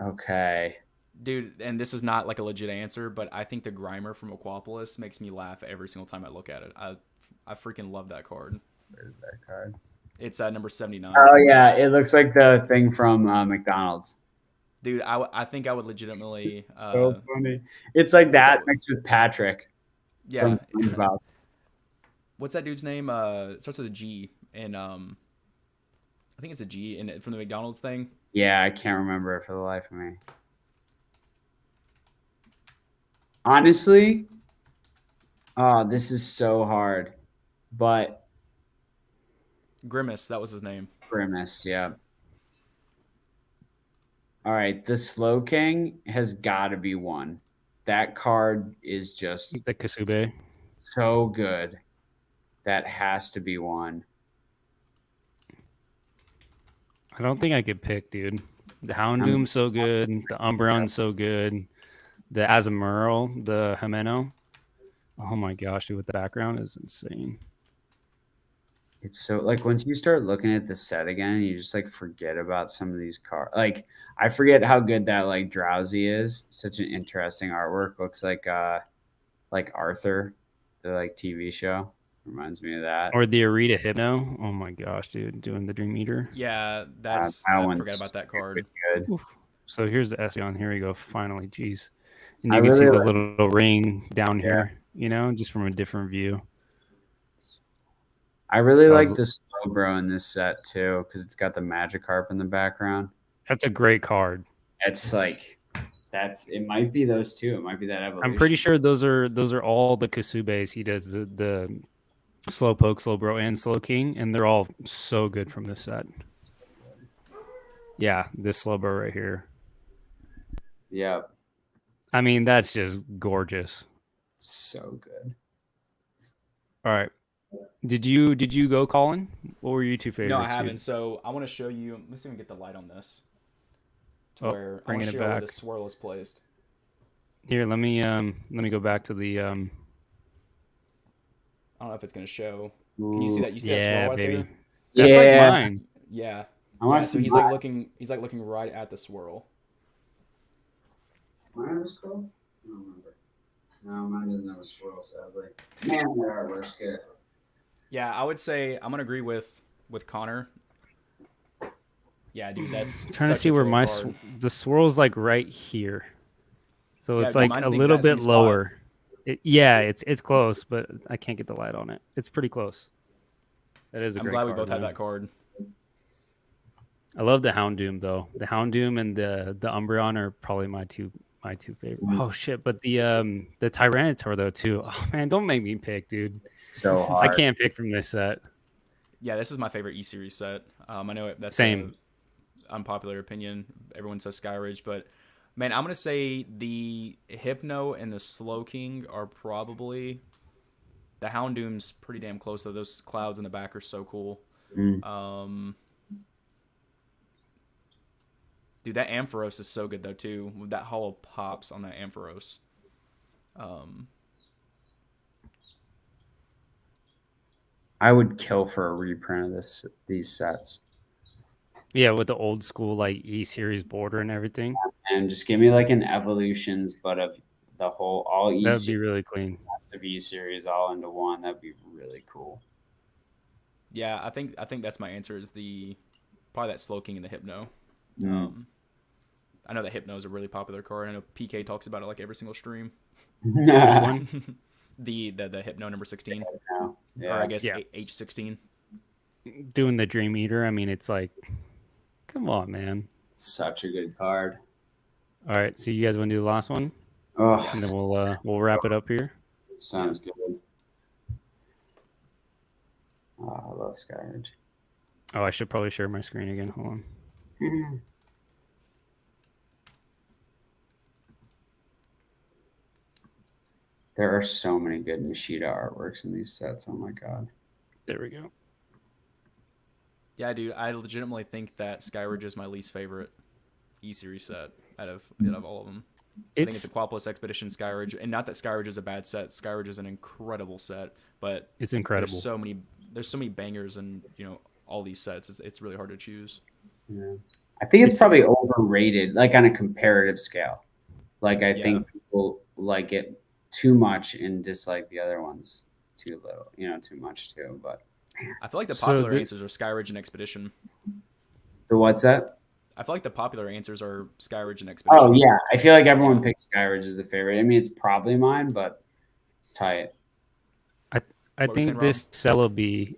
Okay.
Dude, and this is not like a legit answer, but I think the Grimer from Aquapolis makes me laugh every single time I look at it. I freaking love that card.
Where's that card?
It's number 79.
Oh, yeah. It looks like the thing from McDonald's.
Dude, I think I would legitimately.
So funny. It's like that mixed with Patrick.
Yeah.
From SpongeBob.
What's that dude's name? It starts with a G, and I think it's a G, and from the McDonald's thing.
Yeah, I can't remember it for the life of me. Honestly, this is so hard, but
Grimace, that was his name.
Grimace, yeah. All right, the Slow King has got to be one. That card is just
the Kasube.
So good. That has to be one.
I don't think I could pick, dude. The Houndoom's so good. The Umbreon's so good. The Azumarill, the Himeno. Oh my gosh, dude, with the background is insane.
It's so like once you start looking at the set again, you just like forget about some of these cards. Like I forget how good that like Drowsy is. Such an interesting artwork. Looks like Arthur, the like TV show. Reminds me of that.
Or the Arita Hypno. Oh my gosh, dude, doing the Dream Eater.
Yeah, that's I forgot about that card.
Good.
So here's the Espeon. Here we go. Finally, jeez. And you can see the little ring down here, just from a different view.
I really like the Slowbro in this set too, because it's got the Magikarp in the background.
That's a great card.
It's like it might be those two. It might be that evolution.
I'm pretty sure those are all the Kasubes. He does the Slowpoke, Slowbro, and Slowking, and they're all so good from this set. Yeah, this Slowbro right here.
Yeah.
I mean, that's just gorgeous.
So good.
All right. Did you go, Collin? What were your two favorites?
No, I haven't. So I want to show you. Let's see if we can get the light on this. Where I want to show you where the swirl is placed.
Here, let me go back to the.
I don't know if it's gonna show. Can you see that? You see that swirl right
baby.
there?
That's like mine.
Yeah.
So
he's like looking. He's like looking right at the swirl.
Mine have a scroll? I don't remember. No, mine doesn't have a swirl, sadly. Man, their artwork's good.
Yeah, I would say I'm gonna agree with Connor. Yeah, dude, that's
I'm trying to see where the swirl's like right here, so it's like a little bit lower. It's close, but I can't get the light on it. It's pretty close. That is a great card.
I'm glad we both have that card.
I love the Houndoom though. The Houndoom and the Umbreon are probably my two my two favorite.
Mhm.
Oh shit! But the Tyranitar though too. Oh man, don't make me pick, dude.
So
I
hard.
can't pick from this set.
Yeah, this is my favorite E Series set. I know that's
Same.
a unpopular opinion. Everyone says Skyridge, but man, I'm gonna say the Hypno and the Slowking are probably the Houndoom's pretty damn close though. Those clouds in the back are so cool.
Mm.
Dude, that Ampharos is so good though too. With that hollow pops on that Ampharos.
I would kill for a reprint of these sets.
Yeah, with the old school like E series border and everything.
And just give me like an evolutions, but of the whole all E
That would be
series,
really clean.
best of E series all into one. That'd be really cool.
Yeah, I think that's my answer. Is probably that Slowking and the Hypno. I know that Hypno is a really popular card. I know PK talks about it like every single stream.
Which one?
the Hypno number 16,
Yeah.
or I guess
Yeah.
H16.
Doing the Dream Eater. I mean, it's like, come on, man.
Such a good card.
All right, so you guys want to do the last one,
Oh,
and then we'll wrap it up here.
sounds good. Oh, I love Skyridge.
Oh, I should probably share my screen again. Hold on.
There are so many good Nishida artworks in these sets. Oh my god.
There we go.
Yeah, dude, I legitimately think that Skyridge is my least favorite E series set out of all of them. I think it's the Quaplus Expedition Skyridge, and not that Skyridge is a bad set. Skyridge is an incredible set, but
it's incredible.
There's so many bangers in all these sets. It's really hard to choose.
Yeah. I think it's probably overrated, like on a comparative scale. Like I think people like it too much and dislike the other ones too little, too much too. But
I feel like the popular answers are Skyridge and Expedition.
The what's that?
I feel like the popular answers are Skyridge and Expedition.
Oh yeah, I feel like everyone picks Skyridge as the favorite. I mean, it's probably mine, but it's tight.
I think this Celebi.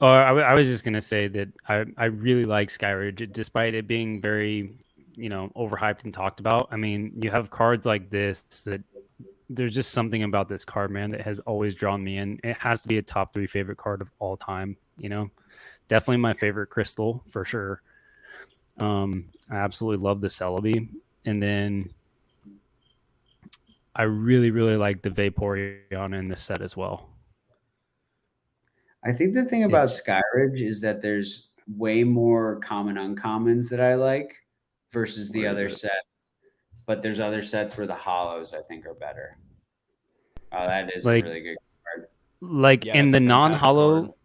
Or I was just gonna say that I really like Skyridge, despite it being very overhyped and talked about. I mean, you have cards like this that there's just something about this card, man, that has always drawn me in. It has to be a top 3 favorite card of all time. Definitely my favorite crystal for sure. I absolutely love the Celebi, and then I really like the Vaporeon in this set as well.
I think the thing about Skyridge is that there's way more common uncommons that I like versus the other sets. But there's other sets where the hollows I think are better. Oh, that is a really good card.
Like in the non-hollow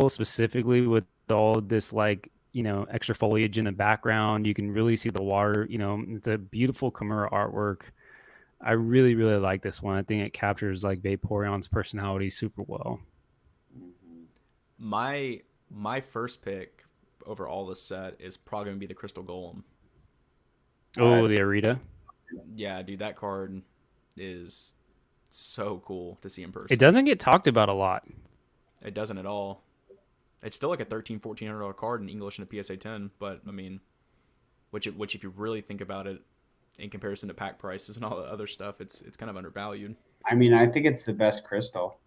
specifically, with all this extra foliage in the background, you can really see the water. It's a beautiful Chimera artwork. I really like this one. I think it captures like Vaporeon's personality super well.
My first pick over all this set is probably going to be the Crystal Golem.
Oh, the Arita.
Yeah, dude, that card is so cool to see in person.
It doesn't get talked about a lot.
It doesn't at all. It's still like a $1,300-$1,400 card in English and a PSA 10, but I mean, which if you really think about it in comparison to pack prices and all the other stuff, it's kind of undervalued.
I mean, I think it's the best crystal.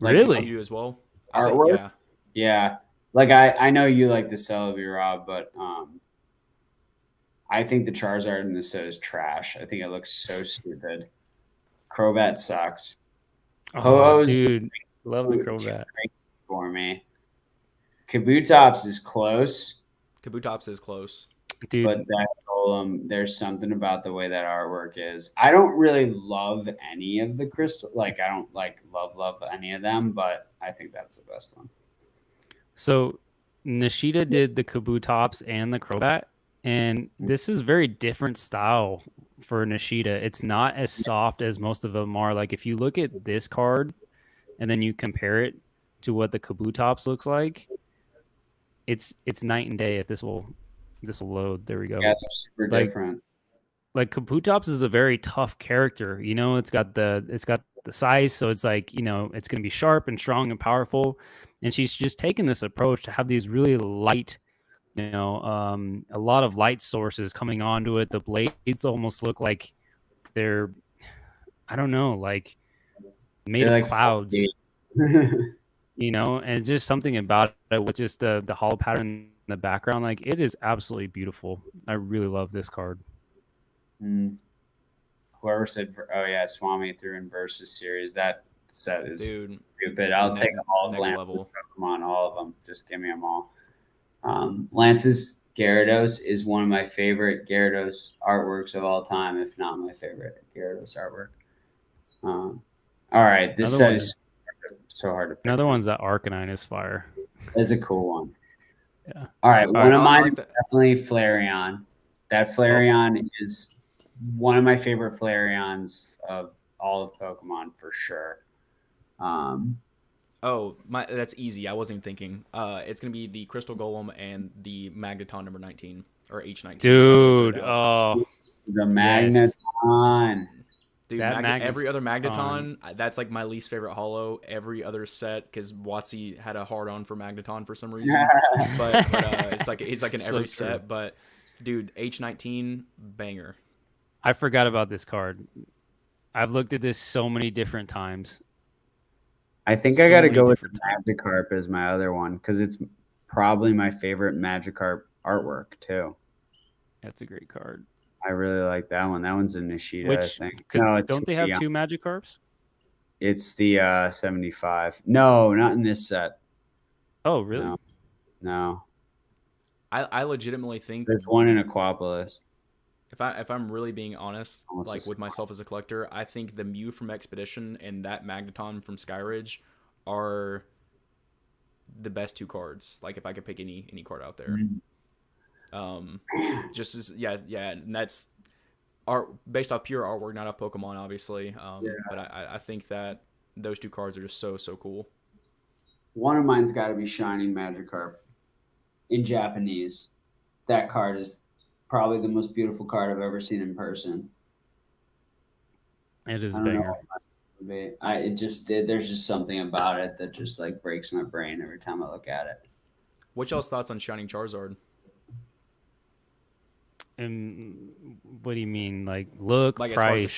Really?
You as well?
Artwork? Yeah. Like I know you like the Celebi, Rob, but I think the Charizard in this set is trash. I think it looks so stupid. Crobat sucks.
Oh, dude, love the Crobat
for me. Kabutops is close.
Kabutops is close,
dude. But that Golem, there's something about the way that artwork is. I don't really love any of the crystal. Like I don't love any of them, but I think that's the best one.
So Nishida did the Kabutops and the Crobat, and this is very different style for Nishida. It's not as soft as most of them are. Like if you look at this card and then you compare it to what the Kabutops looks like, it's night and day. If this will load, there we go.
Yeah, they're super different.
Like Kabutops is a very tough character. It's got the size, so it's like it's gonna be sharp and strong and powerful. And she's just taken this approach to have these really light, a lot of light sources coming onto it. The blades almost look like they're, I don't know, like made
They're
of
like
clouds,
4D.
and just something about it with just the hollow pattern in the background. Like it is absolutely beautiful. I really love this card.
Mm. Whoever said, oh yeah, Swami threw in Versus series. That set is
Dude,
stupid. I'll take all of
next
Lance's
level.
Pokemon, all of them. Just give me them all. Lance's Gyarados is one of my favorite Gyarados artworks of all time, if not my favorite Gyarados artwork. All right, this set is so hard to pick.
Another one's that Arcanine is fire.
It's a cool one.
Yeah.
All right, one of mine
like
is definitely Flareon. That Flareon is one of my favorite Flareons of all of Pokemon for sure.
That's easy. I wasn't even thinking. It's gonna be the Crystal Golem and the Magneton number 19 or H19.
Dude,
the Magneton.
Dude, every other Magneton, that's like my least favorite holo. Every other set, because Watsy had a hard on for Magneton for some reason, but it's like in
So
every
true.
set. But dude, H19 banger.
I forgot about this card. I've looked at this so many different times.
I think I got to go with Magikarp as my other one because it's probably my favorite Magikarp artwork too.
That's a great card.
I really like that one. That one's a Nishida, I think.
No, don't they have two Magikarps?
It's the 75. No, not in this set.
Oh, really?
No.
I legitimately think
there's one in Aquapolis.
If I'm really being honest, like with myself as a collector, I think the Mew from Expedition and that Magneton from Skyridge are the best two cards. Like if I could pick any card out there. Just as and that's art based off pure artwork, not off Pokemon, obviously. But I think that those two cards are just so cool.
One of mine's got to be Shining Magikarp in Japanese. That card is probably the most beautiful card I've ever seen in person.
It is a banger.
There's just something about it that just like breaks my brain every time I look at it.
What's y'all's thoughts on Shining Charizard?
And what do you mean, like look,
like
price?
As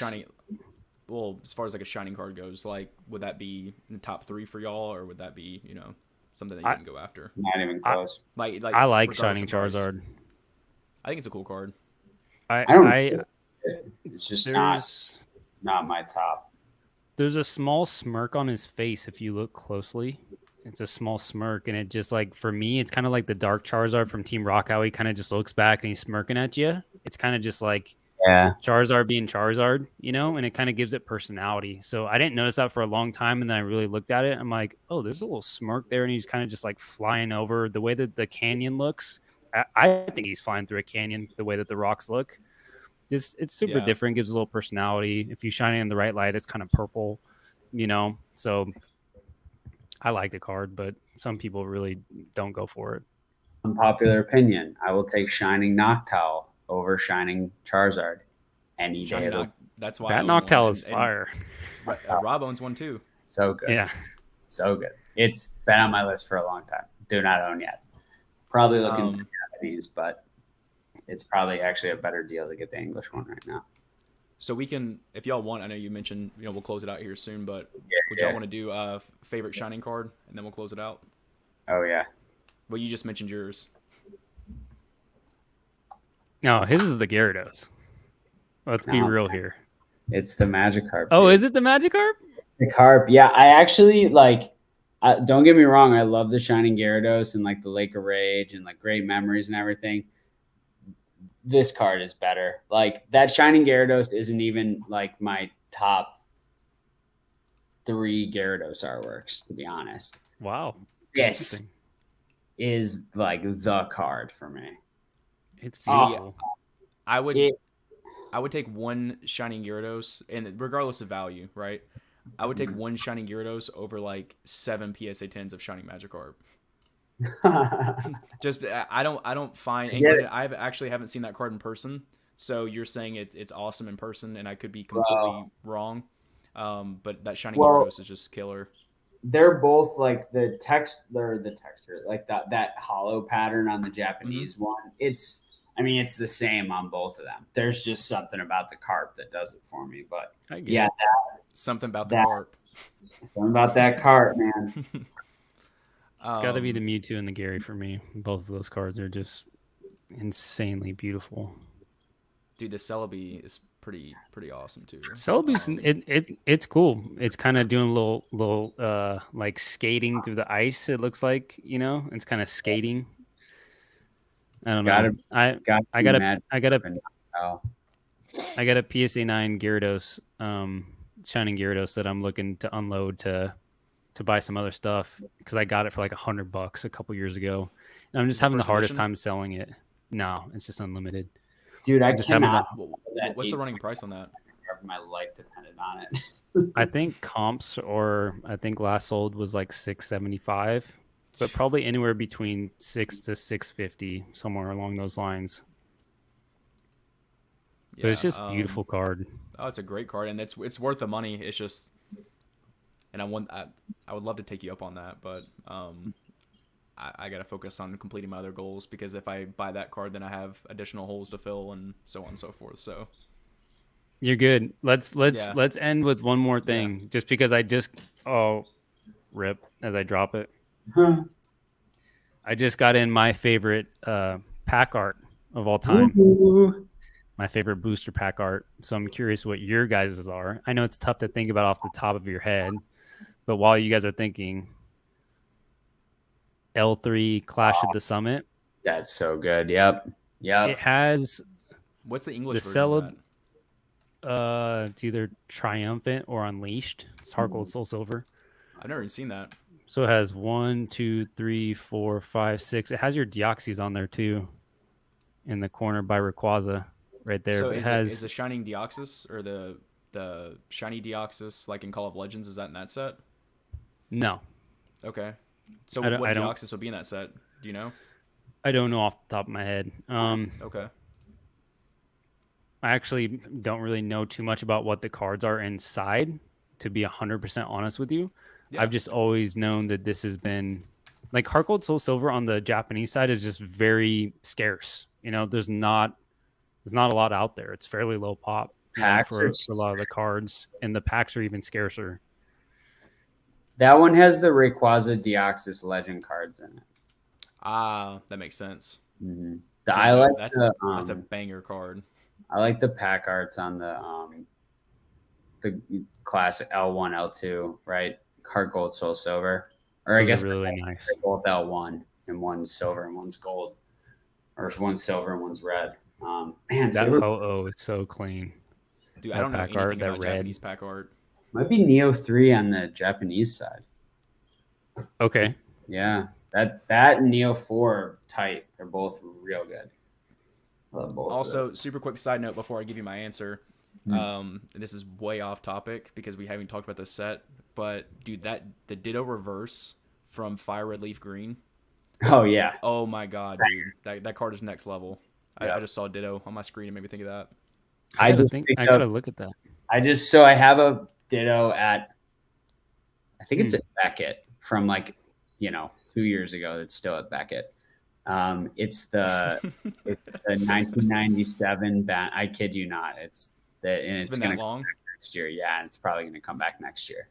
far as like a shining card goes, like would that be in the top 3 for y'all, or would that be something that you can go after?
Not even close.
I like Shining Charizard.
I think it's a cool card.
It's just not my top.
There's a small smirk on his face if you look closely. It's a small smirk, and it just like for me, it's kind of like the Dark Charizard from Team Rock, how he kind of just looks back and he's smirking at you. It's kind of just like Charizard being Charizard, and it kind of gives it personality. So I didn't notice that for a long time, and then I really looked at it. I'm like, oh, there's a little smirk there, and he's kind of just like flying over the way that the canyon looks. I think he's flying through a canyon the way that the rocks look. Just it's super different, gives a little personality. If you shine it in the right light, it's kind of purple, So I like the card, but some people really don't go for it.
Unpopular opinion: I will take Shining Noctowl over Shining Charizard any day.
That's why
that Noctowl is fire.
Rob owns one too.
So good.
Yeah,
so good. It's been on my list for a long time. Do not own yet. Probably looking for Japanese, but it's probably actually a better deal to get the English one right now.
So we can, if y'all want, I know you mentioned, we'll close it out here soon, but would y'all want to do a favorite Shining card, and then we'll close it out?
Oh, yeah.
Well, you just mentioned yours.
No, his is the Gyarados. Let's be real here.
It's the Magikarp.
Oh, is it the Magikarp?
The Carp. Yeah, I actually don't get me wrong. I love the Shining Gyarados and like the Lake of Rage and like great memories and everything. This card is better. Like that Shining Gyarados isn't even like my top 3 Gyarados artworks, to be honest.
Wow.
This is like the card for me.
It's beautiful.
I would take one Shining Gyarados, and regardless of value, right? I would take one Shining Gyarados over like 7 PSA 10s of Shining Magikarp. Just I don't find I actually haven't seen that card in person, so you're saying it's awesome in person, and I could be completely wrong, but that Shining Gyarados is just killer.
they're both like the texture, like that hollow pattern on the Japanese one. I mean, it's the same on both of them. There's just something about the carp that does it for me. But
I get
yeah,
it.
Something about the
that
carp.
something about that carp, man.
It's got to be the Mewtwo and the Gary for me. Both of those cards are just insanely beautiful.
Dude, the Celebi is pretty awesome too.
Celebi's it's cool. It's kind of doing a little like skating through the ice. It looks like, you know, it's kind of skating. I don't know.
Gotta
I
be
got a
mad.
I got a
Oh,
I got a PSA 9 Gyarados, Shining Gyarados that I'm looking to unload to buy some other stuff because I got it for like $100 a couple years ago, and I'm just
Is it
having the
first
hardest
edition?
time selling it. No, it's just unlimited.
dude, I
I'm just having
cannot.
a,
sell that
What's the
eight
running price on that?
of my life depended on it.
I think comps or I think last sold was like 675, but probably anywhere between 6 to 650, somewhere along those lines. But it's just beautiful card.
Oh, it's a great card, and it's worth the money. It's just, and I would love to take you up on that, but I got to focus on completing my other goals because if I buy that card, then I have additional holes to fill and so on and so forth. So
You're good. Let's
Yeah.
end with one more thing, just because rip as I drop it. I just got in my favorite pack art of all time.
Ooh.
My favorite booster pack art. So I'm curious what your guys' are. I know it's tough to think about off the top of your head, but while you guys are thinking, L3 Clash at the Summit.
That's so good. Yep.
It has
what's the English
the
version of that?
it's either Triumphant or Unleashed. It's Heart Gold Soul Silver.
I've never even seen that.
So it has 1, 2, 3, 4, 5, 6. It has your Deoxys on there too, in the corner by Rayquaza, right there.
So
It
is
has
the Shining Deoxys or the Shiny Deoxys like in Call of Legends? Is that in that set?
no.
Okay. So
I don't-
what
I don't-
Deoxys would be in that set? Do you know?
I don't know off the top of my head.
Okay.
I actually don't really know too much about what the cards are inside, to be 100% honest with you.
Yeah.
I've just always known that this has been like Heart Gold Soul Silver on the Japanese side is just very scarce. You know, there's not a lot out there. It's fairly low pop, you know,
Packs
for
are
a lot of the cards, and the packs are even scarcer.
That one has the Rayquaza Deoxys Legend cards in it.
Ah, that makes sense.
Mm-hmm.
Dude, that's a banger card.
I like the pack arts on the classic L1, L2, right? Heart Gold, Soul Silver, or
Those
I guess
are really nice.
they're both L1 and one's silver and one's gold, or one's silver and one's red. Man,
That
favorite
Ho-Oh is so clean.
Dude,
That
I don't know
pack
anything
art, that
about
red.
Japanese pack art.
might be Neo 3 on the Japanese side.
Okay.
Yeah, that and Neo 4 are tight. They're both real good. I love both of
Also,
those.
super quick side note before I give you my answer. And this is way off topic because we haven't talked about this set, but dude, the Ditto reverse from Fire Red Leaf Green.
Oh yeah.
Oh my god, dude, that card is next level.
Yeah.
I just saw Ditto on my screen and made me think of that.
I
picked
gotta
up-
look at that.
I have a Ditto at, I think it's at Beckett from 2 years ago. That's still at Beckett. It's the 1997 band. I kid you not. It's
It's been
gonna
that long.
come back next year. Yeah, and it's probably gonna come back next year.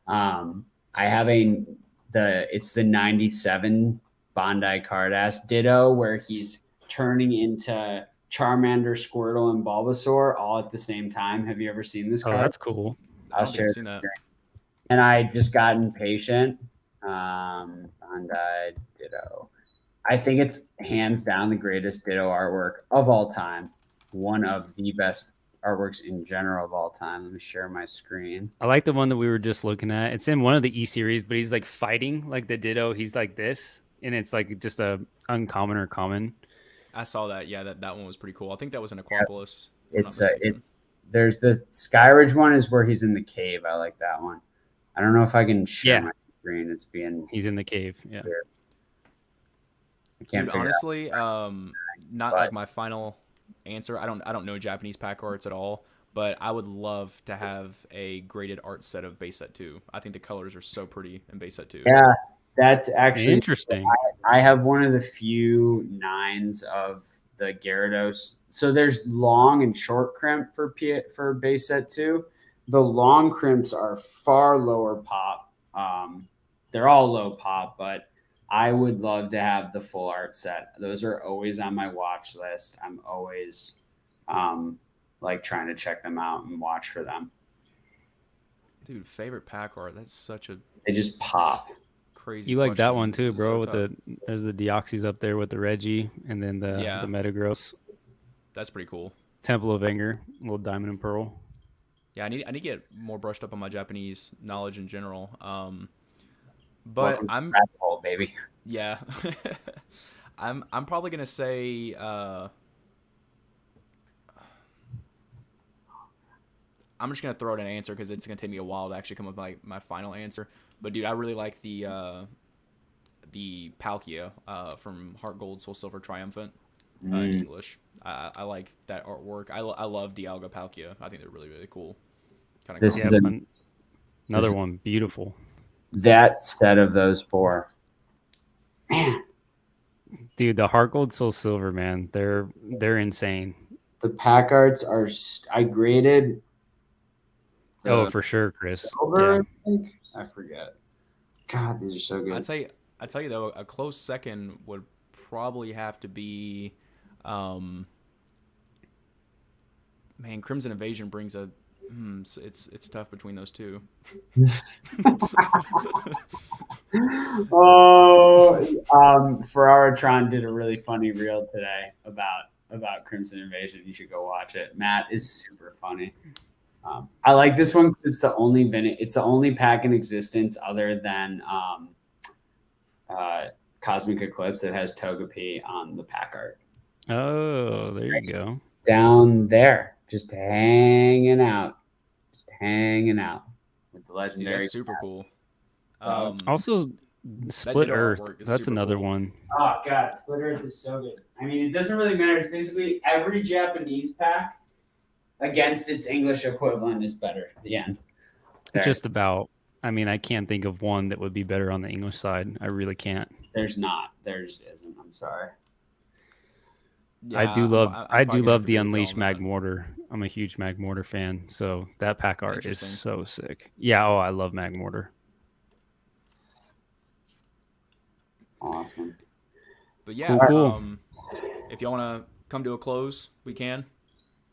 I have it's the 97 Bondi card ass Ditto where he's turning into Charmander, Squirtle, and Bulbasaur all at the same time. Have you ever seen this
Oh,
card?
that's cool.
I don't think I've seen that.
And I just got impatient. Bondi Ditto. I think it's hands down the greatest Ditto artwork of all time. One of the best artworks in general of all time. Let me share my screen.
I like the one that we were just looking at. It's in one of the E series, but he's like fighting like the Ditto. He's like this, and it's like just a uncommon or common.
I saw that. Yeah, that one was pretty cool. I think that was in Aquapolis.
There's the Skyridge one is where he's in the cave. I like that one. I don't know if I can share my screen.
He's in the cave. Yeah.
Weird. I can't
Dude, honestly, not like my final answer. I don't know Japanese pack arts at all, but I would love to have a graded art set of base set 2. I think the colors are so pretty in base set 2.
Yeah, that's actually
Interesting.
I have one of the few nines of the Gyarados. So there's long and short crimp for base set 2. The long crimps are far lower pop. They're all low pop, but I would love to have the full art set. Those are always on my watch list. I'm always like trying to check them out and watch for them.
Dude, favorite pack art. That's such a
They just pop.
crazy.
You like that
question.
one too,
It's
bro?
so
With
tough.
there's the Deoxys up there with the Reggie, and then the
Yeah.
Metagross,
That's pretty cool.
Temple of Anger, little Diamond and Pearl.
Yeah, I need to get more brushed up on my Japanese knowledge in general. But
Welcome to
I'm
the rabbit hole, baby.
yeah, I'm probably gonna say I'm just gonna throw out an answer because it's gonna take me a while to actually come up with my final answer. But dude, I really like the Palkia from Heart Gold Soul Silver Triumphant in English. I like that artwork. I love Dialga Palkia. I think they're really really cool. Kind of
This
cool.
is
Yep, another one, beautiful.
that set of those four. Man,
Dude, the Heart Gold Soul Silver, man, they're insane.
the pack arts are. I graded.
Oh, for sure, Chris.
Silver,
Yeah.
I think. I forget. God, these are so good.
I'd tell you though, a close second would probably have to be, man, Crimson Invasion brings a. It's tough between those two.
Ferraratron did a really funny reel today about Crimson Invasion. You should go watch it. Matt is super funny. I like this one because it's the only pack in existence other than Cosmic Eclipse that has Togepi on the pack art.
Oh, there you go.
Down there, just hanging out with the legendary.
Dude, that's super
cats.
cool.
Also, Split
Ditto
Earth.
artwork is
That's
super
another
cool.
one.
Oh god, Split Earth is so good. I mean, it doesn't really matter. It's basically every Japanese pack against its English equivalent is better at the end. There.
Just about. I mean, I can't think of one that would be better on the English side. I really can't.
There's not. There just isn't. I'm sorry.
Yeah,
I do love
I'm
I
probably
do
gonna
love
have
the
to agree with
Unleashed
y'all on that.
Magmortar. I'm a huge Magmortar fan, so that pack art is
Interesting.
so sick. Yeah, I love Magmortar.
Awesome.
But yeah,
Cool.
if y'all want to come to a close, we can.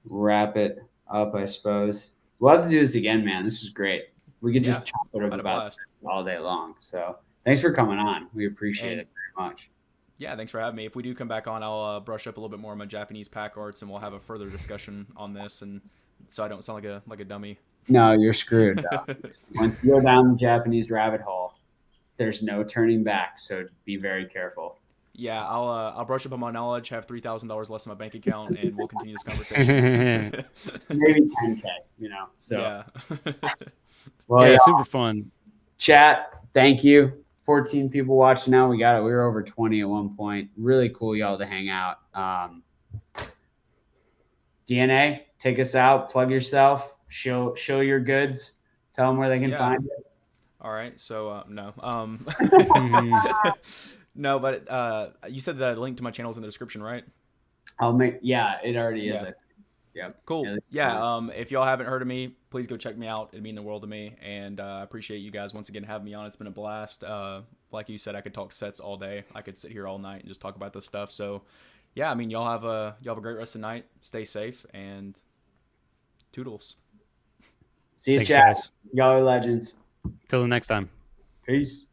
Wrap it up, I suppose. We'll have to do this again, man. This was great. We could just chop it up
had a
about
blast.
all day long. So thanks for coming on. We appreciate it very much.
Yeah, thanks for having me. If we do come back on, I'll brush up a little bit more on my Japanese pack arts, and we'll have a further discussion on this, and so I don't sound like a dummy.
No, you're screwed. Once you go down the Japanese rabbit hole, there's no turning back. So be very careful.
Yeah, I'll brush up on my knowledge, have $3,000 less in my bank account, and we'll continue this conversation.
Maybe 10K, So,
yeah.
well,
Yeah,
yeah,
super fun.
chat, thank you. 14 people watching now. We got it. We were over 20 at one point. Really cool, y'all, to hang out. DNA, take us out. Plug yourself. Show your goods. Tell them where they can
Yeah.
find it.
All right. So no. No, but you said the link to my channel is in the description, right?
I'll make. Yeah, it already is.
Yeah.
Yep.
Cool.
Yeah, that's
Yeah.
fine.
If y'all haven't heard of me, please go check me out. It'd mean the world to me, and I appreciate you guys once again having me on. It's been a blast. Like you said, I could talk sets all day. I could sit here all night and just talk about this stuff. So, yeah. I mean, y'all have a great rest of the night. Stay safe and toodles.
See you,
Thanks,
chat.
guys.
Y'all are legends.
Till the next time.
Peace.